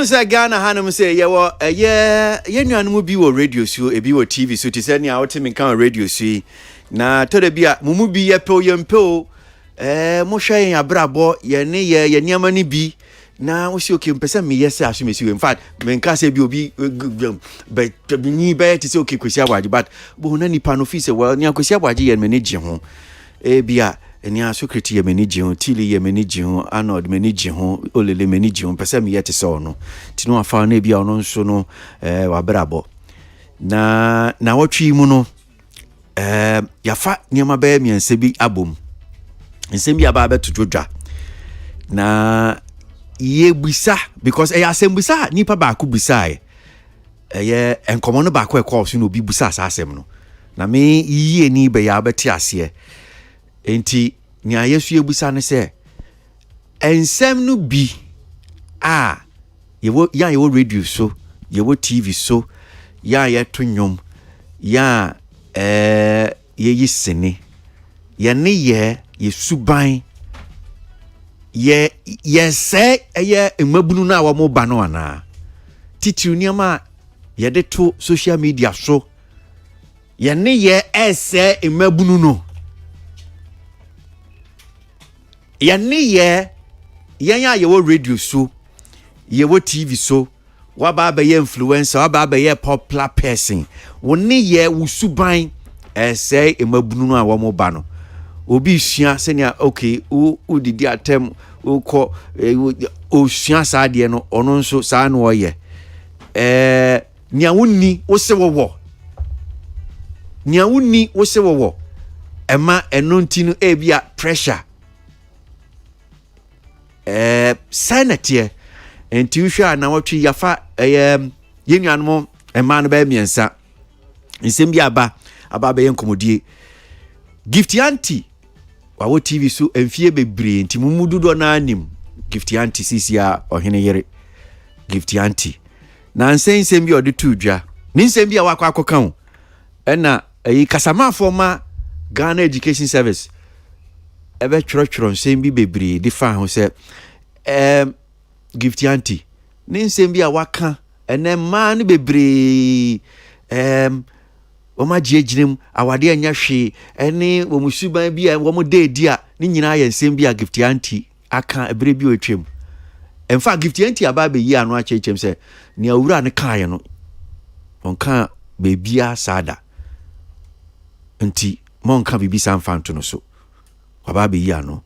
Who say Ghana Hanum say, yeah, you be wo radio so, a be wo TV so to send you out in can radio see. Na to the bia, mumu be ye po yempo, mo shine ya brabo, ye ne ye nyama ni bi. Na wo see okay, mpesa me yes assume see. In fact, men can say be obi but ni be to say okay Kwasi Aboagye, but bo na nipa no fi say well, ni Kwasi Aboagye ye manage ho. Bia eni asocracy ye manage ho, tili ye manage ho, anod manage ho, olele manage ho, mpesa me yet so no. Ti no afa na bia ono nso no wa brabo. Na wotwi mu no yafa niama ba miense bi abom. Nsem bi aba beto dwodwa. Na ye bisa because asem bisa nipa ba ku bisa ye enkomo no ba ko so no bi bisa asem no. Na me yiye ni be ya beti ase. Enti ni ayesu ebusa ne se ensem no bi yewo radio so yewo TV so ye to nwom ya ye yisene ye ne ye suban ye say ye emabunu na wa mo ba no ana titiru niama ye de to social media so ye ne ye ese emabunu no ye ne ye yewo radio so yewo TV so wa ba ye influencer wa ba ye popular person wo ne ye wusuban ese emabunu no a wa mo ba no obi sua senia okay o didi atem o ko o sua saade no ono nso saa no ye nia wonni wo se wo nia wonni wo se wo ema eno ntinu ebia pressure sanity enti uhwa na wotwi yafa yenuanom ema no ba miensa nsem bi aba be yenkomodie gift auntie wawo TV so emfie bebre enti mumududo na anim gift auntie sisia ohene yere gift auntie na nsem bi ode tudwa ni nsem bi awakwa akoka ho ena kasama forma Ghana Education Service ebe choro nsem bi bebre di fa ho se gift auntie ni nsem bi awaka ene ma no bebre Oma jejinem awade anya hwe ene wo musuban bi a wo mo dedi a ni nyina ya nsem bi a gift auntie aka ebere bi otwem emfa gift auntie aba be yi anu a chechem se ni awura ne kan no onka be bia sada nti monka bibi sanfanto no so aba be yi anu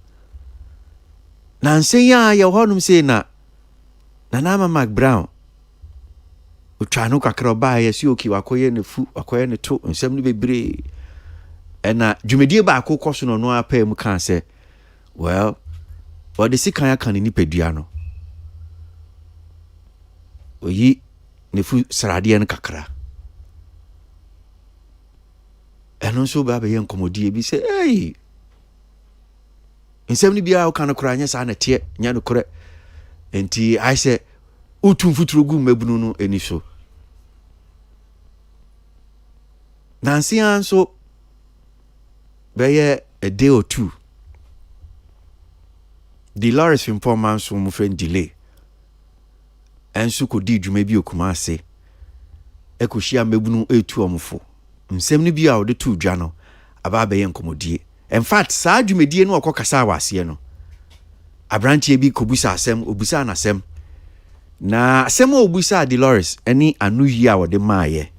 na nsen ya honum se na nama Mark Brown utwanu kakra ba ya si oki wakoye ne fu wakoye ne to nsem no bebre ena dwumedie ba akokọ so no apa mu kan se well what the sikan kan ni pedua no oyi ne fu srade ne kakra eno so ba be yenkomodie bi se hey nsem ni bia o kan kora anya sa na tie nya no kora enti I say utum futuro gu mabunu no eni so Nancy anso beye a day or two the Lawrence informant so mo friend delay enso ko di dwuma bi okumase ekohia mabunu etu omfo nsem ni bia o de tu dwa no aba beye nkomodie in fact saa dwumedie no okokasa awase no abrantie bi kobusa asem obusa na asem na asem obusa Dolores eni anu yi a wode maaye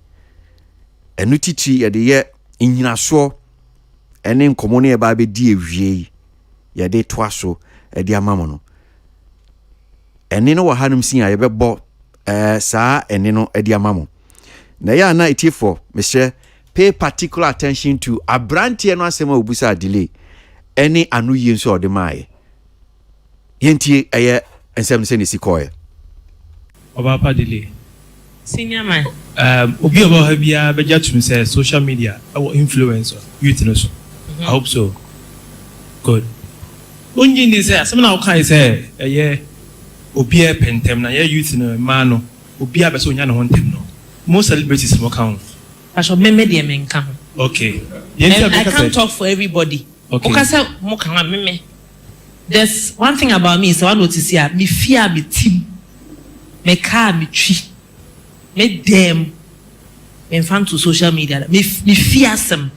enu titi ye de ye nyinaso eni nkomo ne ba be di ewie ye de toaso e de amamo no eni no wahanum sin a ye bebo saa eni no e de amamo na ya na itifo Mr. Pay particular attention to abrantie no asem obusa delay eni anu yi nso ode maaye yenti eye ensem se ni sikoye Obapa delay. Senior man. Obi about habia beja to say social media our influencer youth no so. I hope so. Good. Only ni say some na okay say obi e pentem na youth no man no obi a be so nya no hontem no. Most celebrities mo count. I should me dey men kan. Okay. I can't talk for everybody. Okay. Okasa mo kan me. There's one thing about me so I notice here me fear me team. me car me tree me dem me fan to social media me fear some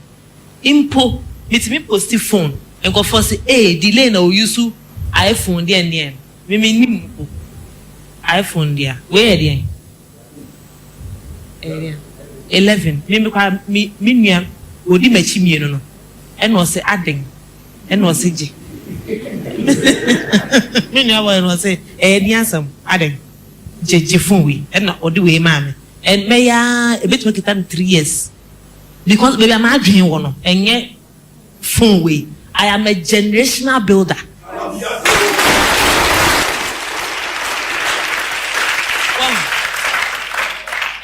impo me post phone and go for say delay na use iPhone there and me nim iPhone there where there 11 me nua odi machi mienu no e no se aden e no se je me nua wa no se ni asam aden je phone we e na odi we ma me and me ya e betu kita 3 years because baby am adwen wo no enye phone we I am a generational builder.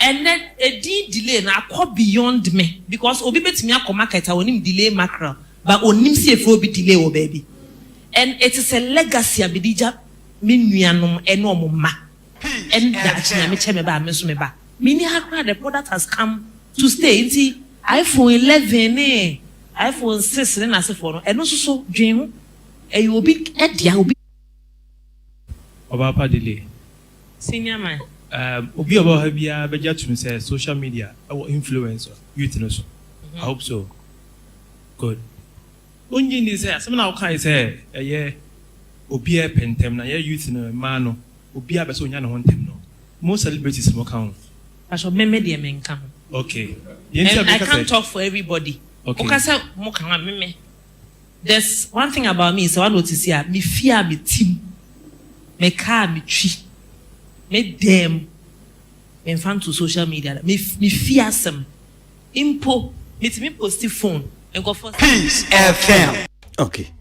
And then a delay na go beyond me because obi betimi akọ market onim delay mackerel but onim see if obi delay o baby and it is a legacy abidija me nuanom eno omma and that na me cheme ba me so me ba mini hakra the product has come to stay into iPhone 11 iPhone 6 na se for no eno so dwen ho e obi e dia obi oba pa delay senior man obi about have bia beja to say social media our influencer youth no so I hope so good only ni say some na kan say obi e pentem na youth no ma no obi abeso nya ne ho ntem no most celebrities mo kan aso meme de men kan okay and I can't talk for everybody okay okasa mo kan meme there's one thing about me so I notice here me fear me team me car me tree me dem me fan to social media me fear some impo me post phone and go for Peace FM. Okay,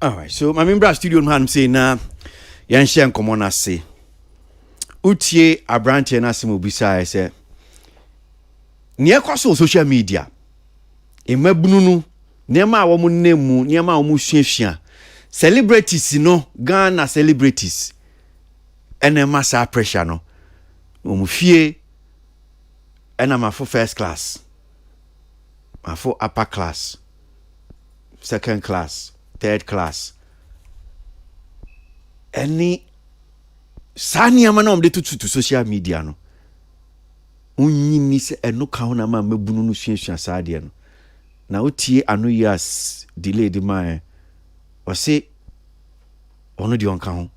all right, so my member studio no han say na yan share nkomo na say utie abrante na se mo bisa say ne kwaso social media e mabununu ne ma wo mo nemu ne ma wo mo hwehwea celebrities no Ghana celebrities ene massa pressure no mo fie ena ma for first class ma for upper class second class third class any sani ama na omde tutu social media no unyini se eno ka ho na ma mabunu no hwehwea saade no na otie anu years delay di man o se ono di onka ho.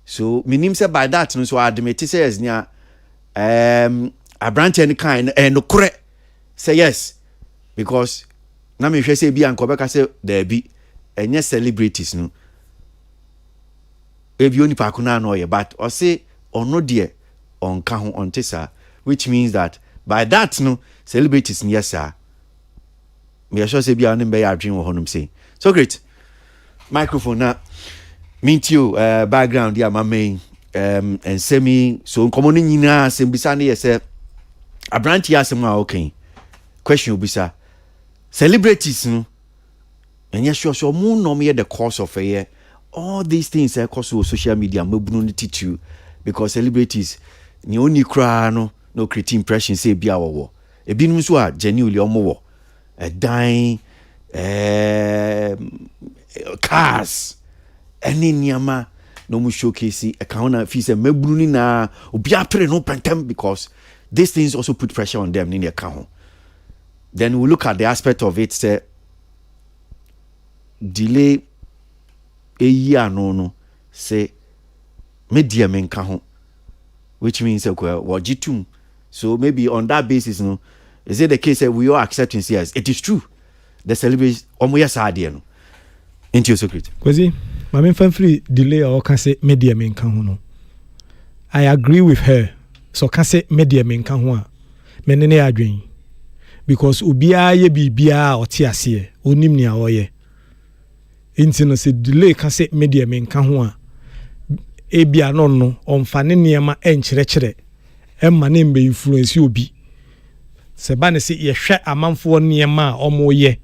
So minim say by that no so admit say yes nia abrante any kind no kore say yes because na me hwe say bi an ko beka say there be enye celebrities no e bi oni pa ko na no ye but o say ono de onka ho onte sa which means that by that no celebrities yes sir me sure say bi an be ya adwen wo honum say so great microphone na meet you background ya my main and semi so nkomo ni nyina sembisa na yese abranti asem a okay question obisa celebrities no enye sure mu no me the course of a year all these things cause of social media mabunu ni titu because celebrities ni oni kra no create impression say bia wo ebinum so a genuinely omo dying cars any nyama no mu showcase account fees and mebunu na obi apre no pentem because these things also put pressure on them in the account. Then we look at the aspect of it say delay a year no say media men ho which means what jitum so maybe on that basis no is it the case that we all accepting yes it is true the celebrate omoya saade no into your secret Kwasi my main free delay or can say media men no I agree with her so can say media men ho menene adwen because ubia ye bibia oti ase onim nia oye inti no say delay can say media men ho a ebia no omfane niema enkyerechire emma ne mbe influence obi se ba ne se ye hwe amanfo niema a omoye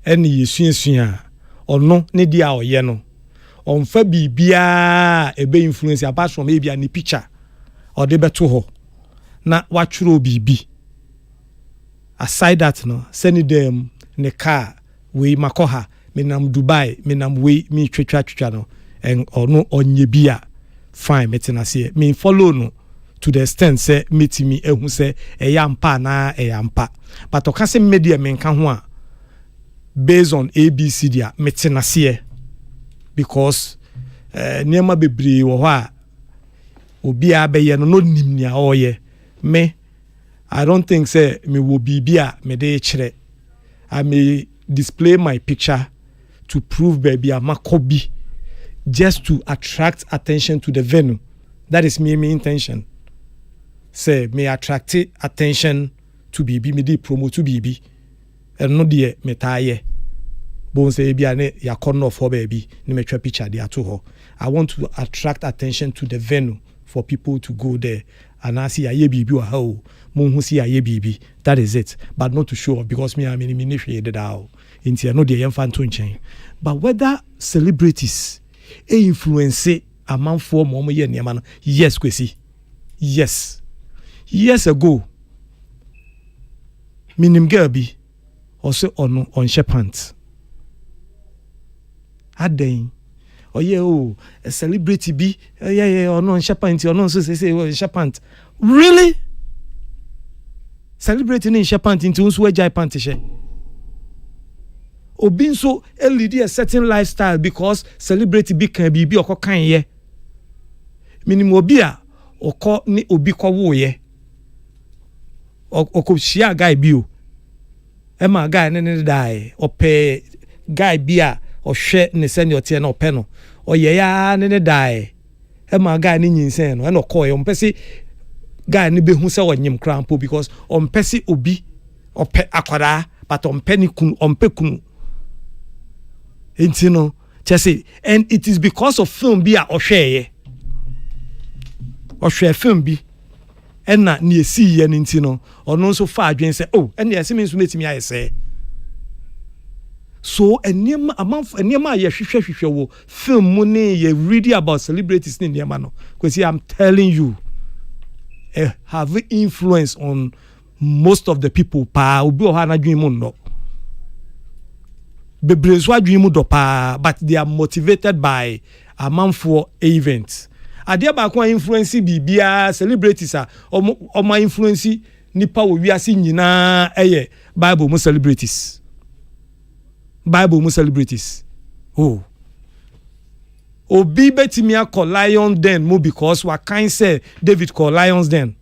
ene yesuasua ono ne dia oye no onfa bibia ebe influence apart from ebia ni picture or de beto ho na watchuro bibi aside that no send them ne car we makoha menam Dubai menam we mi twetwa no en ono onye bia fine metina see me follow no to the extent say metimi ehu say eyampa na eyampa but okase media menka ho a based on ABC dia metina see because niema bebre wo ho a obi abeye no nim nia oye me I don't think say me will be bia me dey kire I may display my picture to prove baby amakobi just to attract attention to the venue. That is my intention. Say may attract attention to BB, me di promote to BB. And no dear me taye. Bon say bi ane ya corner for baby, ni me twa picture dia to ho. I want to attract attention to the venue for people to go there. And I see aye BB wa ho. Mon hu see aye BB. That is it. But not to show up because me I mean initiated out. Inti no de yemfa nto nchen. But whether celebrities influence a man for more year near yes, Kwasi. Yes. Years ago, minim girl be also on Shepant. Aden. Oh yeah, oh, a celebrity be yeah, or no Shepant, or no so say Shepant. Really? Celebrating in Shepant into unsu ejai pantishe. Obin so lead a certain lifestyle because celebrity be can be or kan ye. Minimum obia or call ni obi kwa wo ye. Or ko shia guy bio. Emma guy ne die or pay guy bia or share ne send your ten or penno. Or ye ya ne die. Emma guy ni nsen no call you pesi guy ni be hu se wonyim krampo because on pesi obi or pe akwara but on penny kun on pe kunu. Intino, say, and it is because of film be a share film be and not near see and intino or no so far and say, oh, and yes, means to me, I say. So, and near a month, and near my show film money, ye read about celebrities in the mano. Because I'm telling you, have influence on most of the people. Pa, ubi ohana dream no. But they are motivated by a month for events. Adia ba kwa influence bibia celebrities are or my influence nipa we are seeing nyina Bible mo celebrities. Bible mo celebrities. Oh. Obi betimia call lion den mo because what kind say David call lions den.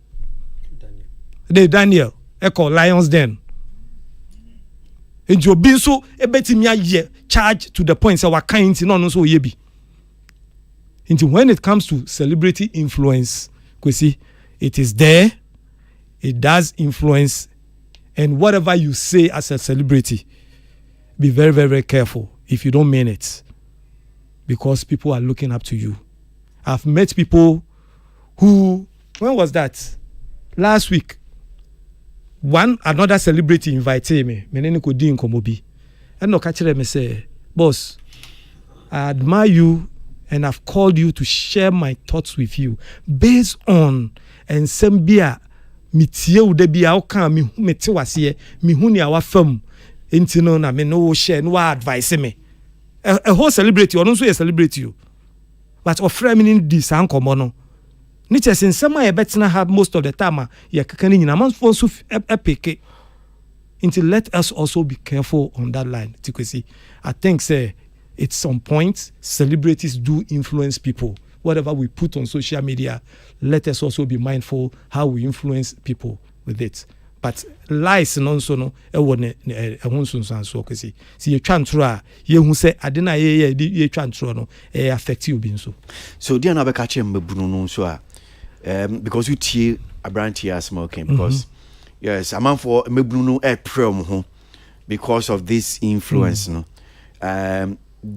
Daniel call lions den. And you been so ebetimia ye charge to the point say what kind no so ye be. Into when it comes to celebrity influence, Kwasi, it is there, it does influence, and whatever you say as a celebrity, be very, very, very careful if you don't mean it, because people are looking up to you. I've met people who, when was that? Last week, another celebrity invited me. Menene ko di nkomo bi. And no catch me say, boss, I admire you and I've called you to share my thoughts with you based on and sembia mitie wo da bia wo kan me mete wase me hu ni awa fam entino na me no share no advice me a whole celebrity or no so a celebrity you but offer me in this ankomo no ni chese nsema ye betina have most of the time ye kaka ni nyina man for so epeke until let us also be careful on that line Kwasi. I think say it's some point celebrities do influence people. Whatever we put on social media, let us also be mindful how we influence people with it. But lies and also no so Kwasi. See you transfer you who say adena ye transfer no affect you being so. So dear na be catch him no so because you tie a brand here smoking because yes a man for mebunu prom ho because of this influence no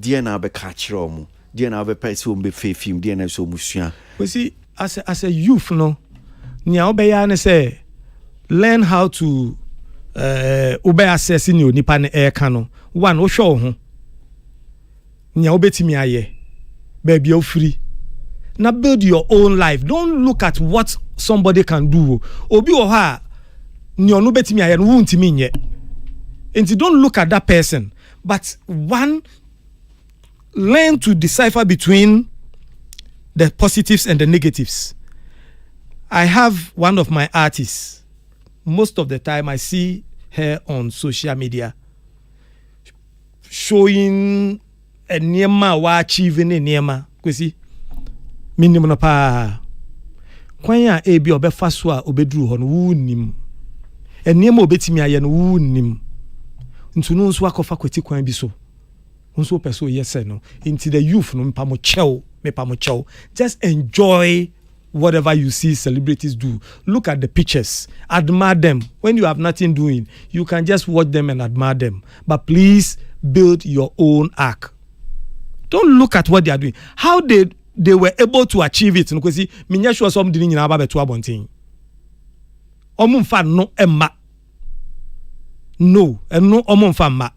dear na be catch room dear na be person be film dear na so musua. We see as a youth no nya obeya ne say learn how to obey access in your nipa ne eka no one wo hwe ho nya obetimi aye baby o free. Now build your own life. Don't look at what somebody can do. Obi oha nyo no betimi aye no wuntimi nye. And don't look at that person. But one, learn to decipher between the positives and the negatives. I have one of my artists. Most of the time, I see her on social media showing a niema wa achieving a niema. Kwesi, minimum pa. Kwanya ebi obefa so a obeduru ho no wunim. A niema obetimi aye no wunim. Ntu no nso akofa kwati kwan bi so. Nso peso yes no. Into the youth no mpamo chew. Just enjoy whatever you see celebrities do. Look at the pictures. Admire them. When you have nothing doing, you can just watch them and admire them. But please build your own arc. Don't look at what they are doing. How they were able to achieve it. Because minya sure some didn't know about to abonting. Omunfa no emma. No, and no omunfa ma.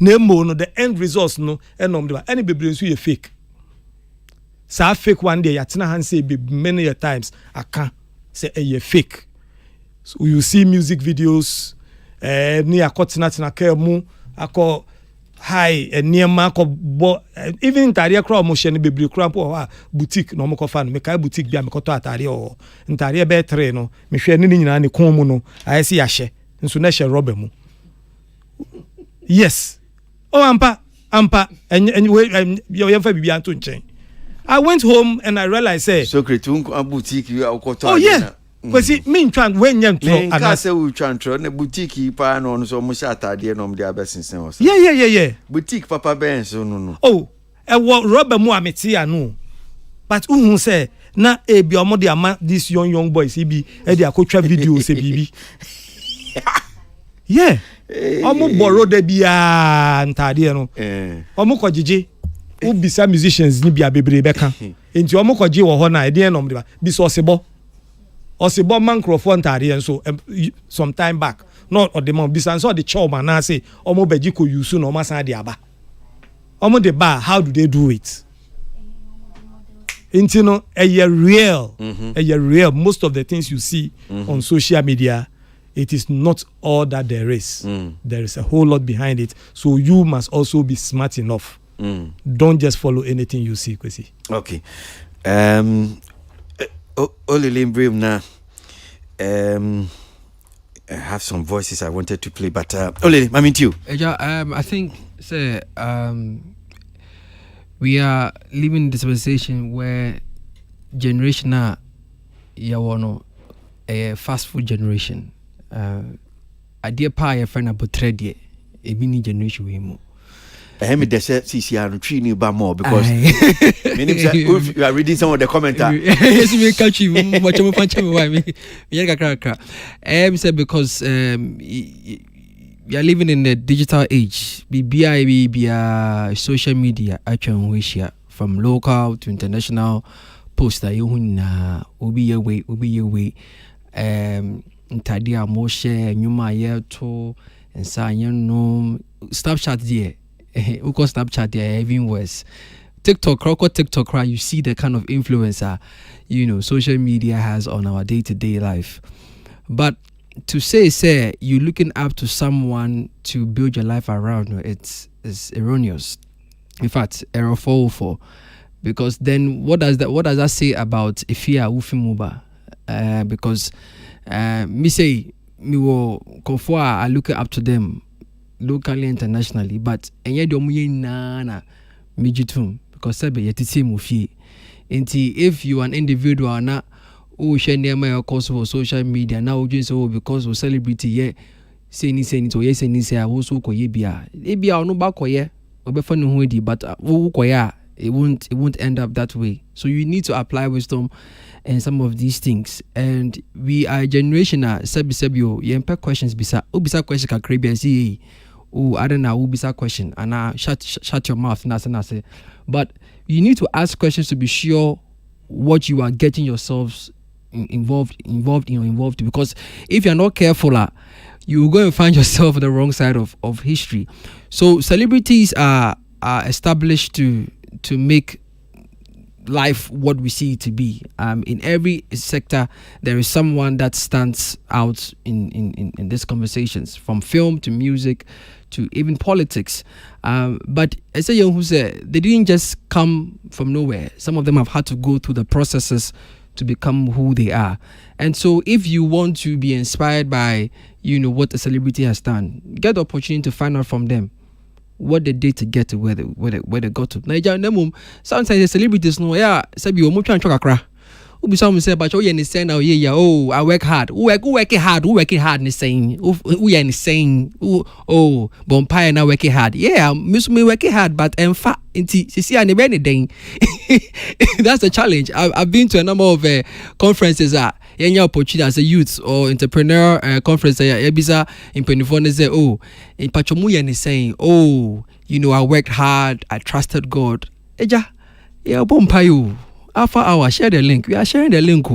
Nemo no the end results no enom any baby so you fake. Sa fake one day yatina han say many times I can't say a fake. So you see music videos ni akotina tina ke mu akọ high niema akọ even ntare kra mo hye ne bebre kra po boutique no mo ko fa no me kai boutique bia me ko to atare o ntare be 3 no me hwe ne nyina ne kon mu no aye se ya hye nso na hye rubber mu. Yes. Oh ampa and you fa bibia to nchen. I went home and I realized say so create boutique you oh yeah. Kwasi me twan when yam tro and I say we twan tro na boutique pa no so mo sha atade no de abesensen o. Yeah. Boutique papa ben so no. Oh, e wo rubber mu ameti anu. But who say na e bi omo de ama this young boys e bi e de akotwa video se bibi. Yeah. Omo borrow de bia ntade no. Omo ko jiji. Who bisa musicians ni bia bebre beka. Enti omo ko ji wo ho na e de no mde bi so Osebo microphone ntade so some time back. Not or the man bisa so the choma na say omo beji ko use no ma san de aba. Omo de bar how do they do it? Enti no real most of the things you see on social media it is not all that there is. There is a whole lot behind it. So you must also be smart enough. Don't just follow anything you see, Kwasi. Okay. Olele Brave now. I have some voices I wanted to play, but Olele, I mean to you. I think say we are living in this dispensation where generation now a fast food generation. Idea pa your friend about trade a mini generation we mo. I me the CCR tree new ba more because if you are reading some of the comments. Yes, we catch you. Watch me punch me why me. Say because we are living in the digital age. Be social media actually from local to international poster you na obi your way. Ntadia mo share nyuma yeto and say no Snapchat there. We call Snapchat there even worse. TikTok, you see the kind of influencer, social media has on our day-to-day life. But to say you're looking up to someone to build your life around, it's erroneous. In fact, error 404. Because then what does that say about Ifia Ufimuba? Because me say me will conform I look up to them locally, internationally, but enye domu na mijitum because sebe yetiti mufi. Enti if you an individual na o share nema your course for social media now you say because of celebrity ye say ni to ye say ni say wo so koye bia e bia ono ba koye obefa no ho di but wo koye it won't end up that way. So you need to apply wisdom and some of these things. And we are a generation that sebio yempe questions bisa question ka krebe see I don't know bisa question and shut your mouth na say. But you need to ask questions to be sure what you are getting yourselves involved because if you're not careful you go and find yourself on the wrong side of history. So celebrities are established to make life what we see it to be. In every sector, there is someone that stands out in these conversations, from film to music to even politics. But as a young who said, they didn't just come from nowhere. Some of them have had to go through the processes to become who they are. And so if you want to be inspired by, what a celebrity has done, get the opportunity to find out from them what they did to get to where they got to. Now, sometimes the celebrities know, sabi o mo try and talk akra. Ubi some say, but you saying now, I work hard. Who working hard? Ni saying, who you saying, bonfire now working hard. Yeah, me working hard, but in fact, see anything. That's the challenge. I've been to a number of conferences. Any opportunity as a youth or entrepreneur conference. Ebisa in Penifone say, in Pachomuya is saying, I worked hard. I trusted God. Eja, bonfire. Alpha hour, share the link. We are sharing the link.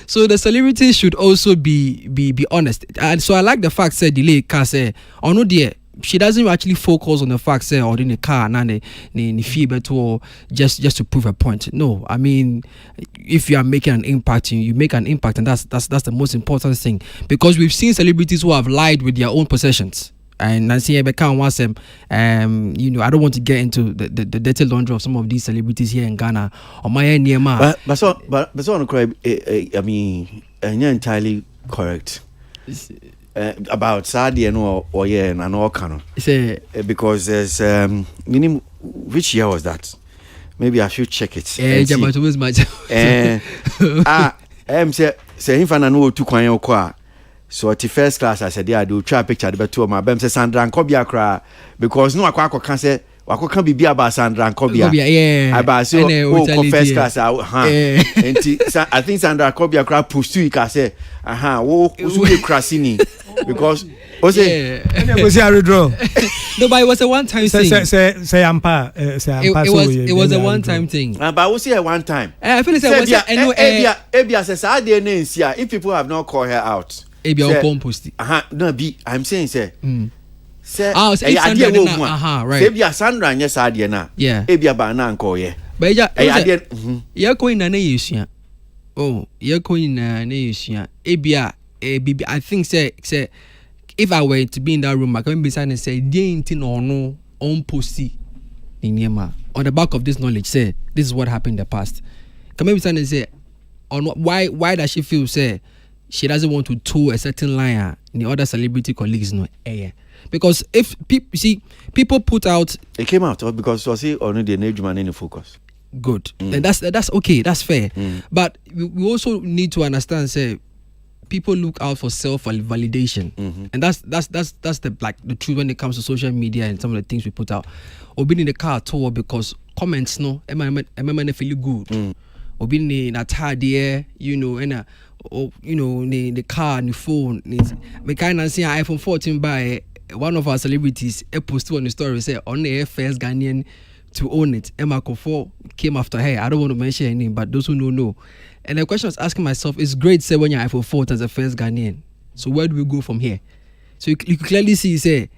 So the celebrities should also be honest. And so I like the fact that delay can say, no dear, she doesn't actually focus on the fact say or in the car and the fever to just to prove a point. No, I mean, if you are making an impact, you make an impact, and that's the most important thing, because we've seen celebrities who have lied with their own possessions. And Nancy Ebeka wants them. I don't want to get into the dirty laundry of some of these celebrities here in Ghana. Or my Niema. But so I mean, you're entirely correct about Saudi and and all kind of. Because there's minimum. Which year was that? Maybe I should check it. Say if I know to Kwanya. So at the first class, I said, I do try a picture about two of my Bem Sandra and Kobia cry because no, I can't say, I can't be about Sandra and Kobia. Yeah, about so first class. I think Sandra Kobia cry push to you, say, Krasini because was it? No, but it was a one-time thing. Say Ampa. It was a one-time thing. But I will say a one time. I feel like Abia says, I didn't see her. If people have not called her out. No, I'm saying, say, right. Sandra, yes, I did not. Yeah, Abia Bana and call ye. But you're going to Nation. You're going to Nation. Abia, I think, say, if I were to be in that room, I can be saying, say, Daintin or no, on posty in Yema. On the back of this knowledge, say, this is what happened in the past. Come be saying, say, on why does she feel, say, she doesn't want to toe a certain line in the other celebrity colleagues no because if people put out, it came out because was he only the age man in focus. Good, and that's okay, that's fair. But we also need to understand, say, people look out for self validation, and that's the truth when it comes to social media and some of the things we put out. Or being in the car tour because comments no, am I feel good? Or being in a tired and the car and the phone. Me kind of see iPhone 14 by one of our celebrities. A posted on the story say on the first Ghanaian to own it. Emma Kofo came after her. I don't want to mention her name, but those who know. And the question I was asking myself is, great say when your iPhone 14 as the first Ghanaian. So where do we go from here? So you clearly see say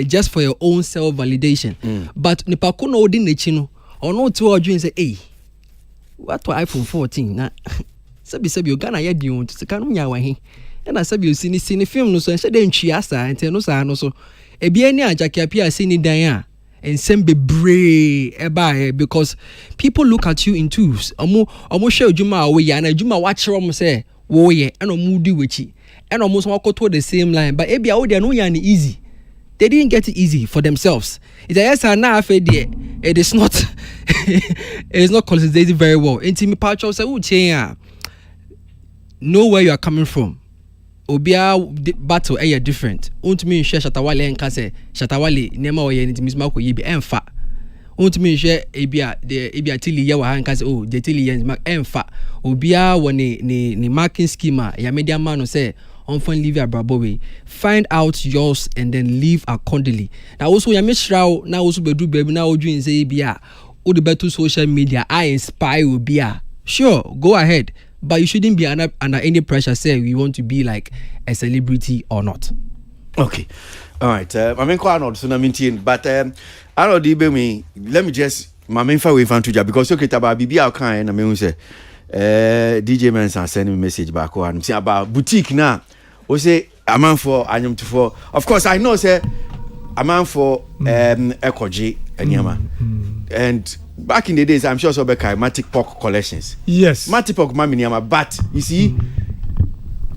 just for your own self validation. But Nipakuno odin nechino or no two or say, hey, what to iPhone 14 na. Sabi Ghana ya di on to kan nya wa he na sabi o sini film no so ense de ntwi asa ente no sa no so e bia ni ajaki apia sini dan a ensem bebre e ba because people look at you in twos omo hwe adwuma a wo ya na adwuma wa kire omo say wo ye na omo di wechi and omo so akoto the same line but e bia wo de no ya ni easy. They didn't get it easy for themselves. It's a yes and now it is not it is not consolidated very well. Intimi pacho say know where you are coming from. Obia battle different. Untimi share Shatawale and Kase Shatawale nema oye intimi smako yibi enfa. Untimi share ebia tili ya wa Kase the tili yen mark enfa. Obia woni ni marking schema ya media man say often leave your brabowe. Find out yours and then live accordingly. Now also ya mishra now also be do baby now doing say bia o the better social media I inspire obia. Sure, go ahead. But you shouldn't be under any pressure say you want to be like a celebrity or not. Okay. All right, I mean, Arnold, so I'm but Arnold, let me just my main way fan to because okay, about BB our kind, I mean, say DJ Mensa sending me message back and say about boutique now. We say a man for Anyum to for. Of course, I know say a man for Ekoji and Yama. And back in the days, I'm sure so Bekai Matic Pork collections. Yes. Matic Pork Mami Yama, but you see,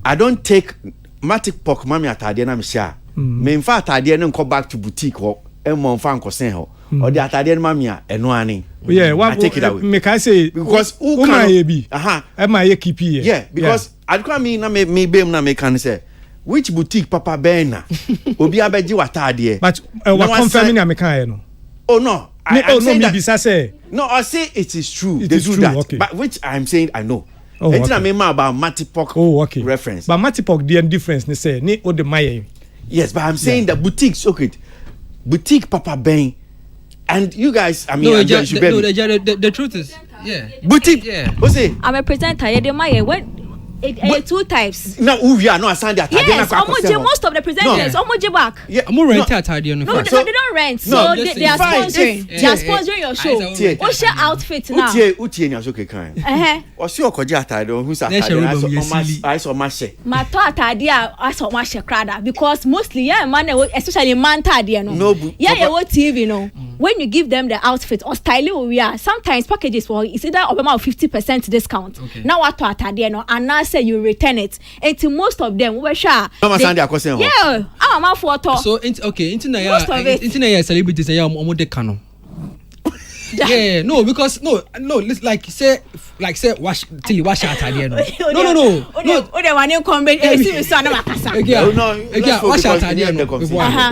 I don't take Matic Pork Mami at Adiana Misha. Me in fact Adiana come back to boutique or Mon Fan Cosenho. Or the Atadian Mamia and one. Yeah, what I take it away. Make I say because who can be? Am I a keep here? Yeah, because I can't mean me be na me can say which boutique Papa Bena Obi abeji watadie. But what confirming na me can no. Oh no. I no me bisa say. No, I say it is true. It they is do true, that. okay. But which I'm saying I know. Oh, okay. I mean about Matipok reference. But Matipok the difference they say ni o de maye. Yes, but I'm saying the boutiques okay. Boutique Papa Ben. And you guys, I mean, the truth is, boutique. What's it? I'm a presenter. Yeah, the my what? Two types. No, we are not Sunday. Yes, most of the presenters, back. Yeah, I'm rent at No, they don't rent. So they are sponsoring. They are sponsoring your show. What's your outfit now? Utie ni aso kekan. What's your koja atade? Who's atade? I saw my share. My thought idea, I saw my share crowd because mostly man, especially man idea no. Yeah, what TV no. When you give them the outfit or style we are sometimes packages for it's either about 50% discount. Now what to atade no and now say you return it. And to most of them we sure. Yeah, I'm a photo. So okay, internet celebrities say I'm de canon. Yeah, no, because no, like say wash till you wash out idea no. No. Oh, they want to come back. See so na makasa. Okay, wash out idea no.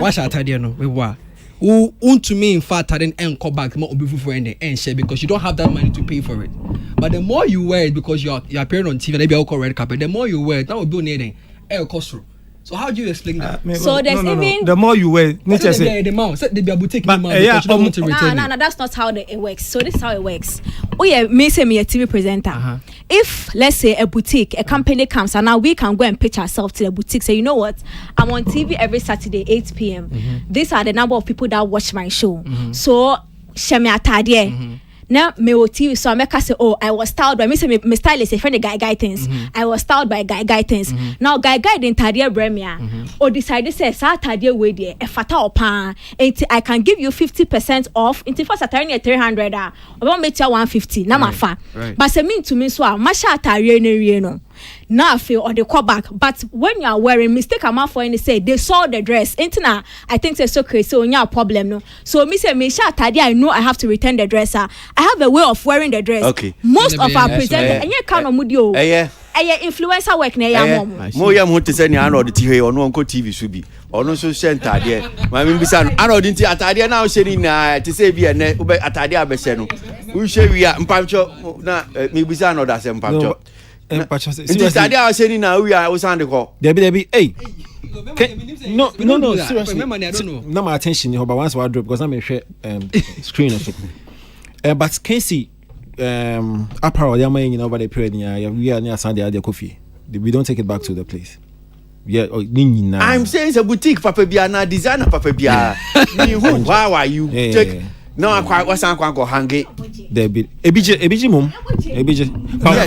Wash out idea no. We wa. Who to me in fact I didn't come back more obi for and share because you don't have that money to pay for it. But the more you wear it because you're appearing on TV and maybe I'll call red carpet, the more you wear it, that will be needing air cost. So how do you explain that? So there's even the more you wear, nature say the amount. Say they be boutique amount because you don't want to return. No, that's not how it works. So this is how it works. Oh yeah, me say me a TV presenter. If let's say a boutique, a company comes and now we can go and pitch ourselves to the boutique. Say, you know what? I'm on TV every Saturday 8 p.m. These are the number of people that watch my show. So shame atadie. Now me o TV so I make say I was styled by me say me stylist a friend the guy things. I was styled by guy things. Now guy the tadie bremia or decide say sa tadie we there e fata opa I can give you 50% off into first atari 300 or make you 150 na mafa. But say mean to me so a ma sha atari no. Now I feel or they call back. But when you are wearing mistake amount for any say they saw the dress. Interna I think it's so crazy. So no problem no. So me say me sha tadi I know I have to return the dress. I have a way of wearing the dress. Okay. Most of our presenters and you can't mudio. Influencer work na ya mom. Mo ya mo te say ni Arnold TV or no onko TV so bi. Ono so share tadi. Ma me bisa Arnold nti atade na o share ni na te say bi ene ube atade abehye no. U share wi a mpamcho na me bisa no da say mpamcho. This idea I was saying now we are the call. Debbie, hey. No, seriously. No, my attention here, but once I drop because I'm a share screen or something. But Casey, apparel, they are making over the period. We are near Sunday at the coffee. We don't take it back to the place. Yeah, I'm saying it's a boutique, Papa Biana, designer, Papa Bia. Why are you take? No, I quite was go hang it. Debbie, ebiji mum. But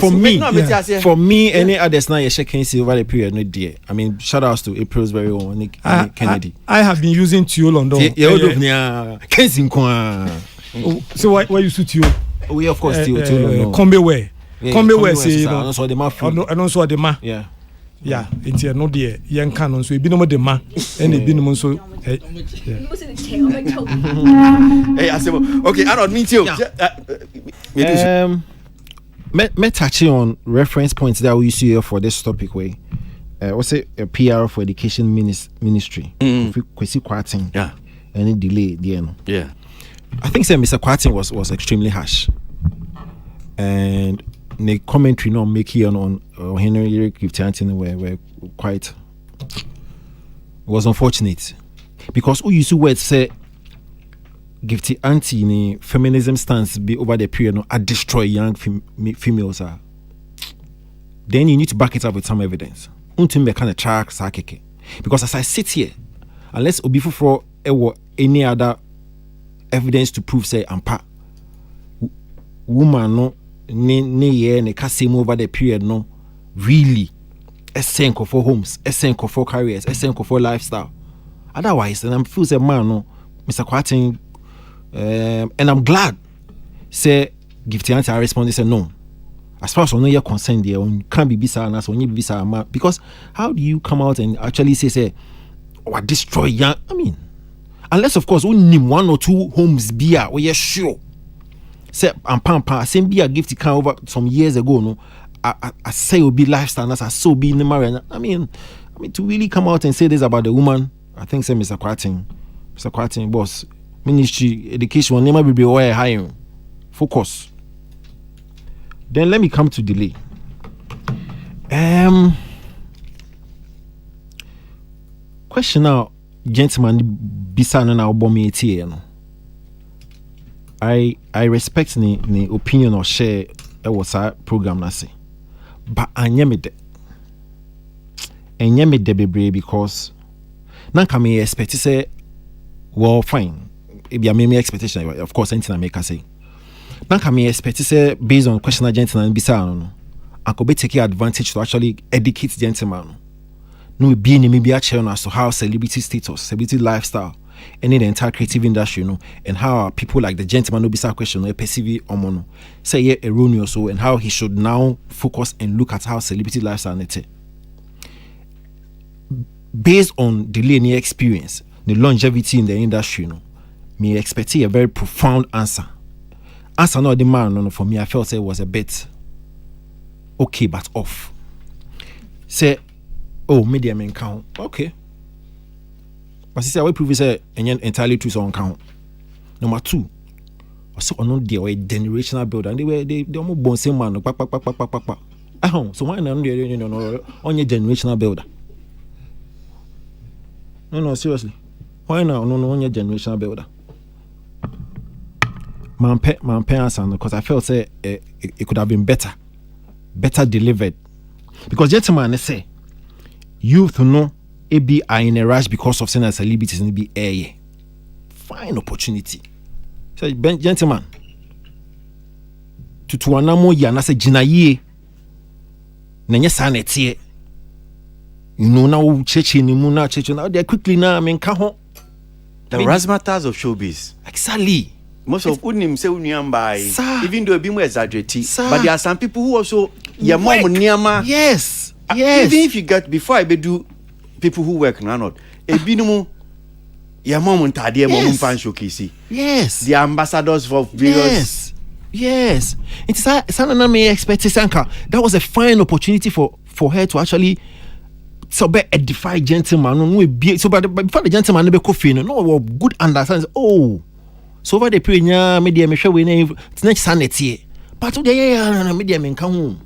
for me, any others now you shaking see over the period no dear. I mean, shout outs to April's very own Nick Kennedy. I have been using Tio London. So why you suit Tio? We of course Tio London. Combe wear say you know. So the ma. And also the ma. Yeah, it's no dear. Young canon so be no more the ma. And it be no so. Hey, I said, okay, I don't mean you. Me touching on reference points that we see here for this topic way. What's it? A PR for Education Ministry. Kwasi Kwarteng. Yeah. Any delay there no. Yeah. I think Mr. Kwarteng was extremely harsh. And the commentary no make here on Henry Kiptantin were quite was unfortunate. Because who used to words say gifty anti ni feminism stance be over the period no destroy young females are. Then you need to back it up with some evidence. Until me kind of track sakeke. Because as I sit here, unless obi fufro any other evidence to prove say ampa woman no ne ye ne kasem over the period no really essential for homes, essential for careers, essential for lifestyle. Otherwise, and I'm feel say man no Mr. Kwatin and I'm glad say give the answer respond say no. As far as I know you're concerned there, can't be bisa and as when you be bisa, because how do you come out and actually say or destroy young? I mean, unless of course only 1 or 2 homes be where you're sure. Say and pampa same be a gift can over some years ago. No, I say will be lifestyle as I so be in the marriage. I mean to really come out and say this about the woman, I think say Mr. Kwatin, boss, ministry, education, never be where high focus. Then let me come to delay. Question now, gentleman, bisa na obomi etie no. I respect the opinion or share that was our program na say. But anyame de bebre because na ka me expect say well fine. It be a me expectation of course anything I make say. Na ka me expect say based on question gentleman bisa no. I could be taking advantage to actually educate the gentleman. No be in maybe a channel as to how celebrity status, celebrity lifestyle, and in the entire creative industry, and how people like the gentleman no be sa question no perceive omono say erroneous so, and how he should now focus and look at how celebrity lifestyle nete. Based on the linear experience, the longevity in the industry, me expect a very profound answer. Answer no the man for me I felt say it was a bit okay but off. Say oh, media men count. Okay. But see, I prove say entirely true on count. Number 2, also on they were a generational builder, and they almost born same man. So why not on your generational builder? No, seriously. Why not on your generational builder? Man answer because I felt say it could have been better delivered. Because gentlemen, they say youth are in a rush because of saying celebrities and be air. Fine opportunity. So gentlemen, to anamo ya na say jinaye na nya sanete. You know now church ni mu na church now they quickly now ka ho. The razzmatazz of showbiz. Exactly. Most of unim say uniambai even though be more exaggerated, but there are some people who also your mom niama. Yes. Yes. Even if you get before I be do people who work now not a binumu your mom and tadi mom fan showcase. Yes. The ambassadors for various. Yes. It's something me expect Sanka. That was a fine opportunity for her to actually so be edify gentleman no be so but before the gentleman be coffee no good understand. Oh. So over the period media me show we na next sanity. But the media men come home.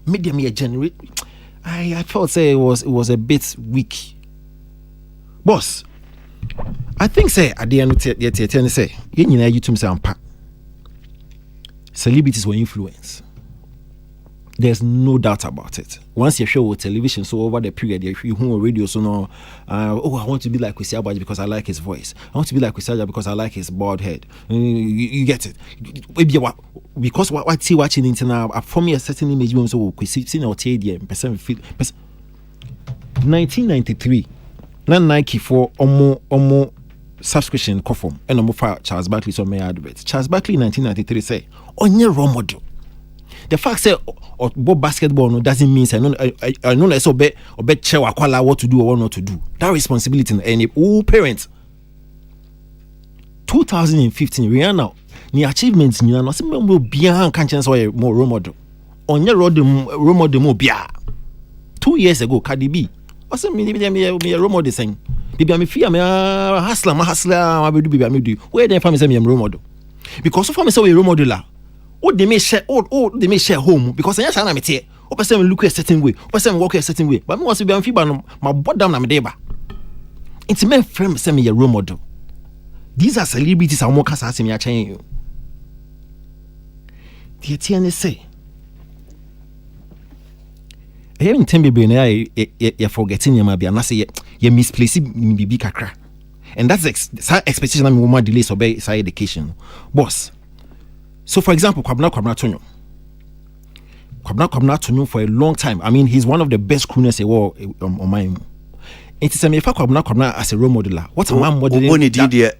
Media me generate. I felt say it was a bit weak. Boss, I think say at the end of the say you YouTube say ampa. Celebrities were influence. There's no doubt about it. Once you show television, so over the period you hear radio, so no, I want to be like Kwasi because I like his voice. I want to be like Kwasi because I like his bald head. You get it? Because what see watching internet for me a certain image so Kwasi see no person feel 1993. Now Nike for almost subscription conform and almost for Charles Barkley so may advert. Charles Barkley 1993 say on your role model. The fact say or basketball no doesn't mean I know let's obey chair what to do or what not to do. That responsibility in any parents. 2015 Rihanna ni achievements ni na say me bia kan chance or more role model. On your role model mo bia. 2 years ago Cardi B was me role model saying bibi me fear me hustler ma be do bibi me do. Where dem family say me role model. Because of me say we role model la. They may share home because I am here. O person look a certain way, o person walk a certain way. But me was be am fiba no my bottom na me dey ba. It's men friend say me a role model. These are celebrities are more kasa say me a chen you. The TN say Here in Tembe na you forgetting your maybe and say you misplace bibi kakra. And that's expectation that woman delays obey higher education. Boss. So for example, Kwabena Tonyo for a long time. I mean, he's one of the best crooners on my own. It is a me Kwabena as a role modeler. What am I modeling? When did you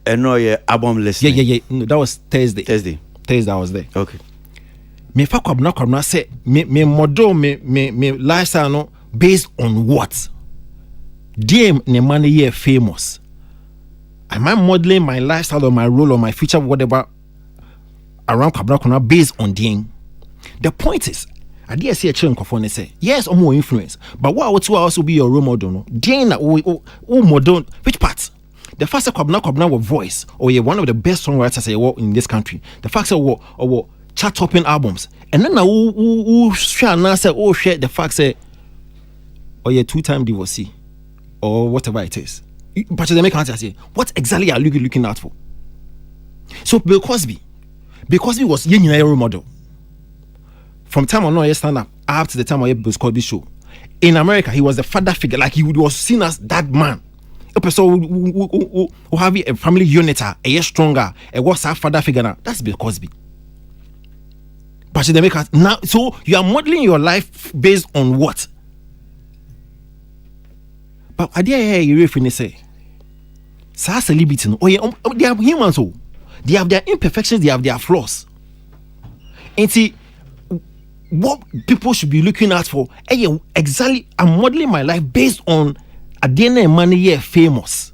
album list? Yeah. No, that was Thursday I was there. Okay. Me Kwabena say me model me lifestyle no based on what? DM ne money here famous. Am I modeling my lifestyle or my role or my future whatever around Kwabena based on DM? The point is, I dare see a children and say, yes, or more influence. But what will also be your role model? No? Then model, which part? The fact that Kwabena will voice, or you're one of the best songwriters in this country. The fact that or chart topping albums. And then who share the fact that or you're 2-time divorcee or whatever it is. But they make answer say, what exactly are you looking out for? So Bill Cosby was a role model. From time on no stand up after the time of Bill Cosby show. In America, he was the father figure, like he was seen as that man. A person who have a family unit, a year stronger, a what's our father figure now. That's Bill Cosby. But they make us now. So you are modeling your life based on what? But I dare hear you finish say, "Sa celebrity, they are humans, so they have their imperfections, they have their flaws." And see, what people should be looking out for? Exactly, I'm modeling my life based on Adena money famous.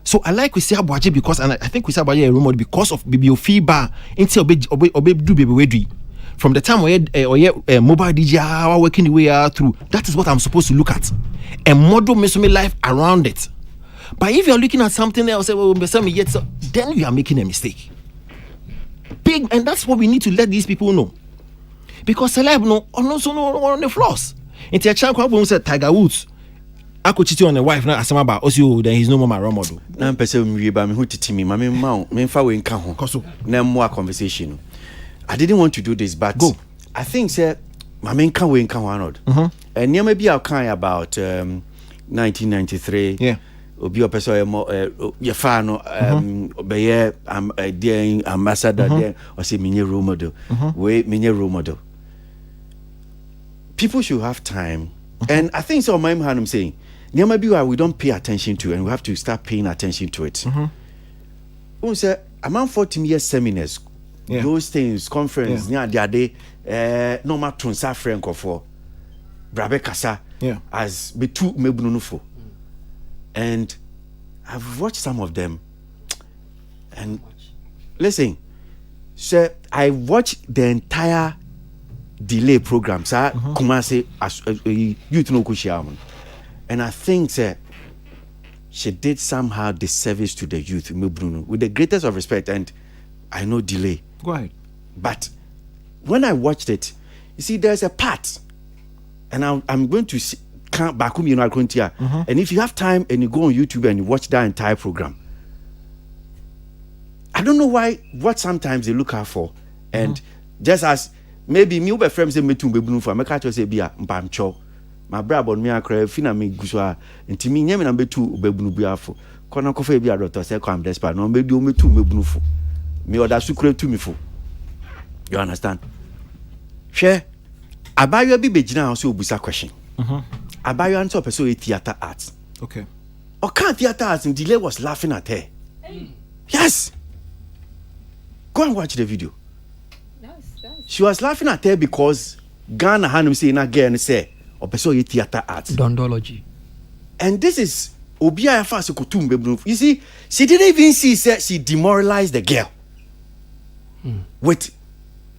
So I like Kwasi Aboagye because, and I think Kwasi Aboagye a role model because of bibliopheba until obe do baby we from the time we mobile DJ working the way through. That is what I'm supposed to look at and model my life around it. But if you're looking at something else, then you are making a mistake. Big, and that's what we need to let these people know. Because celeb no on the flaws. Into a chance when said Tiger Woods, I could cheat on a wife now as about also then he's no more my role model. Now person we ba me who titi me me fa we nka ho. Na more conversation. I didn't want to do this, but go. I think say my main can we nka ho anod. And near maybe I'll kind about 1993. Yeah. Obi opeso ye fa no be dear ambassador there or say me role model. We me role model. People should have time. And I think so my man I'm saying there might be why we don't pay attention to and we have to start paying attention to it. Who say among 14 years seminars, those things, conference, near the day, normal tunsa frank for Brabe Kasa as be two mebunufo. And I've watched some of them. And listen, so I watched the entire delay program, sir. Kumasi as youth no kushiam. And I think she did somehow disservice to the youth, Bruno, with the greatest of respect. And I know delay. Go ahead. But when I watched it, you see, there's a part, and I'm going to see, back home, and if you have time and you go on YouTube and you watch that entire program, I don't know what sometimes they look out for, and just as maybe me over friends say me too be bunu for me catch say bia mpamcho my brother me akra fina me gusua ntimi nyame na be too be bunu bia for kona kofa bia doctor say come desperate no be do me too me bunu for me order sukure to me for you understand share abayo bi begina ho say obusa question abayo anto person e theater arts okay or can't theater arts and delay was laughing at her yes go and watch the video. She was laughing at her because Ghana Hanum say na girl say opeso ye theater arts. Dondology. And this is Obia Faso Kutum Bebru. You see, she didn't even see she demoralized the girl. With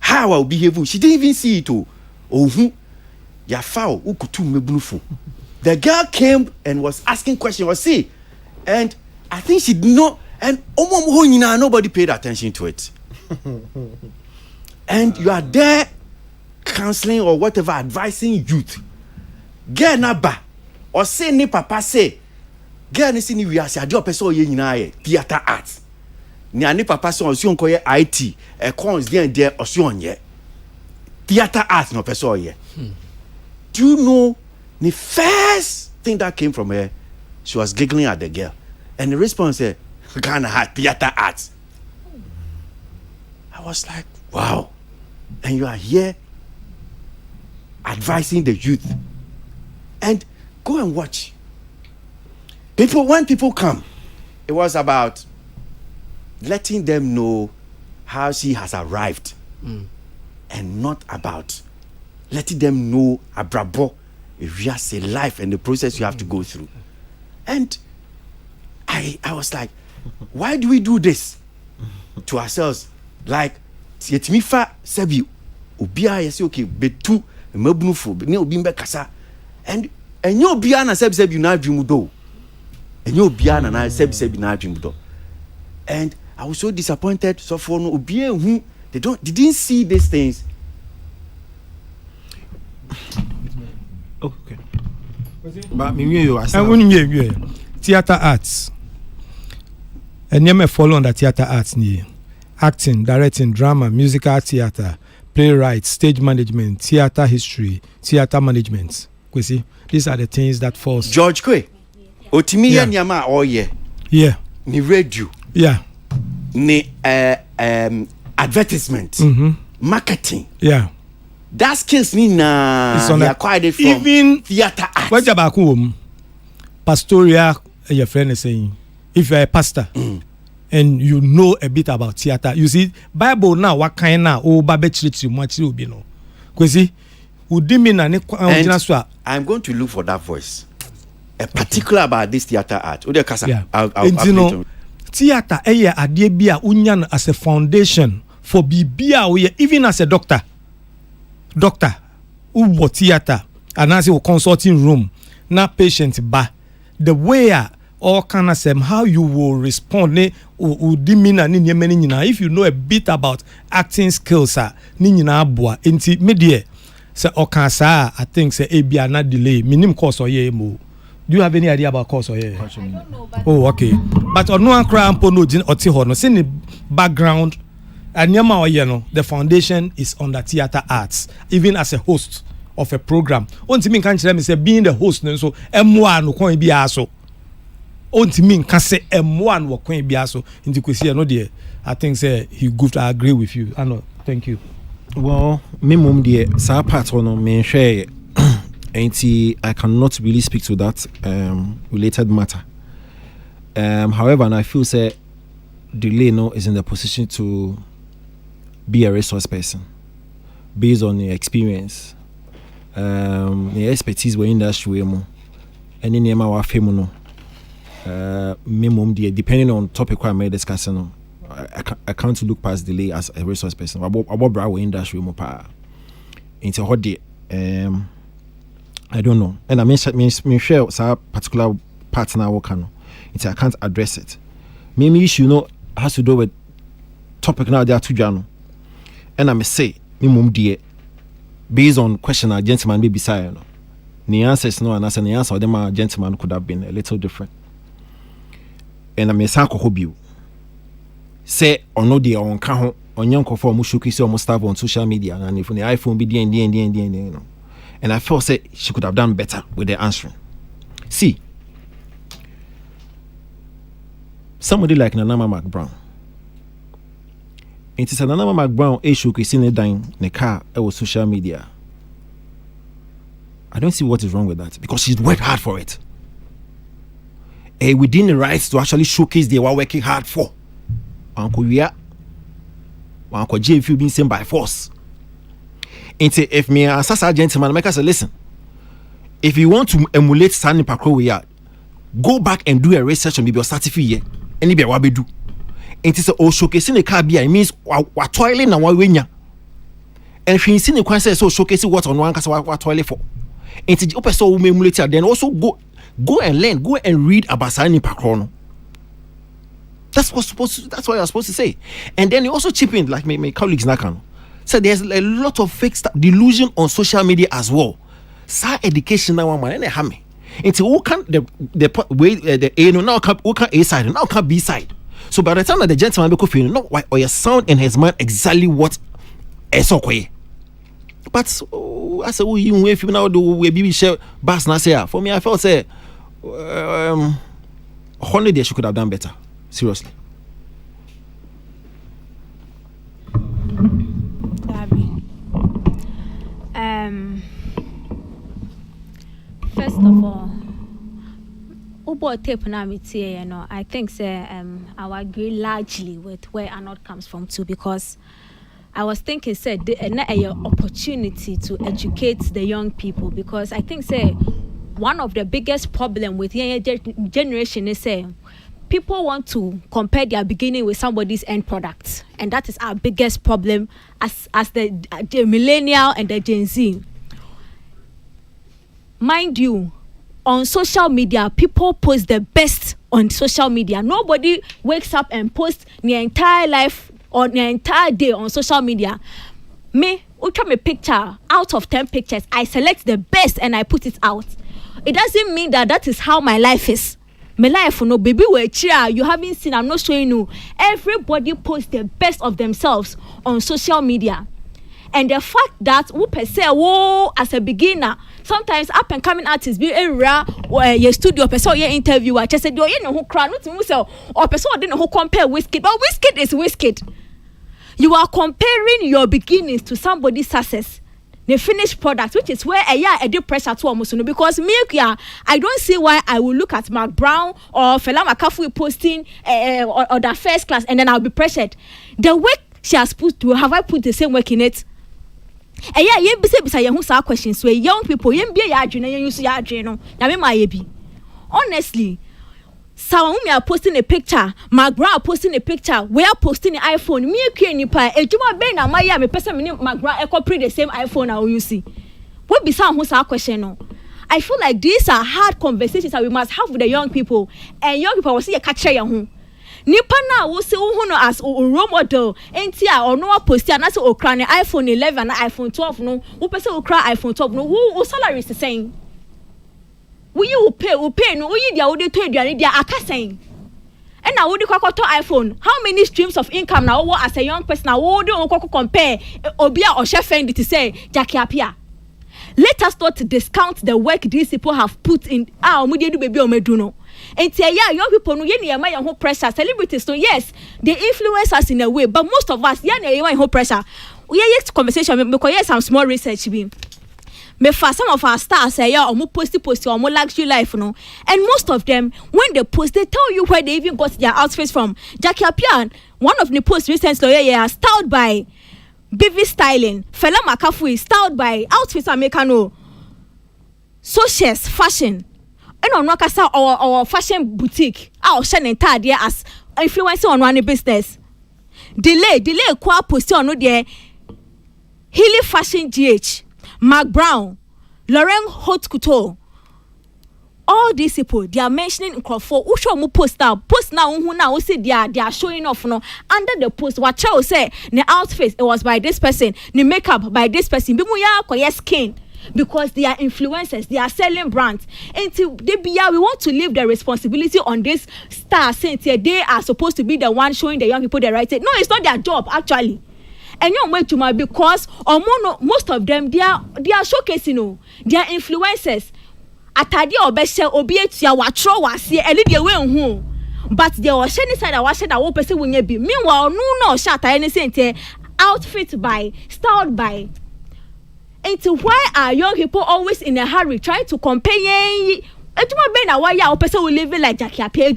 how I'll behave. She didn't even see it too. Oh ya foul ukutum mebrufu. The girl came and was asking questions. Was see, and I think she did not and nobody paid attention to it. And you are there counseling or whatever, advising youth. Girl naba or say ni papa say, girl ni si ni wiase ade opeso ye nyina ye theater arts. Ni ani papa so osi onko ye IT, e cons there osi onye. Theater arts no peso ye. Do you know the first thing that came from her? She was giggling at the girl. And the response said, Ghana had theater arts. I was like, wow. And you are here advising the youth. And go and watch. When people come, it was about letting them know how she has arrived. And not about letting them know abrabo, a life and the process you have to go through. And I was like, why do we do this to ourselves? Like, yetimifa sebi obia yesi okay betu mabunufo ne obi mbe kasa and enye obia na sebi na adwum do enye obia na sebi na adwum do. And I was so disappointed. So for no obia hu they didn't see these things. Okay. But me theater arts. And you may follow on the theater arts ni. Acting, directing, drama, musical theater, playwright, stage management, theater history, theater management. Kwasi, these are the things that falls. George Kwe, otimi ya nyama oye. Yeah. Ni radio. Yeah. Ni advertisement. Marketing. Yeah. That skills ni na he acquired it from even theater arts. What about pastoral? Your friend is saying, if you're a pastor. And you know a bit about theater. You see, Bible now what kind now? Oh, Bible treats you much you know. Kwasi, I'm going to look for that voice. A particular about this theater art. Yeah. I'll you know, theater adebia unyan as a foundation for bibia even as a doctor. Doctor, who theater and as a consulting room, na patient ba the way all kind of how you will respond if you know a bit about acting skills inti media say okansa I think say ebia na delay minim course or ye mo. Do you have any idea about course or ye? Oh, okay. But on no ankra ampo no jin oti ho no say the background and the foundation is on the theater arts even as a host of a program. Onti me kan kire me say being the host so emwa no kon bia so onti me kan say emwa no kon bia so inti Kwasi no there I think say he good. I agree with you. I know. Thank you. Well, me mum dear sa part no me share anti I cannot really speak to that related matter. However, and I feel say Delay no is in the position to be a resource person based on the experience, the expertise we industry mo, and in my wa fame no. Me mum dear depending on topic I may discuss no. I can't look past Delay as a resource person. About brow industry mo pa. Into hot day. I don't know. And I mean share some particular part now work no. It's I can't address it. Maybe issue no has to do with topic now there to journal. And I may say, me mum dear, based on question a gentleman be beside no. The answer is no, and as an answer them a gentleman could have been a little different. And I may say you. Say or no dear on can on young for mushuki so almost have on social media and if on the iPhone be and you know. And I felt say she could have done better with the answering. See, somebody like Nanama McBrown. It is Nanama McBrown issue is in the car or social media. I don't see what is wrong with that because she's worked hard for it. Within the rights to actually showcase they were working hard for. Uncle J if you been sent by force. If me as a gentleman make us listen. If you want to emulate Sandy Pakro we are, go back and do a research on your certificate. Any be what we do. It is all showcasing the car it means what toilet and what winya. And if you see the question so showcasing what on one what toilet for. It is open so emulate then also go and learn, go and read about Sandy Pakro. That's what you're supposed to say. And then you also chip in like my colleagues Nakano. So there's a lot of fake delusion on social media as well. Sa education now man and have me. Into who can the way the A no now can A side now can B side. So by the time that the gentleman be confused, no why or your sound in his mind exactly what is okay. But I said, "Oh, you if you now do we be share bus na say." For me, I felt say, holiday she could have done better. Seriously. First of all, tape now I think I will agree largely with where Arnold comes from too, because I was thinking an opportunity to educate the young people, because I think one of the biggest problem with young generation is people want to compare their beginning with somebody's end product, and that is our biggest problem as the millennial and the Gen Z. Mind you, on social media, people post the best on social media. Nobody wakes up and posts their entire life or their entire day on social media. Me, ultra me picture out of 10 pictures, I select the best and I put it out. It doesn't mean that is how my life is. My life, no baby, we're cheer. You haven't seen. I'm not showing you. Everybody posts the best of themselves on social media. And the fact that we per se, as a beginner, sometimes up and coming artists be area where your studio person your interviewer just said you know who cry not to say or person didn't who compare Wizkid, but Wizkid is Wizkid. You are comparing your beginnings to somebody's success, the finished product, which is where a deep pressure to almost know, because me I don't see why I will look at Mark Brown or Fela Makafu posting or the first class and then I'll be pressured. The work she has put to, have I put the same work in it? You be questions where young people you be honestly, Sawumi are posting a picture, Mark Brown posting a picture, we are posting an iPhone. Me nipa ejuma be na maya me person me Mark Brown copy the same iPhone now you see. What be some question no? I feel like these are hard conversations that we must have with the young people, and young people will see a catch your nipa na wo se wo no as role model enti a ono post na se okra ne iPhone 11 na iPhone 12 no wo pese okra iPhone 12 no wo salary is saying wo you pay no wo yi dia wo de to aduane dia aka saying and na wo de kwakoto iPhone. How many streams of income na wo as a young person na wo de okoko compare obi a ohwe friend to say Jackie Apia? Let us not discount the work these people have put in. Omude do baby omedu no. And young people no ye whole pressure. Celebrities so yes, they influence us in a way, but most of us whole pressure. We have conversation because yes, some small research be. Me for some of our stars say post or more luxury life no, and most of them when they post they tell you where they even got their outfits from. Jackie Appian, one of the posts recently styled by BV Styling, Fela Makafu styled by outfits Americano, Socials Fashion. And on Wakasa or fashion boutique, our shine entire there as influencer on one business. Delay qua post on no there. Hilly Fashion GH, Mark Brown, Lauren Haute Couture. All these people they are mentioning in for who show mu post now who now see they are showing off no under the post what Charles say the outfit it was by this person, the makeup by this person, be mu ya skin. Because they are influencers, they are selling brands. Until we want to leave the responsibility on this star since they are supposed to be the one showing the young people the right thing. No, it's not their job actually. And you way to my because most of them they are showcasing they are influencers. Atadi obeshe obi etua watro wase ene de we hu. But they were sharing side that was that one person will be. Meanwhile, no shot anything outfit by styled by. And why are young people always in a hurry trying to compare? Person will live like Jackie Apia.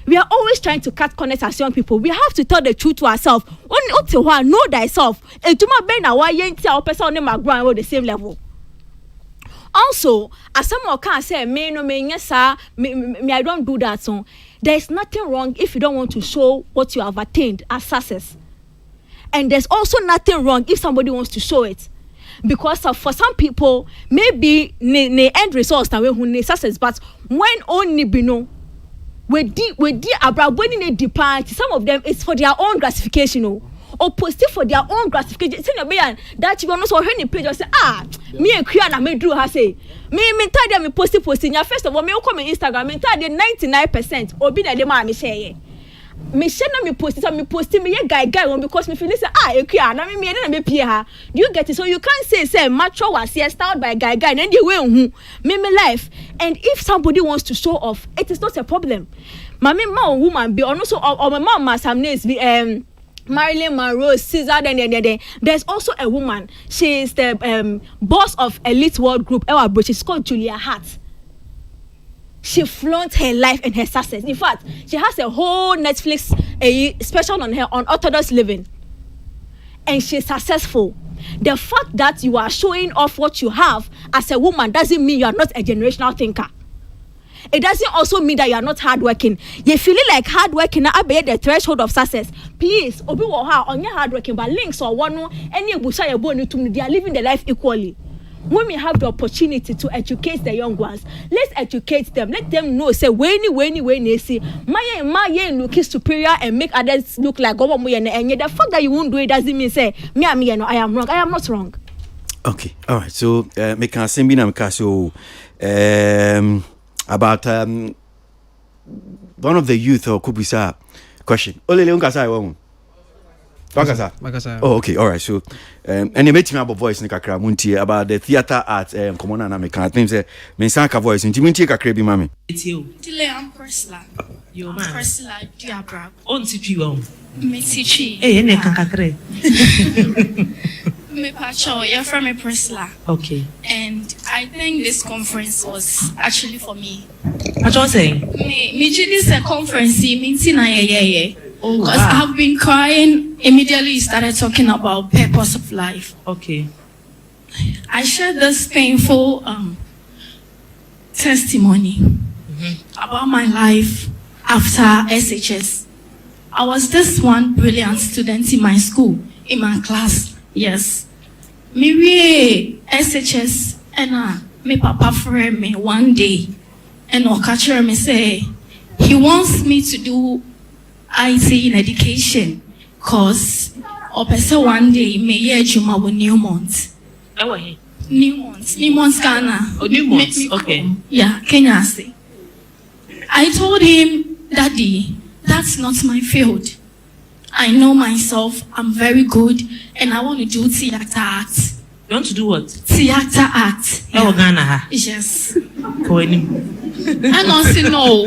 We are always trying to cut corners as young people. We have to tell the truth to ourselves. Know thyself. Person on the same level. Also, as someone can say, me, I don't do that. So there is nothing wrong if you don't want to show what you have attained as success. And there's also nothing wrong if somebody wants to show it. Because for some people, maybe the end results that we success, but when only be no, we depart. Some of them it's for their own gratification, or post it for their own gratification. That you also heard the page or say, me and Kriana me drew her say, me tell them me posting. First of all, me come on Instagram, me tell them 99% or be the man me share. me share na me post me ye guy one because me feel say ekuya na me na me pie ha. Do you get it? So you can't say macho was here styled by guy and then the way me life. And if somebody wants to show off, it is not a problem. Mama woman be also or my mama some names be Marilyn Monroe, Caesar, then there's also a woman. She is the boss of Elite World Group. She's called Julia Hart. She flaunts her life and her success. In fact, she has a whole Netflix special on her on Unauthorized living, and she's successful. The fact that you are showing off what you have as a woman doesn't mean you are not a generational thinker. It doesn't also mean that you are not hardworking. You feeling like hardworking now be the threshold of success. Please, obi wo ha on your hardworking, but links or one any busa your bone to they are living their life equally. When we have the opportunity to educate the young ones, let's educate them. Let them know, say, when they see, my look is superior and make others look like go and the fact that you won't do it doesn't mean say, I am wrong. I am not wrong. Okay, all right. So, me can send me so about one of the youth or Kubisa question. Olele unkasa iwo. Bakasa. Oh, okay, all right. So, and you made me about voice in kakra munti about the theater art. Come on, and I can't think say me sanka voice. Inti munti kakra bi mami. It's you. Dile am Priscilla. You man. Priscilla Diabra. On teach you on. Me teach. Eh, ne kakre. Me pacho, you're from me Priscilla. Okay. And I think this conference was actually for me. What you saying? Me this a conference meeting na yeah. Oh, because I've been crying immediately you started talking about purpose of life. Okay. I shared this painful testimony about my life after SHS. I was this one brilliant student in my school, in my class. Yes. Me re SHS and me papa friend me one day and catcher me say he wants me to do IT in education cause opese one day me ye juma wo Newmont. Newmont Ghana. Oh, Newmont. Okay. Yeah, Kenya say. I told him, Daddy, that's not my field. I know myself, I'm very good, and I want to do theater art. You want to do what? Theater art. Oh, Ghana. Yes. Go in. And also, no.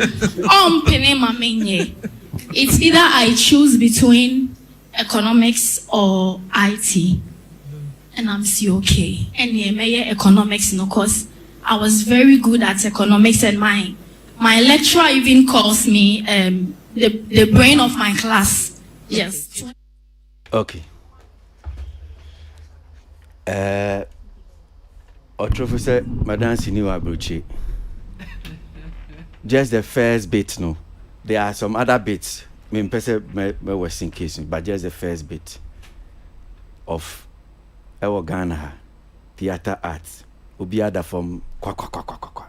It's either I choose between economics or IT. And I'm still okay. And yeah, economics, no, cause I was very good at economics, and my lecturer even calls me the brain of my class. Yes. Okay. Professor Madam Siniwa Bruchi. Just the first bit, no. There are some other bits. Me was in case, but just the first bit of our Ghana theater arts. Ubiada from kwa.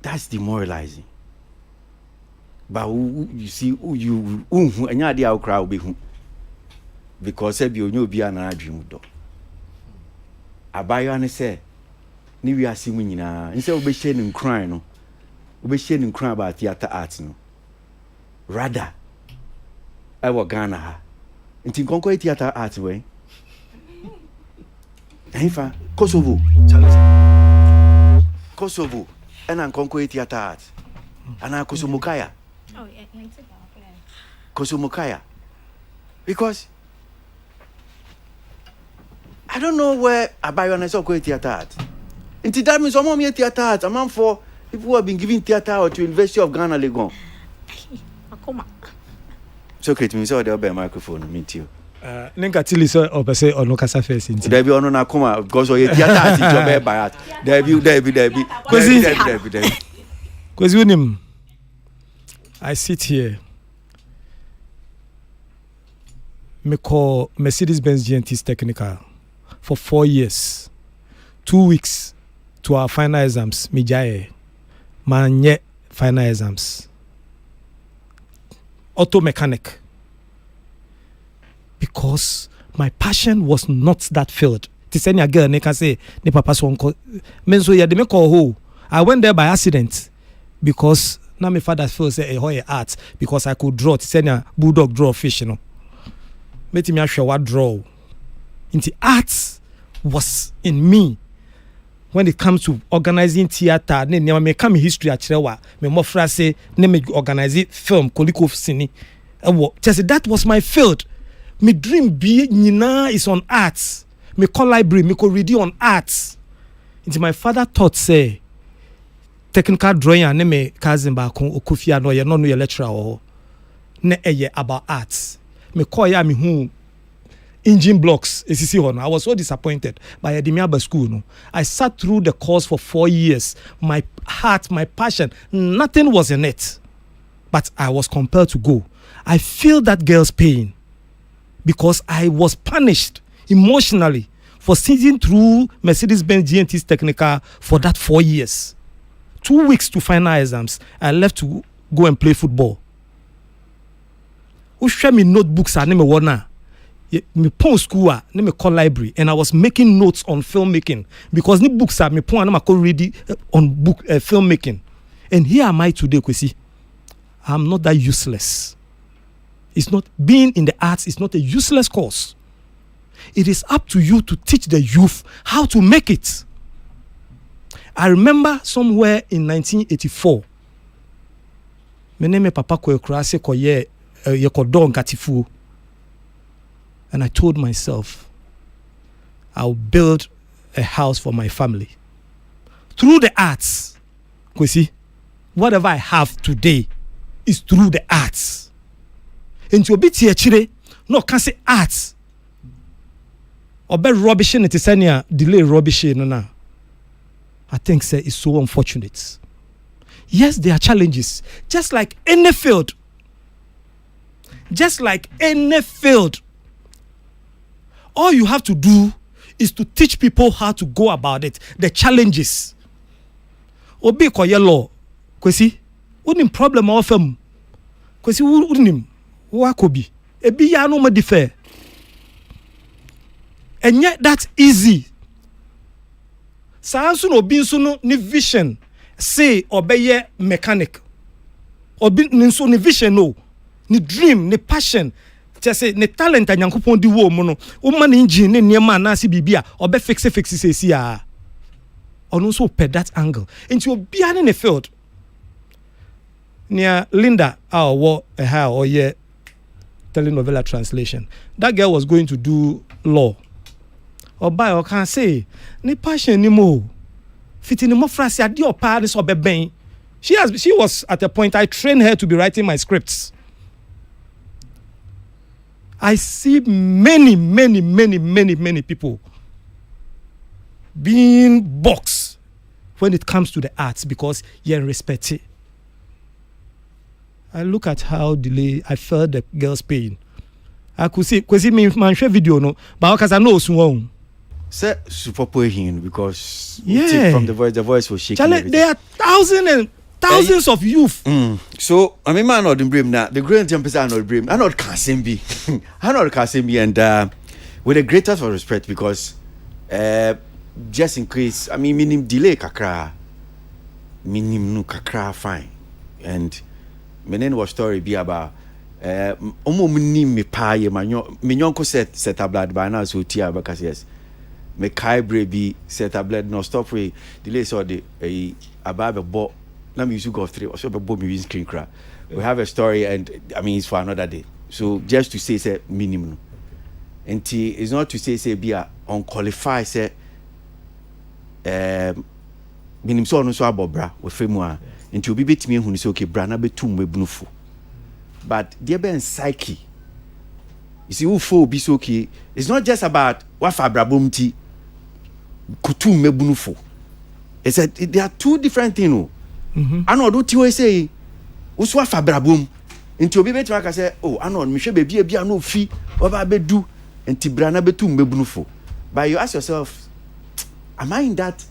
That's demoralizing. But you see, you and your idea crowd be because you be an dream do. Abayo and say, Nibi are singing na instead of be sharing crying, no, be sharing crying about theater arts, no. Rather, I was Ghana. Inti konko theater arts way. Infa Kosovo, and I'm konko theater arts, and I'm Kosomukaya. Oh, yeah, Kosomukaya. Because I don't know where Abayo and I saw theater art. Inti that means I'm here theater art. I'm on for people who have been giving theater art to University of Ghana Legon. So create me so there be a microphone meet you. Nenka tili so opese ono kasa first inti. There be ono na come because of theater art in job by art. There be. Kwasi unim. I sit here. Me call Mercedes-Benz GNT's technical for 4 years. 2 weeks to our final exams. Me jaye. Manye final exams. Auto mechanic. Because my passion was not that field. To send a girl, they can say, "Ne papa so uncle." Men so yeah, they make call who. I went there by accident because Now my father feel say a art because I could draw. Send a bulldog draw fish, you know. Make me show what draw. Into art was in me. When it comes to organizing theater, ne me come history achrewa. Me mo fra say ne me organize film koliko sini. Just that was my field. My dream be nyina is on arts. Me call library, me call read on arts. Into my father thought say technical drawing and me cousin ba kon okufia no ye no no lecturer o ne eye about arts me call ya me hu engine blocks esisi ho no. I was so disappointed by Edimiaba school no. I sat through the course for 4 years. My heart, my passion, nothing was in it, but I was compelled to go. I feel that girl's pain because I was punished emotionally for sitting through Mercedes-Benz GNT's technical for that 4 years. 2 weeks to final exams, I left to go and play football. Who share me notebooks and me wana. Me pon school ne me call library and I was making notes on filmmaking because the books are me pon and I could read on book filmmaking. And here am I today, Kwasi. I'm not that useless. It's not being in the arts is not a useless course. It is up to you to teach the youth how to make it. I remember somewhere in 1984. My name is Papa Kwasi Koye Yekodon Katifu. And I told myself, I'll build a house for my family. Through the arts, Kwasi, whatever I have today is through the arts. And to be chire, no can say arts. Or be rubbish in it is any delay rubbish no na. I think say it's so unfortunate. Yes, there are challenges, just like any field. Just like any field. All you have to do is to teach people how to go about it. The challenges. Obi koye law, Kwasi, unim problem of them. Kwasi unim, wakobi. Ebi ya no ma differ. And yet that's easy. Sansu no bin so no ni vision say obeye mechanic. Obi nso ni vision no, ni dream, ni passion. Just say ne talent and yankopon di wo mu no. Woman engine ne niema na si bibia obe fix say si a. Ono so per that angle. Into obi an in the field. Near Linda wo ha or ye telenovela translation. That girl was going to do law. Or by or can say ni passion ni mo fitting mo frase ade opa ni so beben. She was at a point I trained her to be writing my scripts. I see many people being boxed when it comes to the arts because you're respected. I look at how delay I felt the girl's pain. I could see me man share video no, but because I know soon. Say super poor because yeah, from the voice was shaking. Charlie, there are thousands of youth. So I mean, man, not in Brim now. The great jumpers are not Brim. I'm not Kasimbi. I'm not Kasimbi, and with the greatest of respect because just in case, I mean, minim delay kakra, minim no kakra fine, and my name was story be about minim me pay minyon set a blood by now so tia because yes. Me kai brebi set a blood no stop we delay so the above a bo na me use go 3 or so be bo me screen crack. We have a story and I mean it's for another day. So just to say minimum. And it's not to say be a unqualified say minimum so no so abobra we femu nti obi betimi hu ni say okay bra na betum mebnufu. But there be psyche. You see who for be so okay. It's not just about what fabrabum ti kutum mebnufu. It's there are two different things. Ano do ti we say uswa fabrabum nti obi betima ka say oh ano me hwe bebia bia no fi oba bedu nti bra na betum mebnufu. But you ask yourself, am I in that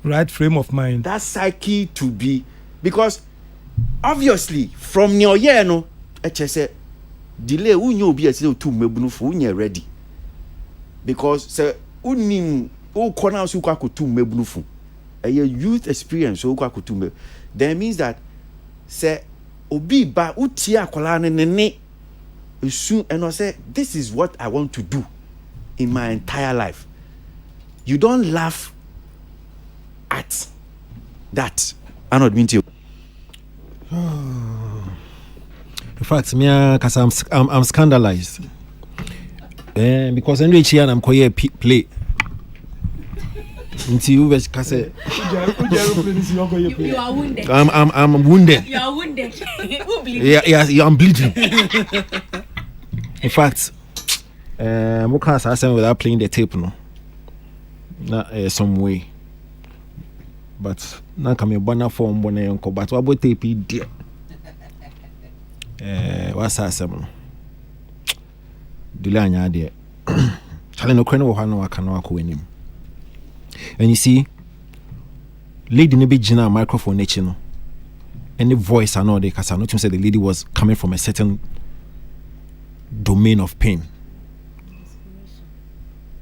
right frame of mind, that psyche to be? Because obviously from your year no say delay unyo obi ase to mebnufu unye ready because say unim o kona so kwa kutu mebnufu a youth experience so kwa kutu me then means that say obi ba utia akola ne soon and I say this is what I want to do in my entire life. You don't laugh at that. I not mean to you. In fact, me cause I'm scandalized. Because anyway here I'm quite play. Until you was cause You are wounded. I'm wounded. You are wounded. Yeah, I'm bleeding. In fact, what can I say without playing the tape no? Not some way. But now come your banner form one uncle. But what about tape dear? What's that seven? Dulanya dear. Charlie no crane or no I can walk with him. And you see, lady ne be jina microphone nature no. Any voice I know they cause I know to say the lady was coming from a certain domain of pain.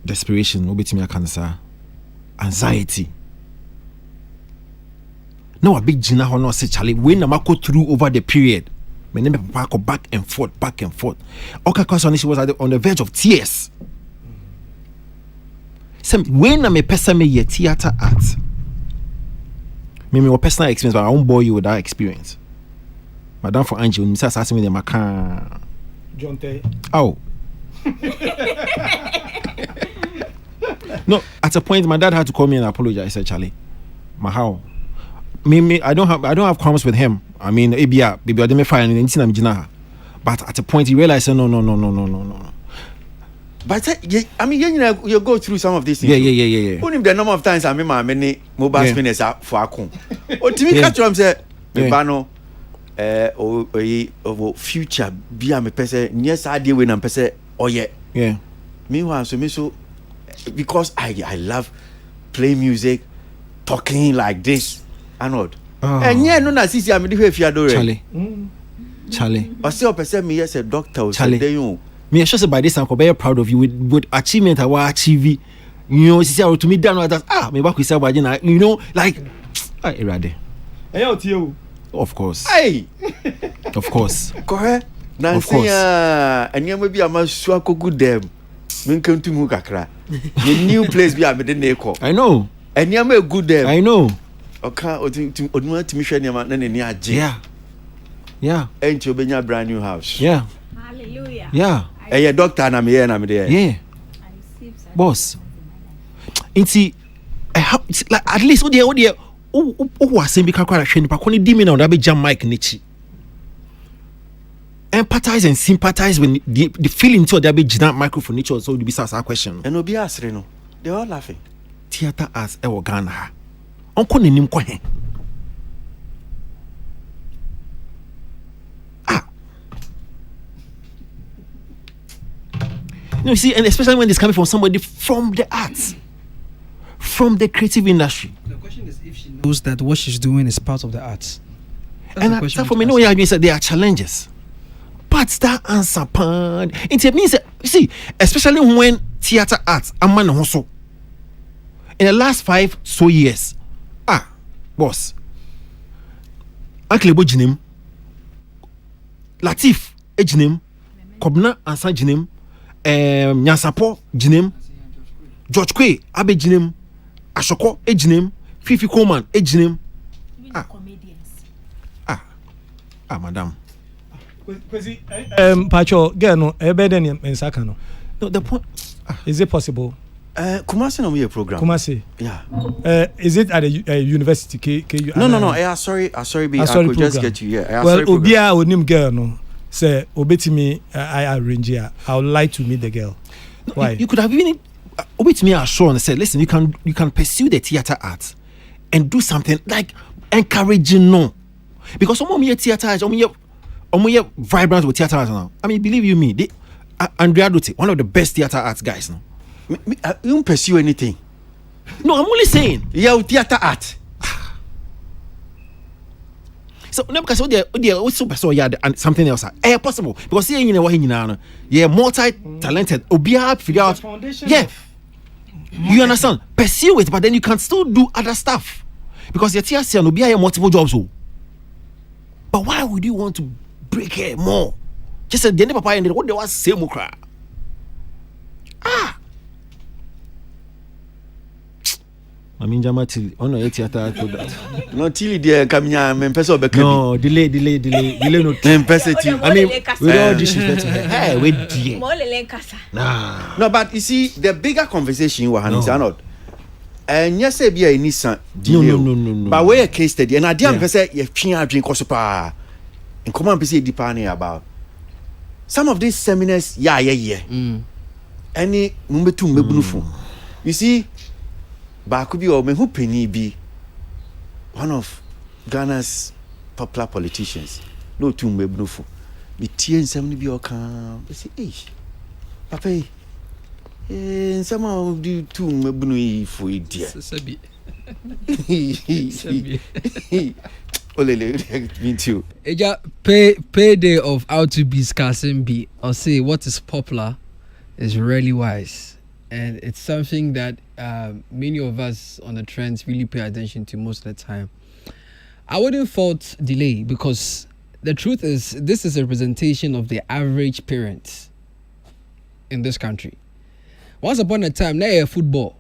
Desperation, no betting me cancer, anxiety. No a big jina hono say Charlie when I go through over the period. My name go back and forth. Okay, cause she was on the verge of tears. Some when I'm a person me theater art. Me personal experience, but I won't bore you with that experience. Madam for Angel, Mrs. asking me the macan. John Tay. Oh. No, at a point my dad had to call me and apologize. I said, Charlie, how? Me, I don't have qualms with him. I mean, baby, I didn't fire anything. I'm Jina. But at a point he realized, no. But I mean, you go through some of these things. Yeah. Only the number of times I mean, many mobile spinners are for a con. Or to me, catch them say, Bano, future be a person. Yes, I deal with a person. Oh yeah. Meanwhile, so because I love playing music, talking like this, and not. And yeah, no, I see. I'm if you adore Charlie. Or still person me as a doctor. Charlie. Me sure say by this I'm very proud of you with achievement I will achieve. You know, see how to me down that me back with say you know, like Irade. Of course. Hey. Of course. Correct. Nancy and you maybe I must swako good them. Men come to mu kakra. The new place be am dey call. I know. And you am good them. I know. Okay, oduma timi hwe ne ma na ne age. Yeah. And you benya brand new house. Yeah. Hallelujah. Yeah. Hey, doctor na me here na me there. Yeah. Boss. Inti like at least what was saying because I shouldn't be calling demon on that be jam mic nichi. Empathize and sympathize when the feeling to that be jam microphone nichi so be ask a question. And obi asre no. They all laughing. Theater as e Ghana. Onko nenim kwa he. You see, and especially when it's coming from somebody from the arts, from the creative industry. The question is if she knows that what she's doing is part of the arts. And for me, no, yeah, I mean, there are challenges. But that answer, it means, you see, especially when theater arts, a man also. In the last 5 years, boss, Uncle Bojinim, Latif, Ejinim, Kobna, Ansa Jinim. Nyasapo Jinem, George Kwe Abe Jinem, Ashoko Ejinem, Fifi Coleman Ejinem. Madam. Pacho, get no, better in Sakano. No, the point is it possible? Kumasi no me program. Kumasi. Yeah. Is it at a university? No. Sorry, I could just get you here. Well, Obia onim girl no. Say, obetimi, I arrange here. I would like to meet the girl. Why? You could have even obetimi assure and said, listen, you can pursue the theater arts and do something like encouraging no, because some of me theater arts, vibrant with theater arts now. I mean, believe you me, Andrea Dote, one of the best theater arts guys now. You don't pursue anything. No, I'm only saying, yeah, theater art. So because what's super so yeah and something else possible because you know what yeah multi-talented obia figure out you understand pursue it but then you can still do other stuff because your TSC and obia multiple jobs But why would you want to break her more? Just at the end of papa and what they was say mukra. I mean, Jamati, on a theater to that. No, till dear Camilla, men person be no, delay, no, I mean, with all disrespect to her, hey, wait, dear. Nah. No, but you see, the bigger conversation you were not. And yes, be a Nissan. No. But where a case study, and I didn't say you can't drink Kosopa. And come on, be depending about some of these seminars. Yeah. Any number two, you see. But could be or who penny be one of Ghana's popular politicians. No two mebnufu. Be TN 70 be or come. They say, hey, Papa, somehow do two mebnui for it, dear. Me too. Eja payday of how to be scarcing be or say what is popular is really wise. And it's something that many of us on the trends really pay attention to most of the time. I wouldn't fault delay because the truth is this is a representation of the average parent in this country. Once upon a time, now football.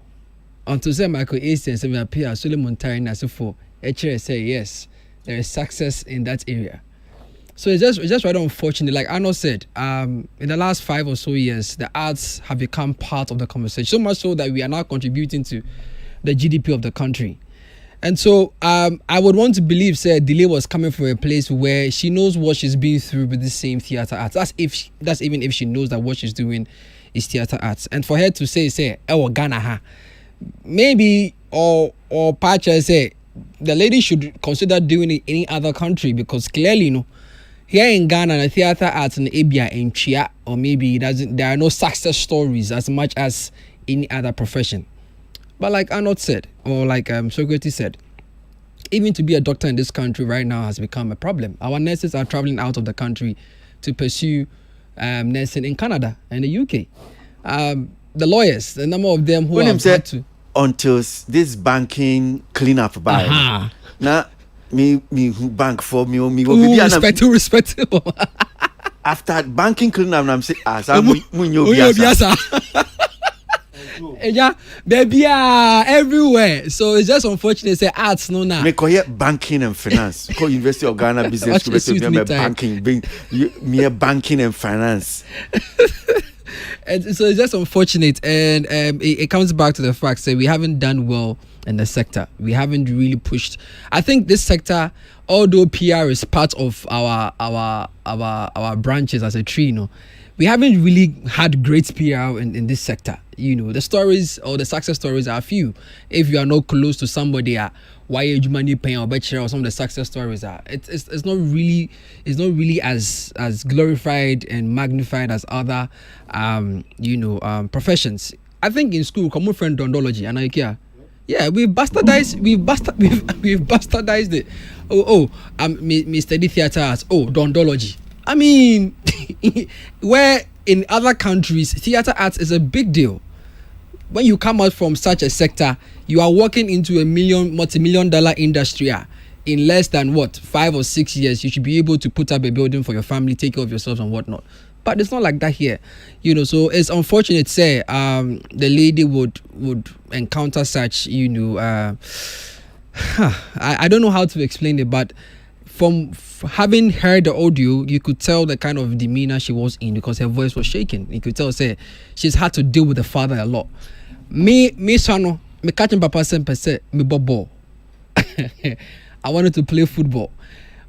Until say Michael Easton and Samuel Pierre Solomon Tyne as for HRS say yes, there is success in that area. So it's just rather unfortunate. Like Arnold said, in the last 5 or so years, the arts have become part of the conversation. So much so that we are now contributing to the GDP of the country. And so I would want to believe, say, Delay was coming from a place where she knows what she's been through with the same theatre arts. That's even if she knows that what she's doing is theatre arts. And for her to say, oh, Ghana, ha, maybe or Pacha say the lady should consider doing it in any other country because clearly, you know. Here in Ghana, the theater arts in Abia and Chia, or maybe there are no success stories as much as any other profession. But like Arnold said, or like Socrates said, even to be a doctor in this country right now has become a problem. Our nurses are traveling out of the country to pursue nursing in Canada and the UK. The lawyers, the number of them who have had to... Until this banking cleanup by now. Me who bank for me will be respectable. After banking cleanup, I'm saying yeah, baby, everywhere. So it's just unfortunate. Say arts no now. Me call banking and finance. Call University of Ghana Business School. Me banking, me banking and finance. And so it's just unfortunate, and it comes back to the fact that we haven't done well in the sector. We haven't really pushed. I think this sector, although PR is part of our branches as a tree, you know, we haven't really had great PR in this sector. You know, the stories or the success stories are few. If you are not close to somebody, why you money paying or better, or some of the success stories are. It's not really as glorified and magnified as other professions. I think in school, common friend dondology and IKEA. Yeah, we've bastardized it. Me study theater as dondology. I mean, where in other countries, theater arts is a big deal. When you come out from such a sector, you are walking into a multi-million-dollar industry. In less than 5 or 6 years, you should be able to put up a building for your family, take care of yourself and whatnot. But it's not like that here, you know. So it's unfortunate, say, the lady would encounter such, you know. I don't know how to explain it, but from having heard the audio, you could tell the kind of demeanor she was in because her voice was shaking. You could tell, say, she's had to deal with the father a lot. Me sano, me catching papa say me bobo. I wanted to play football.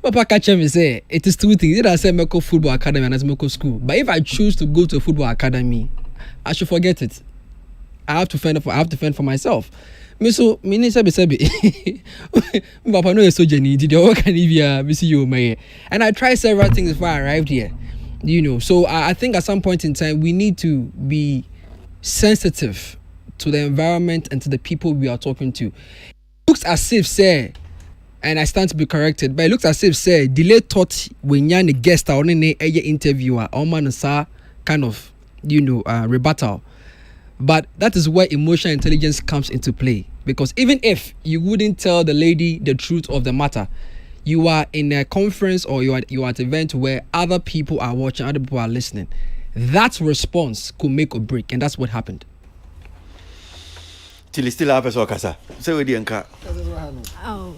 Papa catch me say it is two things. Either I say Meko Football Academy and I say Meko School. But if I choose to go to a football academy, I should forget it. I have to fend for myself. Me so me need sebi. Papa no so Jenny did you can even see you my. And I tried several things before I arrived here. You know, so I think at some point in time we need to be sensitive to the environment and to the people we are talking to. It looks as if, say, and I stand to be corrected, but it looks as if, say, Delay thought when you're a guest or an interviewer, or man kind of, you know, rebuttal. But that is where emotional intelligence comes into play. Because even if you wouldn't tell the lady the truth of the matter, you are in a conference or you are at an event where other people are watching, other people are listening, that response could make or break, and that's what happened. Till still have a kasa. Say we didn't cut. Oh.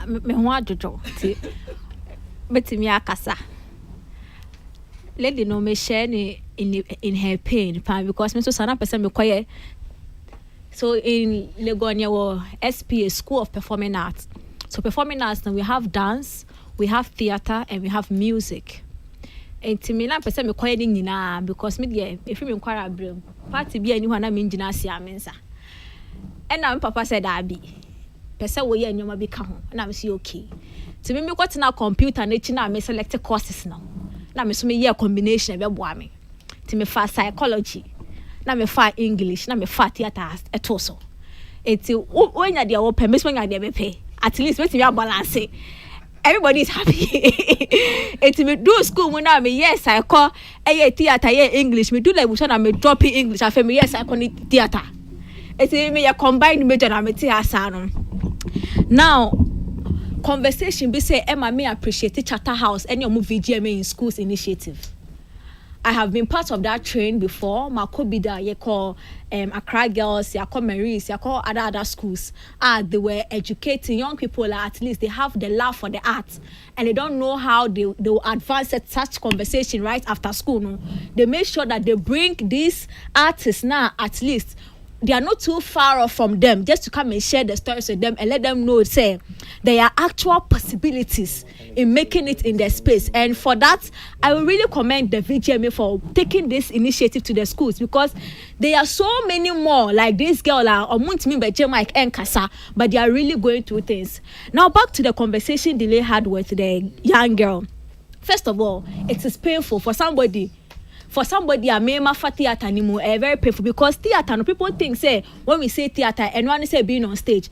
Me want to do. But me akasa. Lady no me share in her pain, because me so sana person me quiet. So in Legonia or SPA School of Performing Arts. So performing arts, now we have dance, we have theater, and we have music. And to me, na person me quiet in na because me there if me inquire brim party be anyone na me njina sia mensa. And now papa said I be. Person we here nyoma be ka ho. Na me say okay. To me got na computer na chi na me select courses now. Na me so me year combination be boa me. To me fa psychology. Na me fa English, na me fa theater etoso. Eti when you dey open, me when you dey pay. At least we balance it. Everybody is happy. Eti me do school when na me yes I call theater English. Me do like we me drop in English. I me yes I call theater. Eti me ya combine major na me theater no. Now conversation be say Emma me appreciate Charterhouse any of VGMA in schools initiative. I have been part of that train before. Makobida, you call Accra Girls, you call Marys, you call other schools. They were educating young people. At least they have the love for the arts, and they don't know how they will advance at such conversation right after school. No, they make sure that they bring these artists now. At least they are not too far off from them, just to come and share the stories with them and let them know, say, there are actual possibilities in making it in their space. And for that, I will really commend the VGMA for taking this initiative to the schools, because there are so many more like this girl, Mike and Kasa, but they are really going through things. Now, back to the conversation Delay had with the young girl. First of all, it is painful for somebody. I may for theater anymore, very painful, because theater, no people think say when we say theater and when we say being on stage,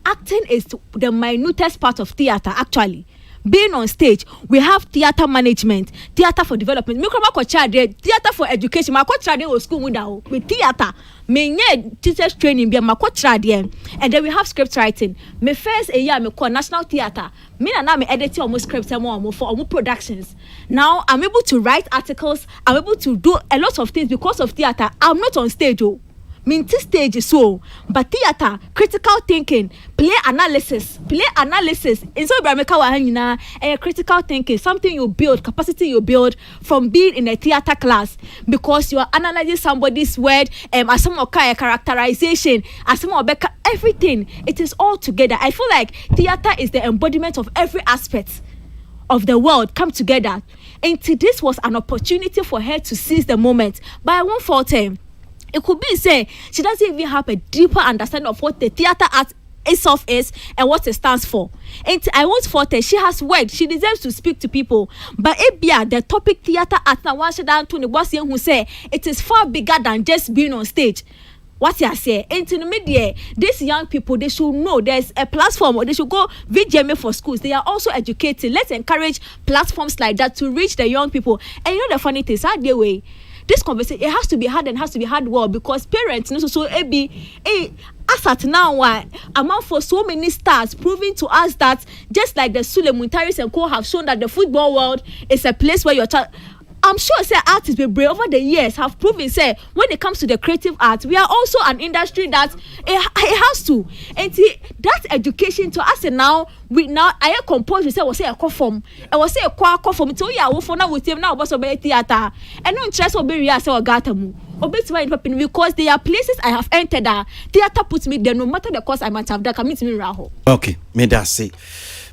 acting is the minutest part of theater. Actually, being on stage, we have theater management, theater for development. Me come theater for education. My coach was school with theater. Me teachers training. Be my coach and then we have script writing. Me first a year me call national theater. Me na me editing almost scripts and more for almost productions. Now I'm able to write articles. I'm able to do a lot of things because of theater. I'm not on stage. Stage so, but theater, critical thinking, play analysis. In so critical thinking, something you build, capacity you build from being in a theater class, because you are analyzing somebody's word, as some characterization, as some everything. It is all together. I feel like theater is the embodiment of every aspect of the world come together. And this was an opportunity for her to seize the moment. But I won't fault her. It could be say she doesn't even have a deeper understanding of what the theater art itself is and what it stands for. And I won't fault her. She has worked. She deserves to speak to people. But the topic theater art now one down to the boss who say it is far bigger than just being on stage. What you say? And in the media, these young people, they should know there's a platform, or they should go VGMA for schools. They are also educating. Let's encourage platforms like that to reach the young people. And you know the funny thing is that way. This conversation, it has to be hard and has to be hard well, because parents, so as at now, among for so many stars proving to us that just like the Sule Muntaris and co have shown that the football world is a place where your child. I'm sure say artists be brave over the years have proven say when it comes to the creative arts, we are also an industry that it has to. And that education to us, and now I compose we say was say a conform. I was say a conform to ya wo for now with him now boss of theater. And no interest will be real say ogatamu. Because there are places I have entered that theater puts me there no matter the cost I might have that commit me raho. Okay, me that say.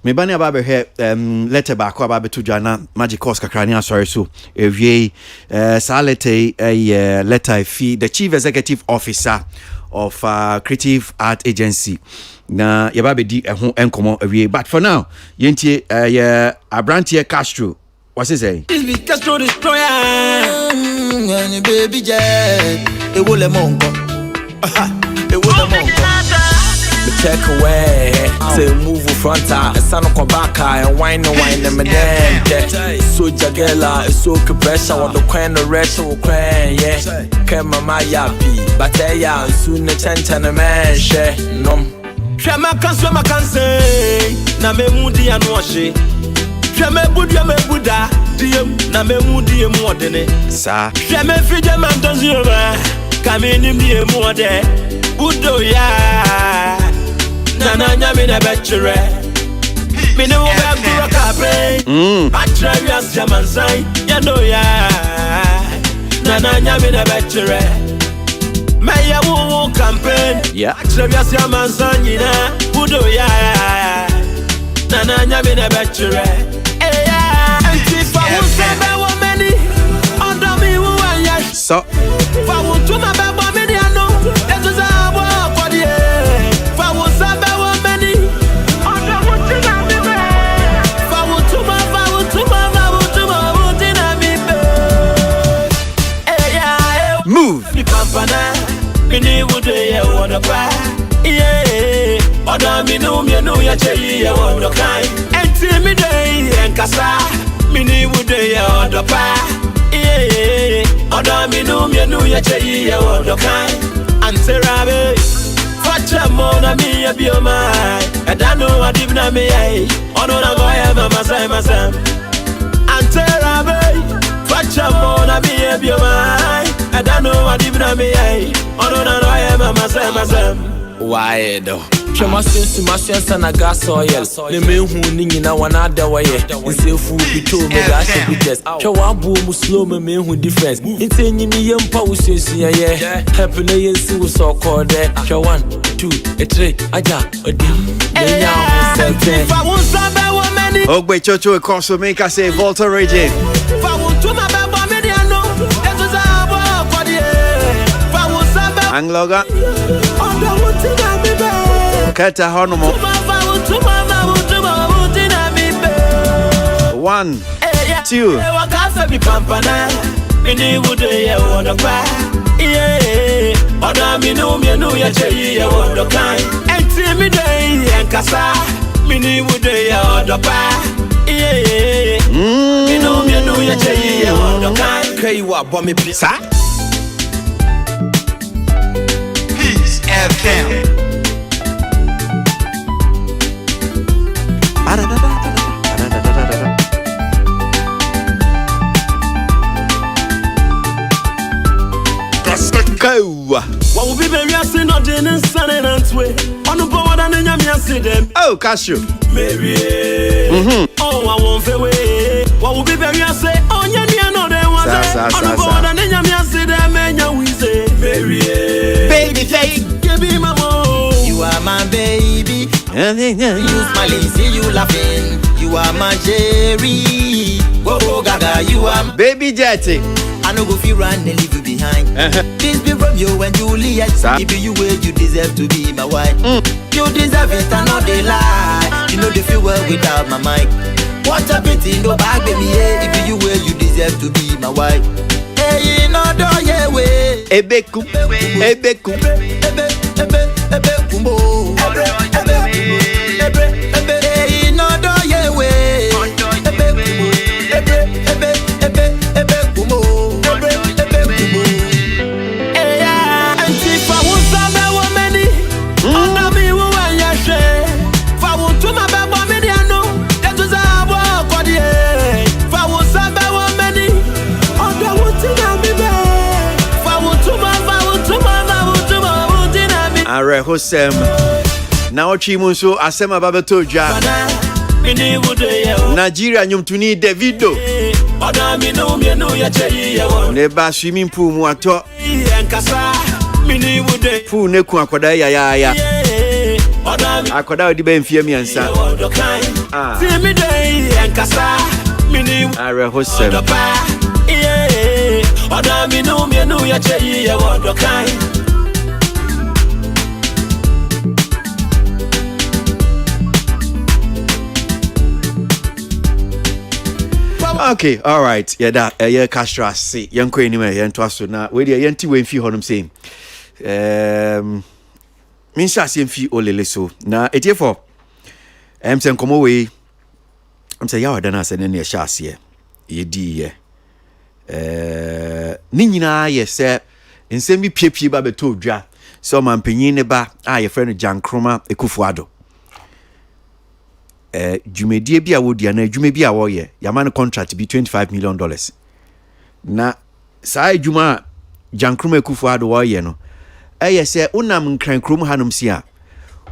Me bani ababe he letter back ababe to Jana magic course kakrani sorry so ewie sa letter fee the chief executive officer of creative art agency na yababe di ho enkomo ewie, but for now yentie Abrantie Castro what's he saying? Castro destroyer and baby jet e wo le monko e wo le monko check away, say move front the sun of back and wine and madam. So jagela, it's so pressure on the coin of retro coin, yeah. Came my yappy, but soon the change and a man share. No, Shema kanse na me mudi anwashi. Shema buda diem na me mudi modene. Sa. Shema fide man donziova kamini mi mode. Budo ya na nyame na betchere. Me no ba gura kape. Atravias jamansai ya no ya. Na nyame na betchere. Maya wo campaign. Yeah. Atravias jamansai na budo ya. Na nyame na betchere. Eh ya. Antifa wo sebe wo many. Ondo mi wo anya. So. Fa wo tuma be bo me dia no. Ezo za wo kwadi e. Fa wo sebe wo many. Ondo wo tina mi be. Fa wo tuma wo tina mi be. Eh ya. Move. Ni pampana. Mini would ye wanna buy. Yeah. Oda mi no ya cheyi ye wono kai. Enti mi dey enkasa. Mini would ye oda buy. Yeah. Oda mi no ya cheyi ye wono kai. Anterabe. Facha mona mi ya bioma. Edano adibna mi ai. Ono na go ya mama sai masam. Anterabe. Facha mona mi ya bioma. Edano adibna mi ai. Ono na go ya mama sai masam. Why though? Shema sense my sense and a gas oil. The men who nina wana da way. Say food be told me that should be test. Shawa boom slow me men who difference. It's any me young power says yeah. Happy day and see so called there. Shaw 1, 2, 3, aja a dim. If I won't stop a woman. Oh, wait, Chocho, Koso make us say Volta Raging. If I want to my baby, mediano. That was our body. If I was a Angloga. Keta Honomo. 1, 2. Oda mi no ya cheyi ya wodo kai. Enti mi dey enkasa. Mini wude ya odo pa. Mi no ya cheyi ya wodo kai. Kai wa bo me Sa? Peace FM. What will be very sin or dinner, son and way? On the board and then you see them. Oh, Cashew. Mary. Oh, I won't feel away. What will be very say? Oh, yeah, no, there was on the board and then you see them and you say, Mary. Baby, give me my mom. You are my baby. You smiling, see you laughing. You are my Jerry. Whoa, gaga, you are Baby Jetty. I know go feel run and leave you behind. This be Romeo and Juliet. If you way you deserve to be my wife. You deserve it and not they lie. You know they feel well without my mic. What a pity, no bag baby. If you way you deserve to be my wife. Hey, no do ye way. Ebeku. Ebeku. Ebe kumbo. Hey, no do ye way. Ebe kumbo. Are Hosem. Now Chimunso Asema Babatoja. Nigeria Nyumtuni Davido. Neba swimming pool muato. Pool neku akoda ya. Akoda odi be mfie miansa. Are Hosem. Okay, all right. Yeah, that yeah, Castro see. Young Queen anyway, and twaso na. We dey yanti we mfi honum say. Minsa se mfi olele so. Na etiefo. Sen komo we. Say ya oda na se ne sha ase. Ye di ye. Ni nyina ye se nsem bi piepie ba beto dwa. so mampanyin ne ba a ye friend Jankroma Ekufuado dwumadie bi a wodia na dwuma bi a woye yama no contract bi $25 million na saa dwuma Jankroma Ekufuado woye no se unam nkran krom hanom si a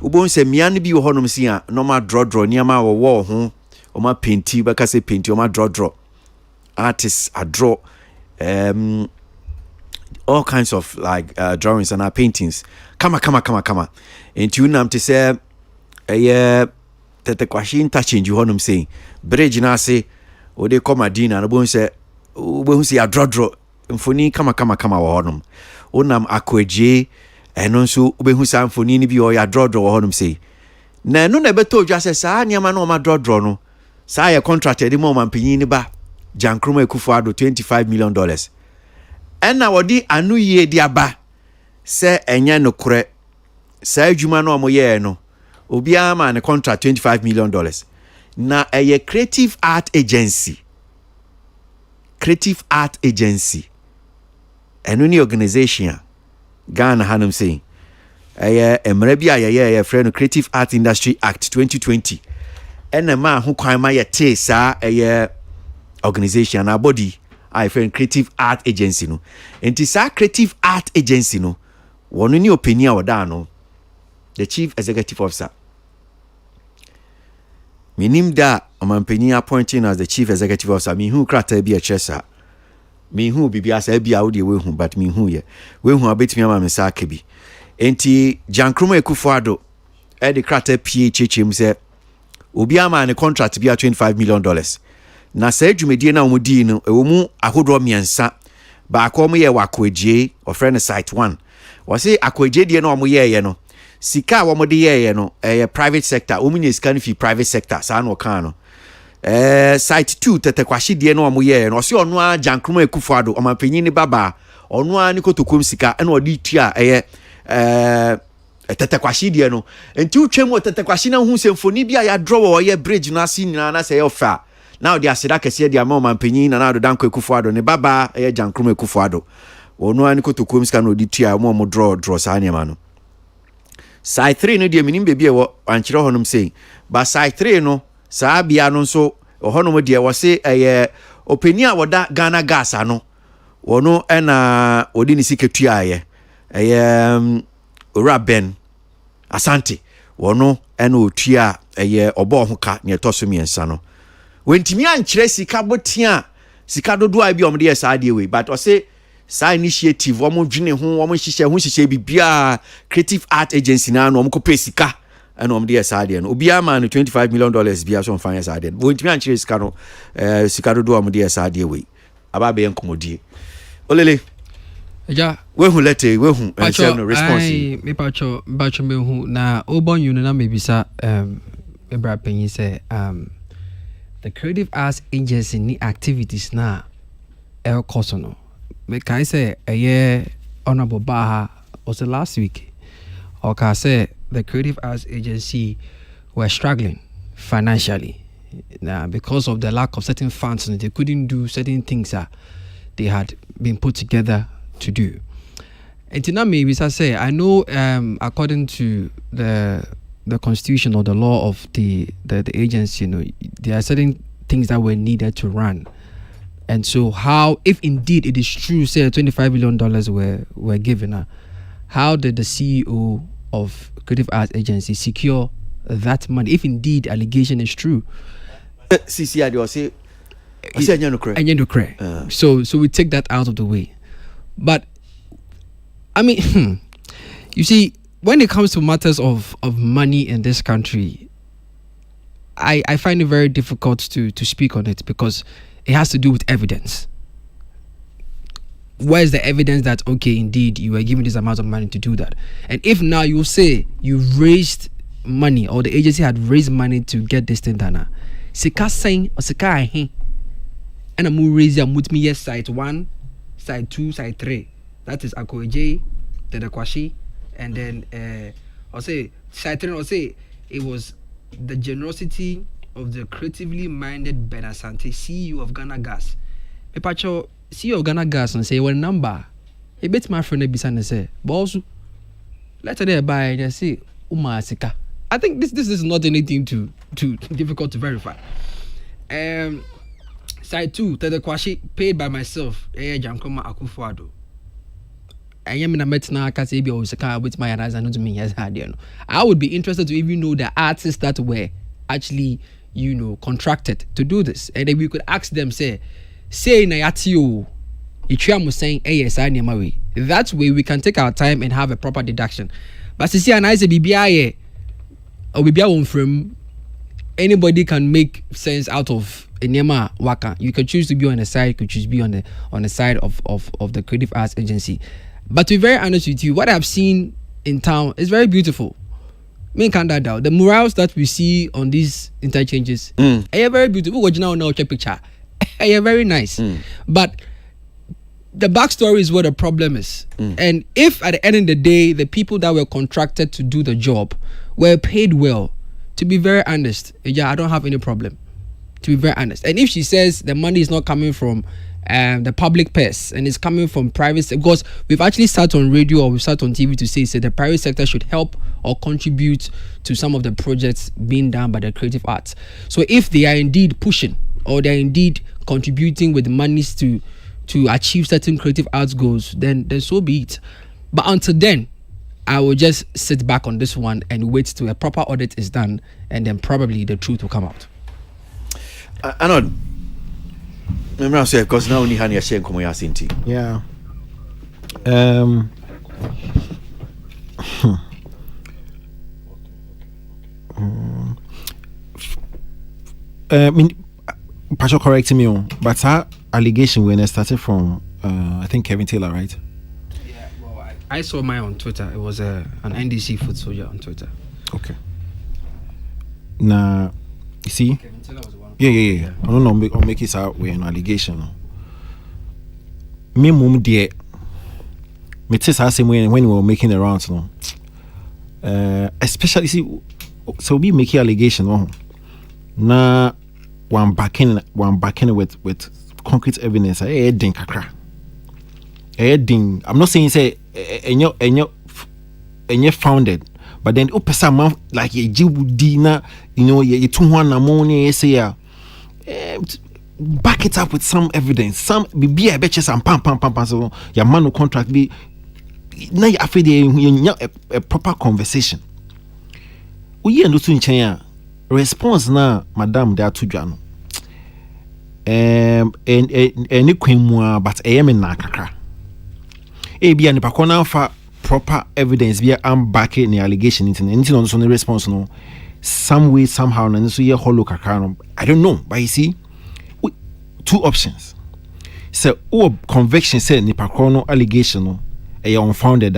ubon se mian bi wo honom si a no ma draw niama wo ho o ma painti baka se painti o ma draw artists a draw all kinds of like drawings and paintings kama enti unam te se tete kwashi interchange honom sei bridge na se o de Madina no bon se si a draw mfoni kama wo honom unam Aboagye eno nso obehu sa mfoni ni bi o ya draw wo honom sei na no na beto dwa se saa niama no ma draw no saa ye contracted mo mampanyin ni ba Jankroma Ekufuado $25 million ena wodi anu ye di aba se enye no kore saa adwuma no mo ye no obi ama ne contract $25 million na eye creative art agency eno ni organization Ghana hanum say emre bia ye friend Creative Art Industry Act 2020 enema ho kwan ma ye te sa organization na body I friend Creative Art Agency no enti sa Creative Art Agency no wono ni opinion oda no the Chief Executive Officer minim da omanpanyin appointing as the Chief Executive Officer mi hu krata bi a chesa me hu bibia sa bia wo de we hu but me hu ye we hu abetimi ama me sa ka bi enti Jankroma Ekufuado the krata PHHM say obi ama ne contract bia $25 million na sa dwumedie na wo di no ewo mu ahodro miensa ba akọ mo ye Aboagye or friend site 1 wo say Aboagye die na wo ye no sika wo mo de ye no private sector wo munye sika no fi private sector sa na o kan no site 2 tete kwashi die no amoye no se ono a Jankroma Ekufuado o mampanyin ni baba ono a ni kotokom sika na odi tua tete kwashi die no enti utwem tete kwashi na hu semfoni bia ya draw o ye bridge na si nyina na se ye ofa na odi aseda kese dia ma mampanyin na do danko Ekufuado ne baba Jankroma Ekufuado ono a ni kotokom sika na odi tua mo draw sa nyama no site 3 no die minim bebie wo ankyere honum sei ba site 3 no saa bia no so ohonom de wo se openi a woda Ghana gas ano wono na odi ni siketua ora Ben Asante wono na otua obo ho ka ne toso miensa no wentimi ankyere sika botia sika dodo a bi omde saa de we but o se saa initiative wo dwene ho wo hihye bibia Creative Art Agency na no ko pesika and the SRD and Obia man $25 million bia so fan SRD. Won't me anchire scano Sicado do am the SRD way. Ababe en komodie. Olele. Ja, we who let we who and no response. Me pacho me who na obon you na maybe sa ebra penyi say the Creative Arts Agency ni activities na el kosono. Me kai say a year honorable Baha was the last week. Or ka say the Creative Arts Agency were struggling financially because of the lack of certain funds and they couldn't do certain things that they had been put together to do. And now maybe I say I know according to the constitution or the law of the agency, there are certain things that were needed to run. And so how, if indeed it is true, say $25 million were given, how did the CEO of Creative Arts Agency secure that money if indeed allegation is true? So we take that out of the way. But I mean you see, when it comes to matters of money in this country, I find it very difficult to speak on it because it has to do with evidence. Where is the evidence that, okay, indeed, you were given this amount of money to do that? And if now you say you raised money or the agency had raised money to get this thing done, sika saying or sika ahe, and I'm raise your mut me yes side 1, side 2, side 3. That is Aboagye, then the Kwasi, and then or say side 3 or say it was the generosity of the creatively minded Ben Asante, CEO of Ghana Gas. Epacho CEO of Ghana Gas and say one number. A bit my friend Bisane say, Bosu. Later there by and say Umasika. I think this is not anything too difficult to verify. Side 2, the Kwasi paid by myself. Jankoma Akufuado. I am in a metna Kasabi or Saka with my eyes and to me as I would be interested to even know the artists that were actually, contracted to do this. And then we could ask them, say Nayatio, Ichiam was saying, yes, I am away. That way we can take our time and have a proper deduction. But to see an I say BBI or BBI from anybody can make sense out of Enyema Waka. You can choose to be on the side, you can choose to be on the side of the Creative Arts Agency. But to be very honest with you, what I've seen in town is very beautiful. Me can't doubt. The murals that we see on these interchanges are very beautiful. What you now picture? Are very nice. But the backstory is what the problem is. And if at the end of the day, the people that were contracted to do the job were paid well, to be very honest, I don't have any problem. To be very honest. And if she says the money is not coming from the public purse and it's coming from private sector, because we've actually sat on radio or we've sat on TV to say the private sector should help or contribute to some of the projects being done by the creative arts. So if they are indeed pushing or they're indeed contributing with monies to achieve certain creative arts goals, then so be it. But until then, I will just sit back on this one and wait till a proper audit is done, and then probably the truth will come out. I know. Remember, say because now only Hania Shen Komo Yasinti. Yeah. I mean, Pastor correcting me, but her allegation when it started from I think Kevin Taylor, right? Yeah. Well, I saw mine on Twitter. It was an NDC foot soldier on Twitter. Okay. Now, you see. Kevin Taylor was one. Yeah. I don't know. Make it out with an allegation. Me mum dear. Me tell us when we were making the rounds, no. Especially see, so we make allegation, no. Na one backing with concrete evidence. Ding kakra. Ding. I'm not saying say enyo founded, but then opesa man like a jibudina, ye 200 ammonia say back it up with some evidence. Some be a betches and pam so your man no contract be now you afraid a proper conversation. We end to in response na madam there to Jano. Any queen more, but I am in Nakaka. Be an ipakona for proper evidence via backing the allegation into anything on the response no some way somehow and so ye hollow kakano. I don't know, but you see two options. So conviction said nipakono allegation no unfounded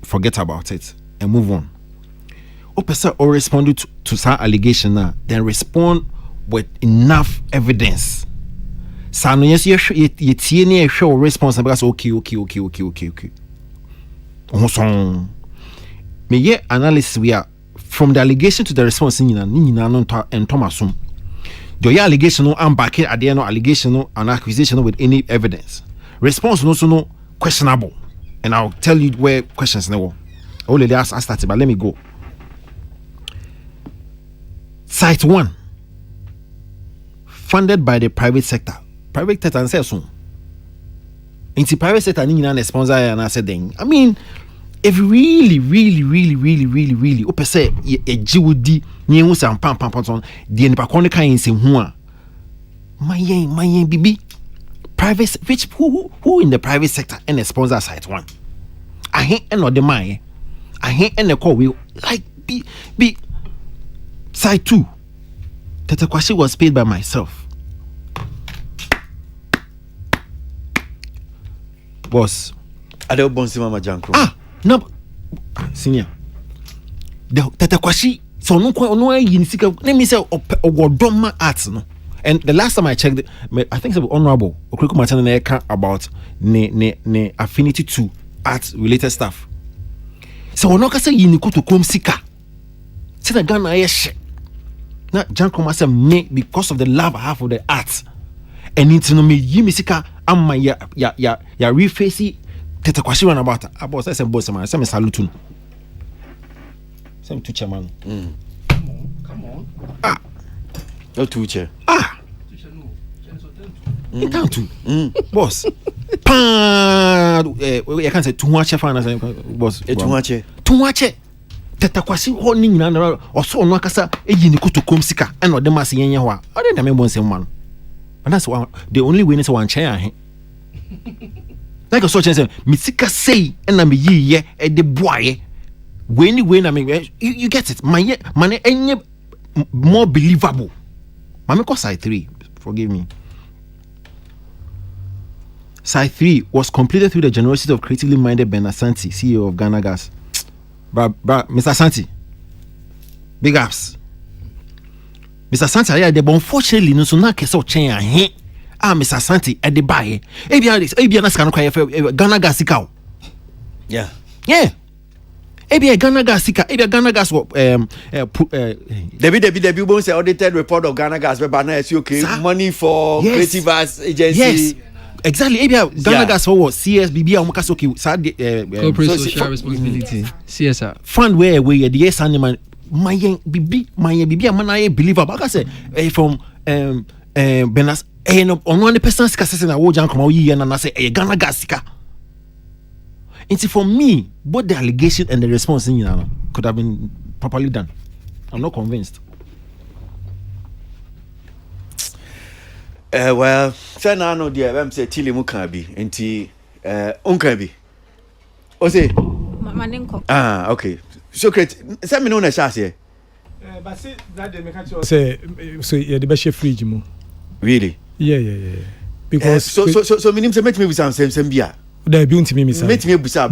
forget about it and move on. Person or responded to some allegation now, then respond with enough evidence. So no yes you show response because okay. Me ye analysis we are from the allegation to the response ni no and Thomasum. The allegation no am back at the no allegation no an accusation no with any evidence. Response no questionable. And I'll tell you where questions now. Only I started, but let me go. Site 1 funded by the private sector. Private sector and say so. In the private sector, ni na sponsor and I said then. I mean, if really, open say a GOD ni hu sam pam on the nipa kon kan yin hu my bibi private which who in the private sector and a sponsor site 1. I hate and the man. I hate and the call will like be side 2. That Kwasi was paid by myself. Boss. I don't want to see Mama Jankro. No. Senior. That Kwasi so no yin sika let me say Ogodoma arts no. And the last time I checked I think it's honorable Okriku Martin about ne affinity to art related stuff. So no ka say yin ko to kom sika. Say the Ghana yes. Now, John Comasa me because of the love I have for the arts. And into me, Yimisika, am my ya refacey Tete Kwasi run about boss I say boss man say me salute no. Say me to chairman. Come on. No to chair. It down to boss. You can't say too much boss. Too much. Too much. Tete Kwasi ho ni nyina na oso no akasa eyi ni kotokom sika and o dem ase yenye ho a. O dem me say man. And that's one the only way is one chair. Like a such and say me sika say and me ye e de boy. When I mean you get it. My money more believable. Mama ko side 3. Forgive me. Side 3 was completed through the generosity of creatively minded Ben Asante, CEO of Ghana Gas. Mr. Asante, big ups. Mr. Asante, I but unfortunately, no so na keso chen ahe. Mr. Asante, I de buy. Ebia na sika no Ghana Gas sika. Yeah. Ebia Ghana Gas sika. Ebia Ghana Gas Debbie won't say audited report of Ghana Gas, but now it's okay. Money for creative arts agency. Yes. Exactly. Ebia Ghana Gas for CSBB omaka okay. Corporate social responsibility. CSR. Fund where the yes animal my bibi man believable. I say from Benas on one person sika na wo jan come yi na say Ghana Gas sika. And for me, both the allegation and the response could have been properly done. I'm not convinced. Well, say now no dear, I'm say Chile mukabi enti unkabi. Ose Maninko. Okay. Secret. Say me no na share. But say that they make say so the best fridge mo. Really? Yeah. Because so minim say make me some bia. There be unti me misa. Make me busa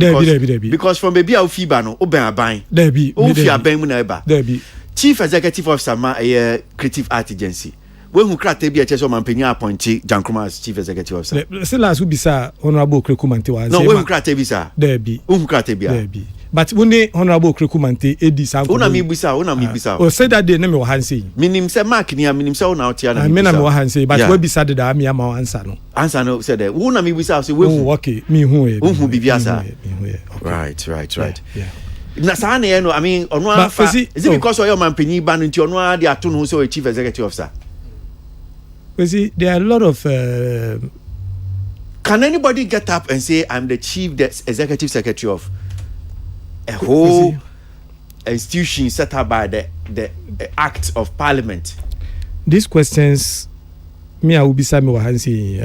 because from baby au fiba no oben aban. There be. O fi aban mu na eba. There be. Chief Executive Officer ma creative art agency. When who krate bi a cheso man penya appoint Jankroma as Chief Executive Officer. Say last we bisa honorable Krekumante was. No, when who krate bi sa. There be. Who krate bi. There be. But when the honorable Krekumante edi sa. Una mi bisa. O say that day na me wo han say. Minim say mark ni minim say una otia na. Me na me wo han say but we bisa da me ama answer no. Answer no say that. Una mi bisa say we. Oh okay. Me hu e. Who bibia sa. Right. Yeah. Na sa na no I mean ono afa. Is it because your man penyi ban nti ono a dey ato no so a Chief Executive Officer? You see, there are a lot of. Can anybody get up and say I'm the Chief Executive Secretary of a whole institution set up by the Act of Parliament? These questions, me I will be saying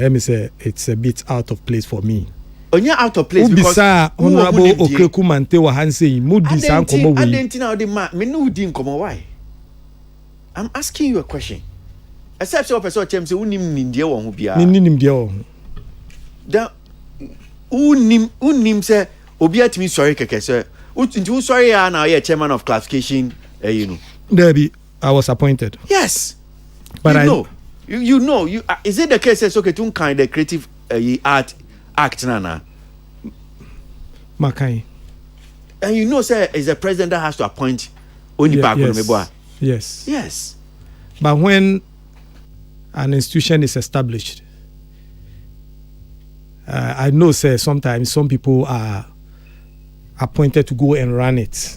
let me say it's a bit out of place for me. Only out of place because honorable Okrekumante wa hansi mudi san komo we. I didn't know the man. Me no din komo why? I'm asking you a question. Except so person chem say unim nindie wo ho bia. Ni nimdie wo. Da unim say obi atimi sorry keke say unti sorry ya na you chairman of classification you know. There I was appointed. Yes. But you know is it the case say okay to kind the creative art act na Makai. And you know say is the president that has to appoint only back on meboa. Yes. But when an institution is established, I know say sometimes some people are appointed to go and run it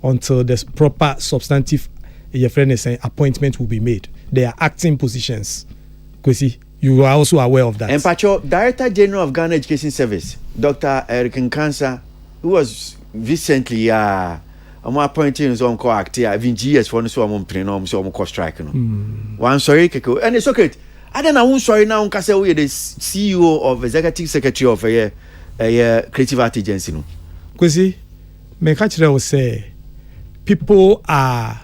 until the proper substantive your friend is saying appointment will be made. They are acting positions. Kwasi, you are also aware of that. And Pacho, Director General of Ghana Education Service, Dr. Eric Nkansa, who was recently appointing some co actor, even GS for so I'm playing so I'm strike. One sorry, and it's okay. I don't know who's sorry now. Nkasa we the CEO of Executive Secretary of a creative art agency. No, Kwasi, me catchre will say people are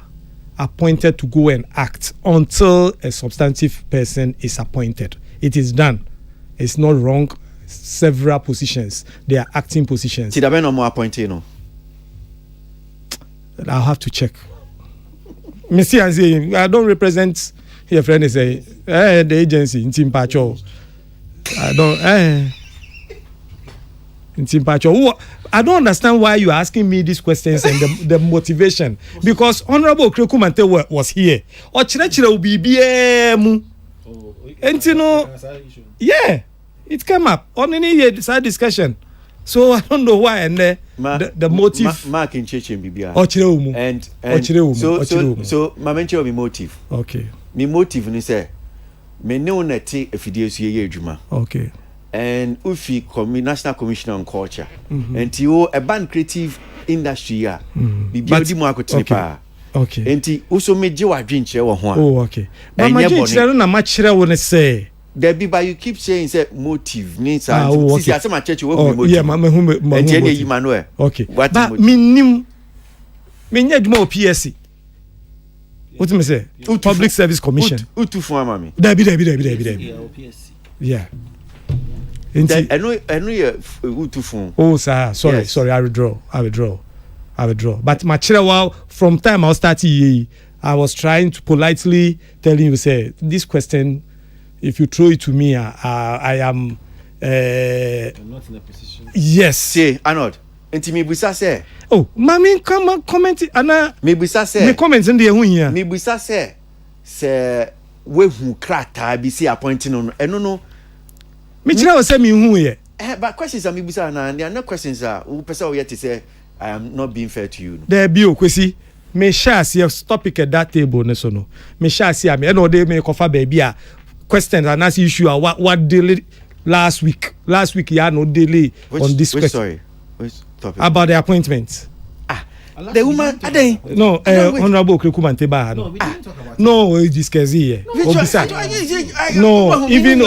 appointed to go and act until a substantive person is appointed. It is done. It's not wrong. Several positions, they are acting positions. See, there no more appointed, no. I'll have to check. Mr. Anzi, I don't represent your friend is say the agency in Timpacho. I don't in Timpacho. I don't understand why you are asking me these questions and the motivation. Because Honorable Krekumante was here. Or Chirechire will be BM. And you know, yeah, it came up on any side discussion. So I don't know why and the motive mark in church and bibia and so my mention me motive. Okay. Me motive ni say me no neti efidie so ye adwuma. Okay. And ufi National Commission on Culture. And you a band creative industry ya. Bibia di mo akotini pa. Okay. Enti uso meje wadwen kire wo ho a. Oh, okay. But my kire na ma kire wo ne say. There be but you keep saying say motive means see as my church we motive. Yeah, ma enti Emmanuel. Okay. But minim nya dwuma o PSC. What me say? Public Service Commission. Utu fun amami. Dabi. Yeah. I know utu fun. Oh sir, sorry, I withdraw. But my child, from time I started, I was trying to politely telling you, say, this question, if you throw it to me, I am. I'm not in a position. Yes. Say, Arnold. Enti me busa say. Oh, mami, come comment. Ana. Me busa say. Me comment in the hunya. Me busa say. Say we hu krata bi say appointing on. No. Me chira o say me hu ye. But questions are me busa na. There are no questions are. Who person o yet to say I am not being fair to you. There be o Kwasi. Me share see topic at that table ne so no. Me share see am. E no dey me kofa baby a questions and as issue what daily last week ya no daily on this question. Sorry. Which topic? About the appointment. The woman no honorable Krekuman Teba no. We didn't talk about no discuss here. No, even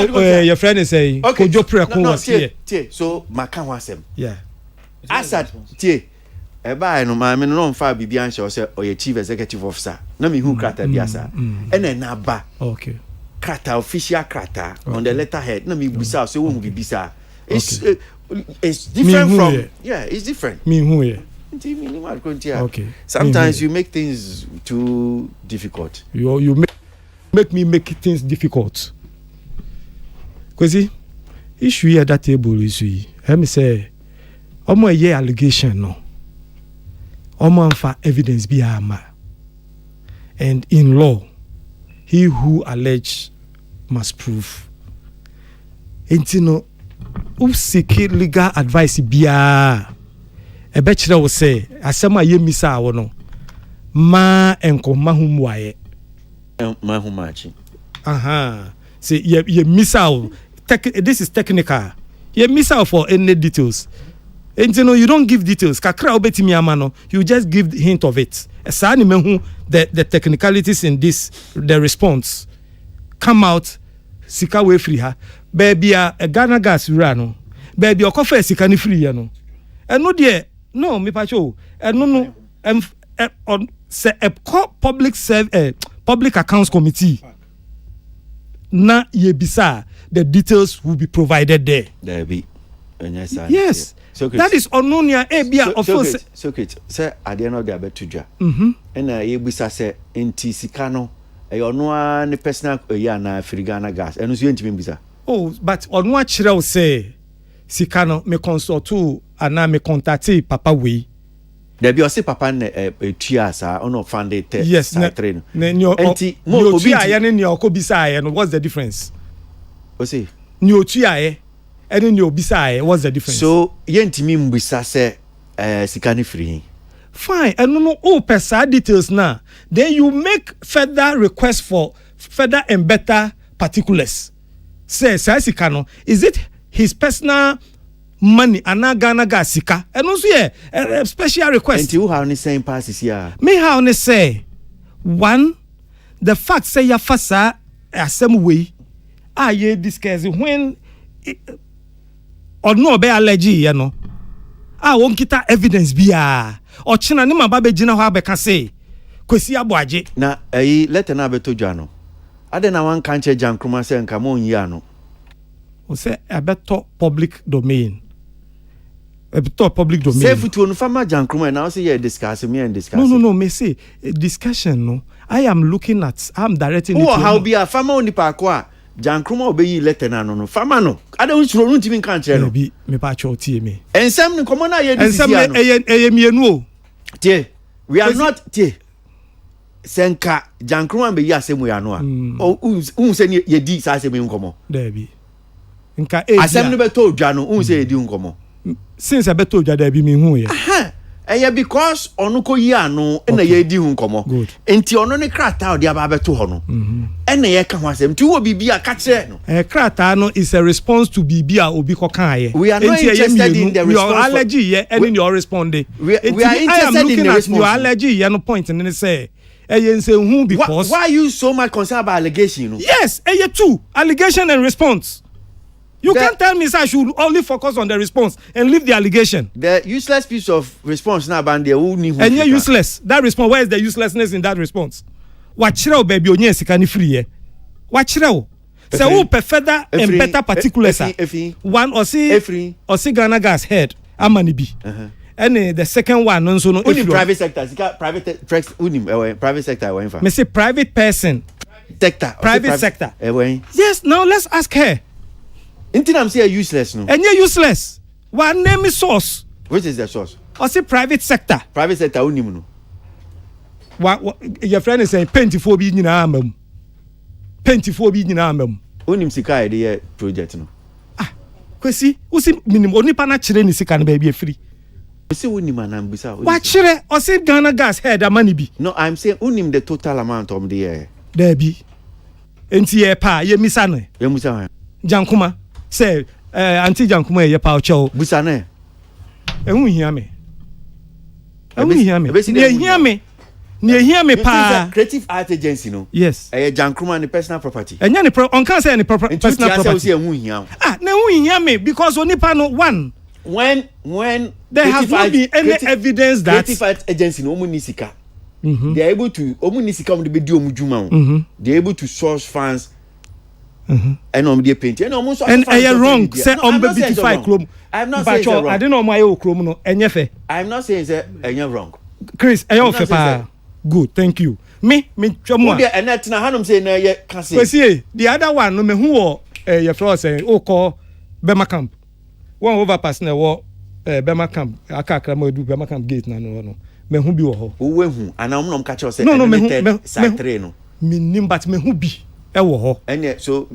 your friend is saying Kojo Preku was here. So makan wasem. Yeah. Asad tie eba no ma me no fa bibia nche o say oye chief executive officer na me hu krata biasa ene na ba. Okay. Krata official krata on the letterhead na me busa so won bibisa. It's different from it's different. Me who here. Okay. Sometimes you make things too difficult. You make me make things difficult. Kwasi, issue here that table is let me say, omo ye allegation no. Omo anfa evidence be ama. And in law, he who allege must prove. Entino, who seek legal advice biya. E betchira wo say asema ye misa wo no ma enko mahumwaye mahumachi say ye misa wo this is technical ye misa for any details and you know you don't give details kakra obetimi ama no you just give the hint of it esa ni mehu the technicalities in this the response come out sika we free ha baby a Ghana gas rura no baby okofa sika ni free ya no eno de no, me pacho. No. On say a public accounts committee. Na yebisa the details will be provided there. There be. Yes. That is ononia ebia of course. So say at the end of the abetuja. And yebisa say enti sika no e ono ne personal ya na Afrigana gas. Eno so enti mbisa. Oh, but ono a kire say sika no me consult to ana me contacte papa we there be o say papa na tuasa ono funded yes train enti mo obi aye ne ne okobisa aye no what's the difference o say ni otu aye ene ne obisa aye what's the difference so yentimi mbisa say sika ne free fine and no pesa details na then you make further request for further and better particulars say sika no is it his personal money ana Ghana gas sika and also a special request until how ni same passes here me how ni say one the fact say ya fasa asem way ye discuss when or no be allergy you know won kita evidence bia o china ni maba be gina ho abeka say Kwasi Aboagye na letter na beto dwa ade na wan kanche jankruma say nka mo nyi ano o say abeto public domain public domain. Say to no farmer jankruma now say you discuss me and discuss. No, me say discussion no. I am looking at I'm directing it. Oh, how be a farmer on the parkour. Jankruma obey letter no farmer no. I don't show no even can't tell. Be me pa cho tie me. And some come on here this year. And some mienu. Tie. We are not tie. Senka jankruma be ya same we are no. Oh, say ye di sa say me nkomo. There be. Nka asem no beto dwa no say ye di nkomo. since I beto jada bi me hu ye because onuko yi ano na ye di hu nkomo enti ono ne krata odi aba beto ho no na ye ka ho asem ti wo bibia ka kire no krata no is a response to bibia obi ko kan ye we are not interested in the response your allergy ye any your responding we are interested in the response your allergy ye no point in say because why are you so much concerned about allegation, you know? Yes, two allegation and response. You can't tell me I should only focus on the response and leave the allegation. The useless piece of response now band there who need and you're useless. That response, where is the uselessness in that response? Watch it out, baby, on yes, can free. Watch it out. So who further and better particulars one or see Ghana gas head amanibi. And the second one no so no private sector private sector me say private person sector private sector yes now let's ask her until I'm say useless no and you useless what name is source which is the source or say private sector unim no what your friend is saying plentiful bi nyina amam unim sika e project no Kwasi usi minimum onipa na kire ni sika na ba bi free. Say unim anambisa. What chere or say Ghana gas head amani bi. No, I'm saying unim the total amount of the year. There be. Enti ye pa ye misa no. Ye misa. Jankuma say anti Jankuma ye pa ocho. Busa na. Ehun hia me. Ne hear me pa creative art agency no. Yes. Jankuma ni personal property. Enya ni on can say any personal property. Na ehun hia me because onipa no one when there has not been any evidence that creative art agency no munisika they are able to omunisika on the be omujuma they are able to source funds and on the paint and almost and wrong say on be beautify chrome I'm not saying wrong I don't know my chrome no enyefe I'm not saying say wrong Chris enyefe pa good thank you me twamo a and na hanom say na ye can say the other one no me hu wo your floor say o call Bema camp one overpass na wo Bema camp akakra ma du Bema camp gate na no me hu bi wo ho wo hu ana omnom ka che say no me side 3 no minim but me hu bi e wo ho ene so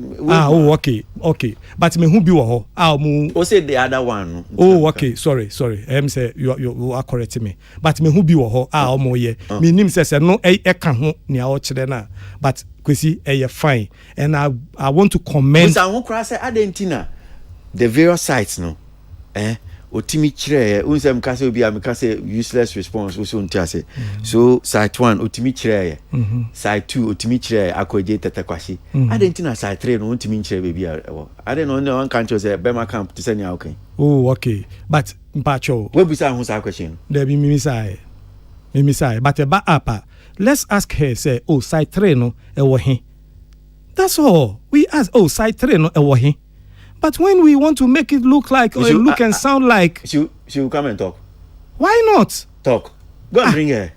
okay but me hu bi wo ho mu o say the other one okay sorry say you are correcting me but me hu bi wo ho mu ye minim say no e ka ho ne a o kire na but Kwasi e fine and I want to commend so hu kra say adentina the various sites no otimi kire unsem ka say obi am ka say useless response so ntia say so site 1 otimi kire site 2 otimi kire akoje Kwasi adentina site 3 no otimi kire baby I don't know one country say Bema camp to send you okay okay but mpacho we bisa hu sa question there be mimi sai but ba apa let's ask her say site 3 no e wo he that's all we ask site 3 no e wo he. But when we want to make it look like or look and sound like she will come and talk. Why not? Talk. Go and bring her.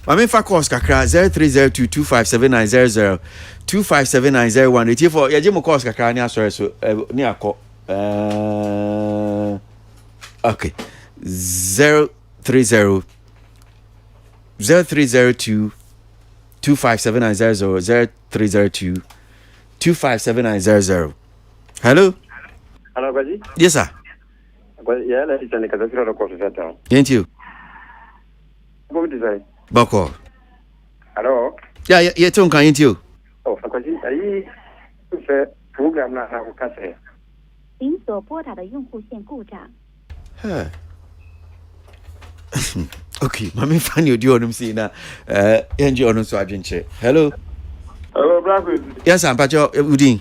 I mean for calls kakra 0302257900 257901 it for ya jemo calls kakra ni asore so ni akọ okay 030 0302 257900 0302 257900 Hello. Hello, Kwasi. Yes, sir. Yeah, let's send the catastrophe of course that town. Thank you. Go with this. Bako. Hello. Yeah, Tom can you? Oh, Kwasi, I say program na na ka say. 您所拨打的用户线故障。 Okay, mami fan you do onum see na enjoy onum so adwenche. Hello. Hello, brother. Yes, I'm Pacho Udin.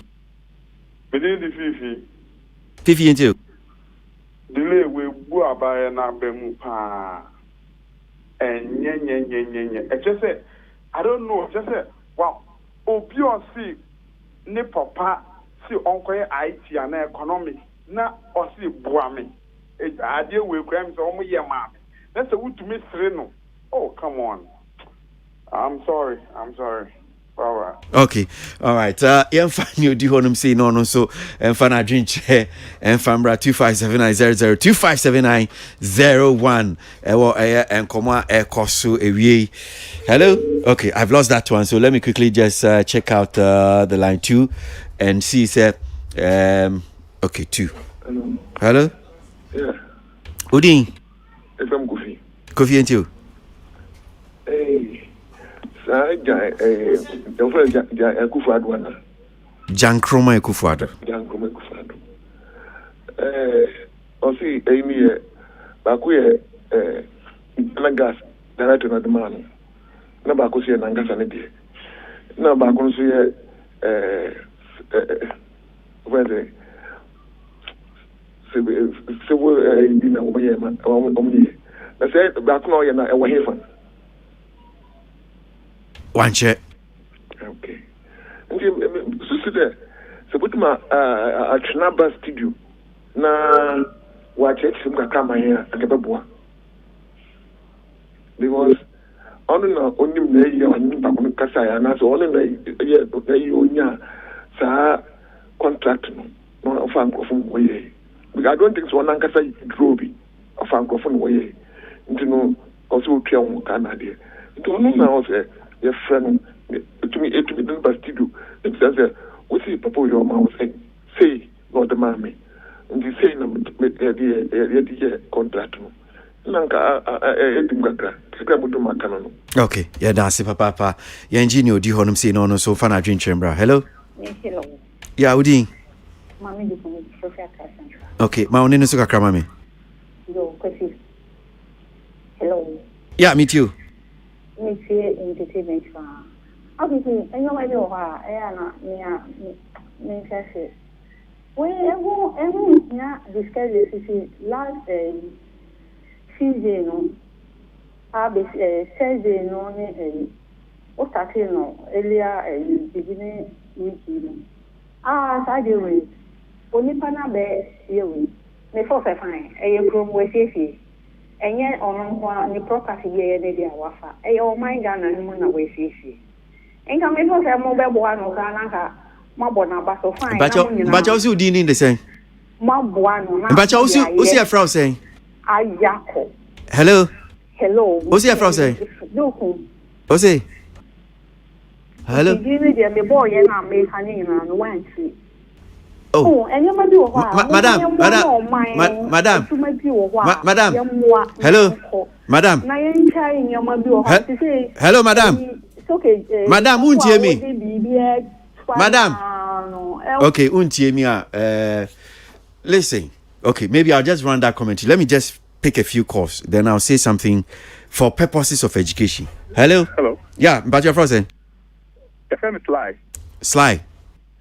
Within the Fifi into delay we go about na bemu pa and nye I just say I don't know just say wow obi o see ne papa see onko IT and economic na o see boame e ade we kram so omo ye ma na say wutu me sire no oh come on I'm sorry all right. Okay, all right. You find do honum say no so and fan a drink chair and fambra 257900 257901 and comma koso ewie. Hello. Okay, I've lost that one, so let me quickly just check out the line 2 and see okay 2. Hello. Hello. Yeah. Udin. FM Kofi. Kofi and you. Hey, sir, the first Kufad one. Jan Kroma Kufado. Jan Kroma Kufado. Osi, Amy, Bakuye, Nagas, director of the man. Na Bakusi and Nangasanity. Na Bakusi, where they. Civil in Omoye. I said, back now, you're not away from one check. Okay. So, put my Chinaba studio. Na watch it from Kakama here at the Babua. Because only on Kasaya, and that's only the contract no from way. I don't think so. One Ankasa drove a francophone way. You know, also Pion Canada. Don't know your friend to me, it to be done by Stidu. It says, what is Papa your mouth saying? Say, Lord the mammy. And you say, the contract. Okay, yeah, that's it, Papa. Your engineer, do you want to say no, so fun? I drink chamber. Hello? Hello. Yeah, Udi. Mommy, okay, my own name is Mami. Yo, Kwasi. Hello. Yeah, meet you. Me see entertainment fan. Obviously, I know why I am me say. We ever discuss this last season no. Thursday no what started no earlier beginning week no. Saturday we onipa na be here we me for fine from we see enye ono kwa ni property ye ne dia wafa o my Ghana ni mo na we see enka me for mo be bo ano ka na ka mabo na ba so fine bacha usi udini the same mabo ano na bacha usi a frau saying ayako hello usi a frau saying doku usi hello give dia me boy na me kani na no wanti oh madam hello madam hello madam madam untie me madam okay untie me listen okay maybe I'll just run that comment. Let me just pick a few calls, then I'll say something for purposes of education. Hello yeah, but you're frozen. Your friend is Sly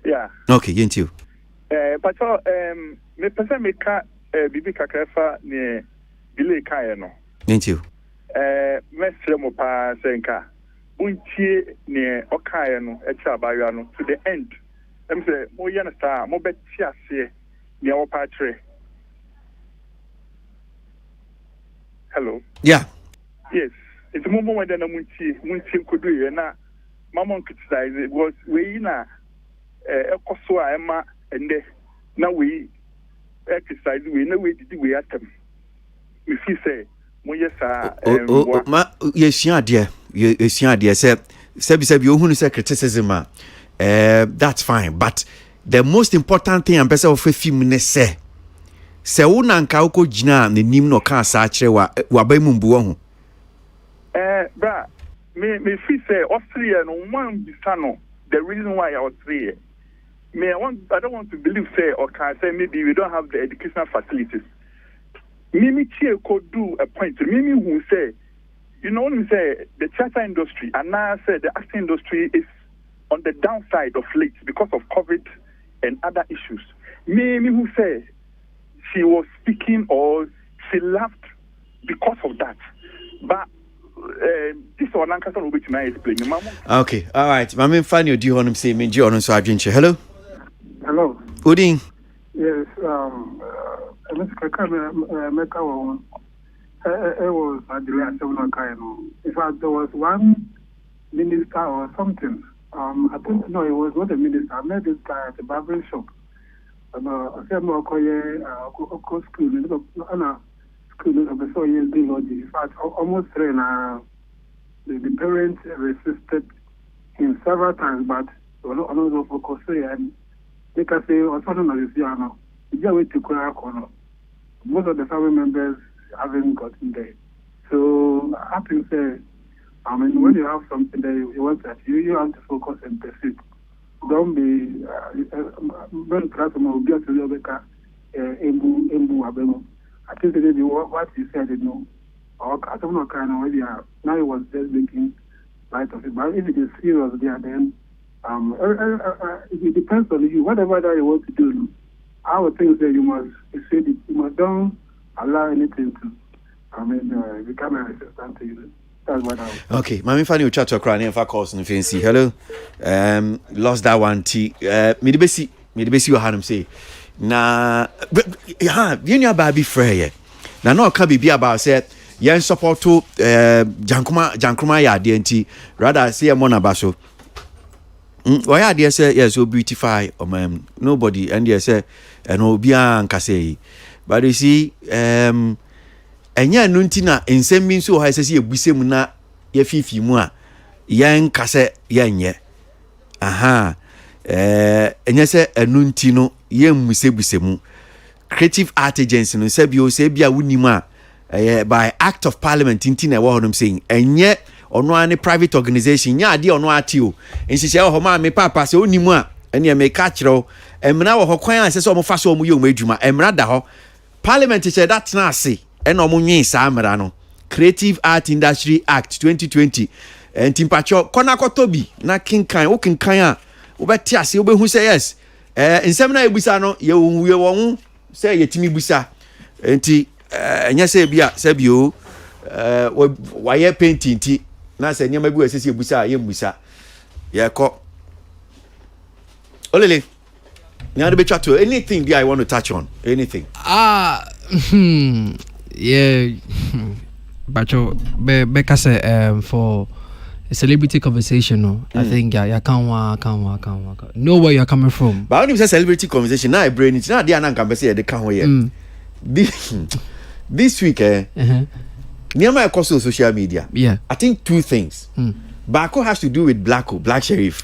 yeah okay you but me person me ka bibi kakrefa ne delay kai no thank you mesre mo pa senka untie ne okai no e cha bayo no to the end em say mo yana star mo be ti ase ne o pa tre hello yeah yes it's mo when na muntie kodu na mama criticize it was we na ekoso a ema ende na we exercise we na we did we atem we feel say mo yesa ma yesua de say be ohunu say criticism that's fine, but the most important thing am person of film ne say una nka uko gina ne nim no ka sa kire wa ba mu mbuo ho bra me feel say Australia no one bisano the reason why Australia I don't want to believe say or can say maybe we don't have the educational facilities. Mimi Chie could do a point. Mimi who say, you know, when we say the theater industry and now say the acting industry is on the downside of late because of COVID and other issues. Mimi who say she was speaking or she laughed because of that. But this one Lancaster will be to explain. Okay, all right. Mami Fanny, do you want to say me? Do you want to say hello? Hello. Uding. Yes, Mr. Kakame Meka one. It was a delay at 7 o'clock. In fact, there was one minister or something. I don't know, it was not a minister. I met this guy at the barber shop. I said, "Mo koye school. School of so years in fact, almost 3 now. The parents resisted him several times, but another focus and they can say, "Or something like this, no." Most of the family members haven't gotten there. So I think when you have something that you want to achieve, you have to focus and pursue. Don't be when platform will get to the embu. I think that what you said, I don't know kind of way now it was just making light of it. But if it is serious there, then it depends on you. Whatever that you want to do, I would think that you must don't allow anything to become a resistance to you. That's what I would. Okay, Mami Fanny will chat to a crane if I call some fancy. Hello, lost that one. Midibesi will have him say. Na, you know, baby Frey. Now, no, can be about said. Yen support to Jankuma ya DNT rather say a monabaso. Why are they say yes, so beautify nobody and they say and obia and say. But you see, enya nuntina in same means so I say busemuna ye fifi mua yen kase yenye. Aha. Enya say enuntino yen musebusemu. Creative art agency no say bia wunima. By act of parliament in what I'm saying and yet or any private organization dear or no at you and she said oh me papa so ni mo and you may catch and now her kwan says almost fast you made you and rather ho parliament said that's not see and no Creative Art Industry Act 2020 and timpacho konako tobi na kinkan o kinkan a obeti ase obehu say yes nsem na ebusa no ye won say yetimi busa enti enya say bia sabio why painting ti na say nyama bi wesese ebusa ye mbusa ye ko olele nya be chat to anything there I want to touch on anything yeah bacho be kase for a celebrity conversation no I think ya can't know where you're coming from but when you say celebrity conversation now I brain it now there na can be say they can here this week Niama across social media. Yeah. I think two things. Bako has to do with Black Sheriff.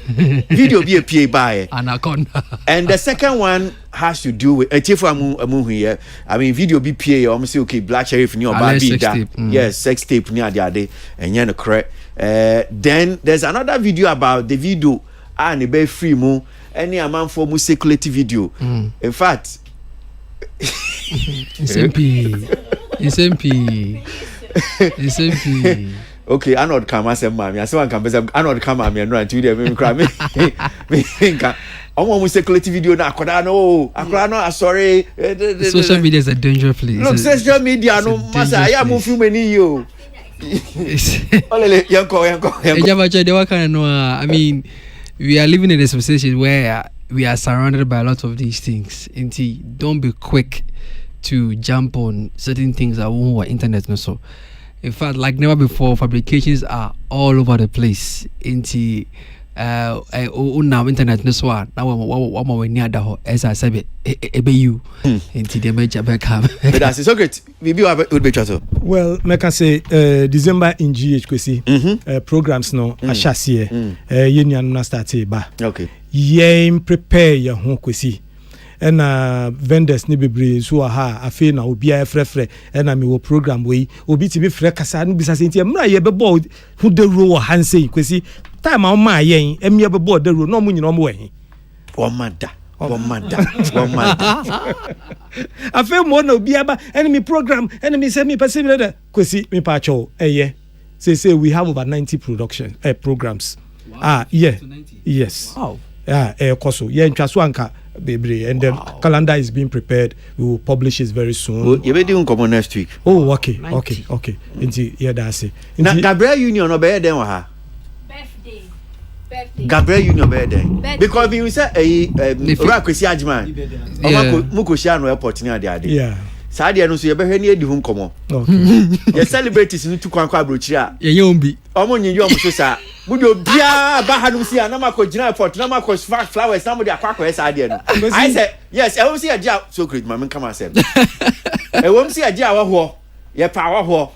Video be a PA by Anaconda. And the second one has to do with here. I mean video be PA almost say okay Black Sheriff near Baby. Yes, sex tape near the other and you know correct. Then there's another video about the video and the be free mo any amount for mu circulating video. In fact SMP. Okay, I not come as a mommy. I say can I not come at me and run to them. Me think I'm circulating video now. I sorry. Social media is a dangerous place. Look, social media no massa. I am moving many you. I mean, we are living in a society where we are surrounded by a lot of these things. And don't be quick to jump on certain things that won't internet no so. In fact, like never before, fabrications are all over the place. Into now internet no so now we near the as I said you into the major backup. But that's so great. Maybe would be chat. Well, I can say December in GHQC programs no ashasiye union na start ba. Okay. Ye prepare your home kwesi. And vendors ni bebre so ha afi na obi a frefre and me wo program we obi ti be frɛ kasa no bisa senti mra ye bebo hu de ro hanse kwesi time a ma yen emia bebo de ro no mu nyina mo wɛn o mada afi mo na obi aba enemy program enemy say me person le kwesi me pa cho say we have over 90 production programs. Wow. Yeah. Yes. Wow. Koso yeah ntwa so anka bebre and the calendar is being prepared. We will publish it very soon. You be doing come next week. Oh, okay. Inti yeah that's it. Na Gabriel Union no be den wa ha. Birthday. Gabriel Union be den. Because we say ora kwesi agman. Muko share no airport ni ade. Yeah. Sadia no so ye be hwe ni edi hu nkomo. Okay. Ye celebrities ni tu kwankwa abrochira. Ye ombi. Omo nyi omo so sa. Budo bia ba hanum si na mako gina airport na mako flowers na mo de akwakwa sadia no. I say yes, I won't see a job so great man come and say. I won't see a job ho. Ye pa ho.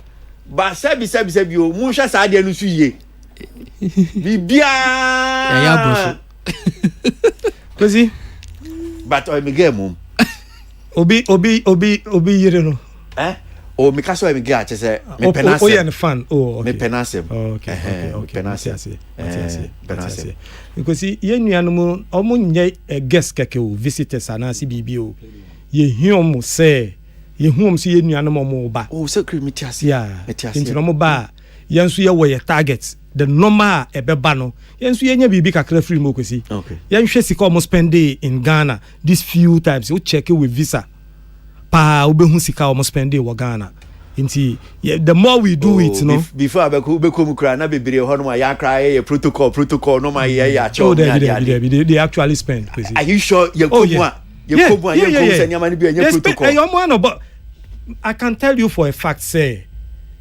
Ba sabi o mu hwa sadia no so ye. Bibia. Ya boso. Kwesi. But I me game mum. Obi yire no. O me kaso me ga say me penase. Oh, yeah, fan. Oh, okay. Me penase. Okay. Penase. Penase. Because ye nuanu mu omo nye guest keke o visitors anasi bibi o. Ye hiom say ye huom so ye nuanu mo ba. Oh, so kremitiase. Yeah. Inti no mo ba. Ye nso ye wo ye target. The normal ebeba no. Ye nso ye nya bibi kakra free mo kwesi. Okay. Ye nhwe sika omo spend day in Ghana this few times. You check it with visa. Pa obehu sika omo spend day wo Ghana. Inti the more we do it, no. Before abeku kra na bebre ho no ya kra ye protocol no ma ye ya cho. They actually spend. Are you sure you come one? You come one you come say nyama ni bi anya protocol. But I can tell you for a fact say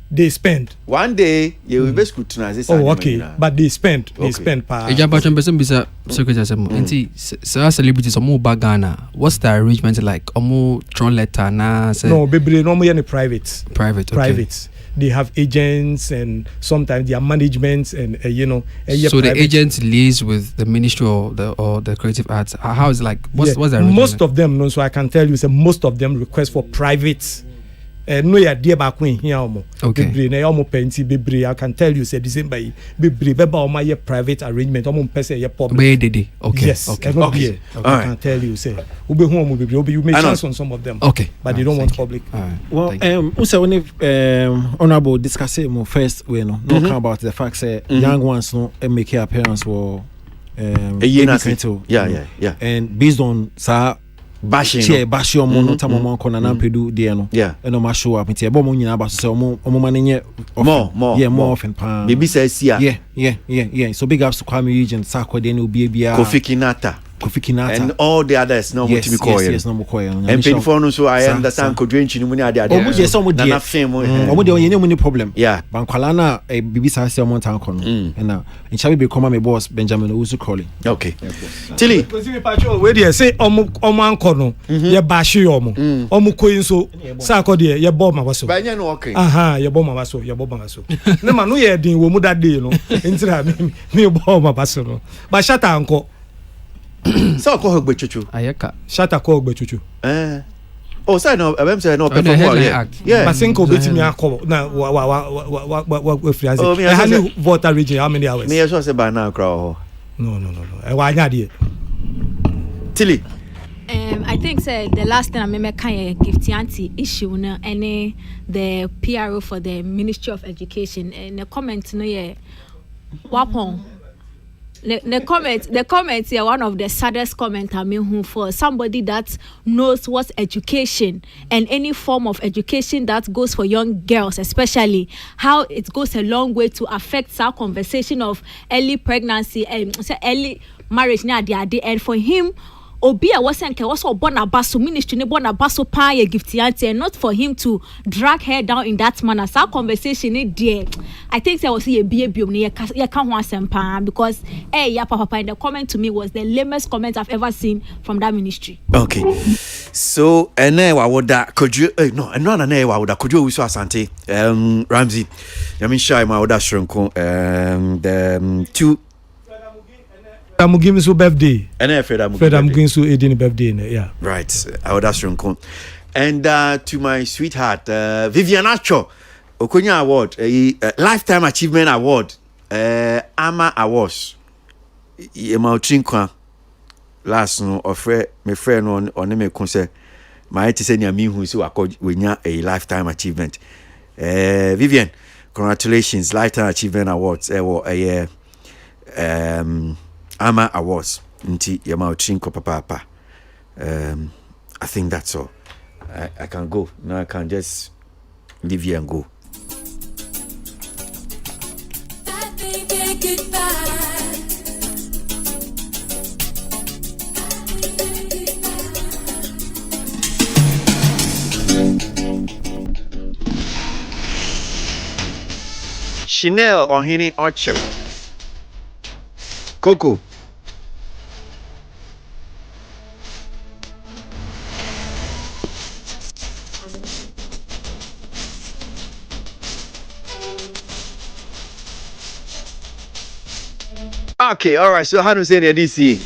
they spend. One day you will be scrutinized this. Oh, okay. But they spend. They spend per. Ejaba chambesen bisa secretary asemo. Enti celebrities omo ba Ghana. What's the arrangement like? Omo tron letter na say. No, baby, no more private. Private. Okay. Private. They have agents and sometimes their management and so the agents liaise with the ministry or the creative arts. How is it like? What's the arrangement? Most of them, no. So I can tell you, say most of them request for private. No ya dear back when here omo. Okay. Bebre na omo penti bebre. I can tell you say December bebre beba omo ye private arrangement omo pese ye public. Okay. Yes. Okay. I can tell you say ube hu omo bebre you may chance on some of them. Okay. But they don't want public. Well, also when honorable discuss it more first we no come about the fact say young ones no make appearance for yeah. And based on bashing omo no tamomo kona na pedu de no eno ma show up nti e bo mo nyina ba so omo manenye more often pa baby says here yeah so big ups to Kwame region Sakode no obi bia Kofi Kinata and all the others no yes, mo timi yes no mo koye and pay for no so I understand kodwenchi ni mu ni ade omo je so mo de na fem omo de onye ni problem yeah bankwala na bibi sa se omo tan kono na nchabe be come my boss Benjamin Owusu calling okay Tilly we dey say omo anko no ye ba hwe omo koyin so Sakode ye bo ma waso ba nya no okay ye bo ma waso ne ma no ye din wo mu that day no ntira me bo ma waso no ba shata anko so ko hogbe chuchu ayeka shata ko hogbe chuchu oh say no abem say no perform well yeah but think obetimi akọ na wa friazi how voter region how many hours me so say by now crowd no e wa anya de Tilly I think the last thing I remember kind of gift auntie issue na any the PRO for the Ministry of Education and the comment no yeah wapon the comment here one of the saddest comment I mean who for somebody that knows what education and any form of education that goes for young girls especially how it goes a long way to affect our conversation of early pregnancy and early marriage na ade and for him obi a wasn't also born abaso ministry ne born abaso pa ye gift auntie and not for him to drag her down in that manner. So our conversation is there. I think there was a biom ne ye kan ho asem because ya papa in the comment to me was the lamest comment I've ever seen from that ministry. Okay. So wa woda koju no na wa woda koju wiso asante Ramsey yamin shy ma woda shronko the two I'm giving so birthday. And Fred I'm giving so 18 birthday. Yeah. Right. I would ask you. And to my sweetheart, Vivian Acho, Okonya Award, a Lifetime Achievement Award, Ama Awards. Yema Chinkwa. Last no, my friend on me concert. My auntie said, "Yami who so accord we a Lifetime Achievement." Vivian, congratulations, Lifetime Achievement Awards. Ama Awards nti yama uchinko papa. I think that's all. I can go now. I can just leave here and go. Chanel Ohini Orchard. Coco. Okay, all right. So how do you say the DC?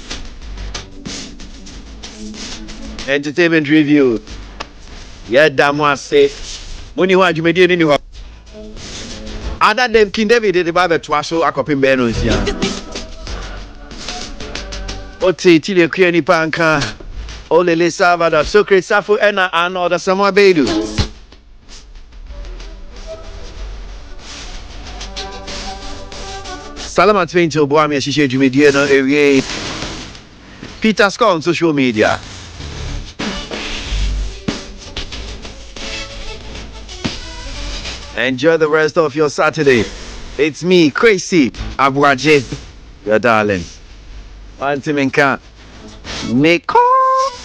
Entertainment review. Yeah, damn one say. Money who you made any ho. Other than King David the Bible to us so akopim benos ya. Oti tile kwe ni panka. Ole le Salvador Socrates Safu ena another Samoa Bedu. Salama Twain to Boami Shisha Jumedia no area. Peter Scott on social media. Enjoy the rest of your Saturday. It's me, Kwasi, Aboagye, your darling. One team in camp. Make call.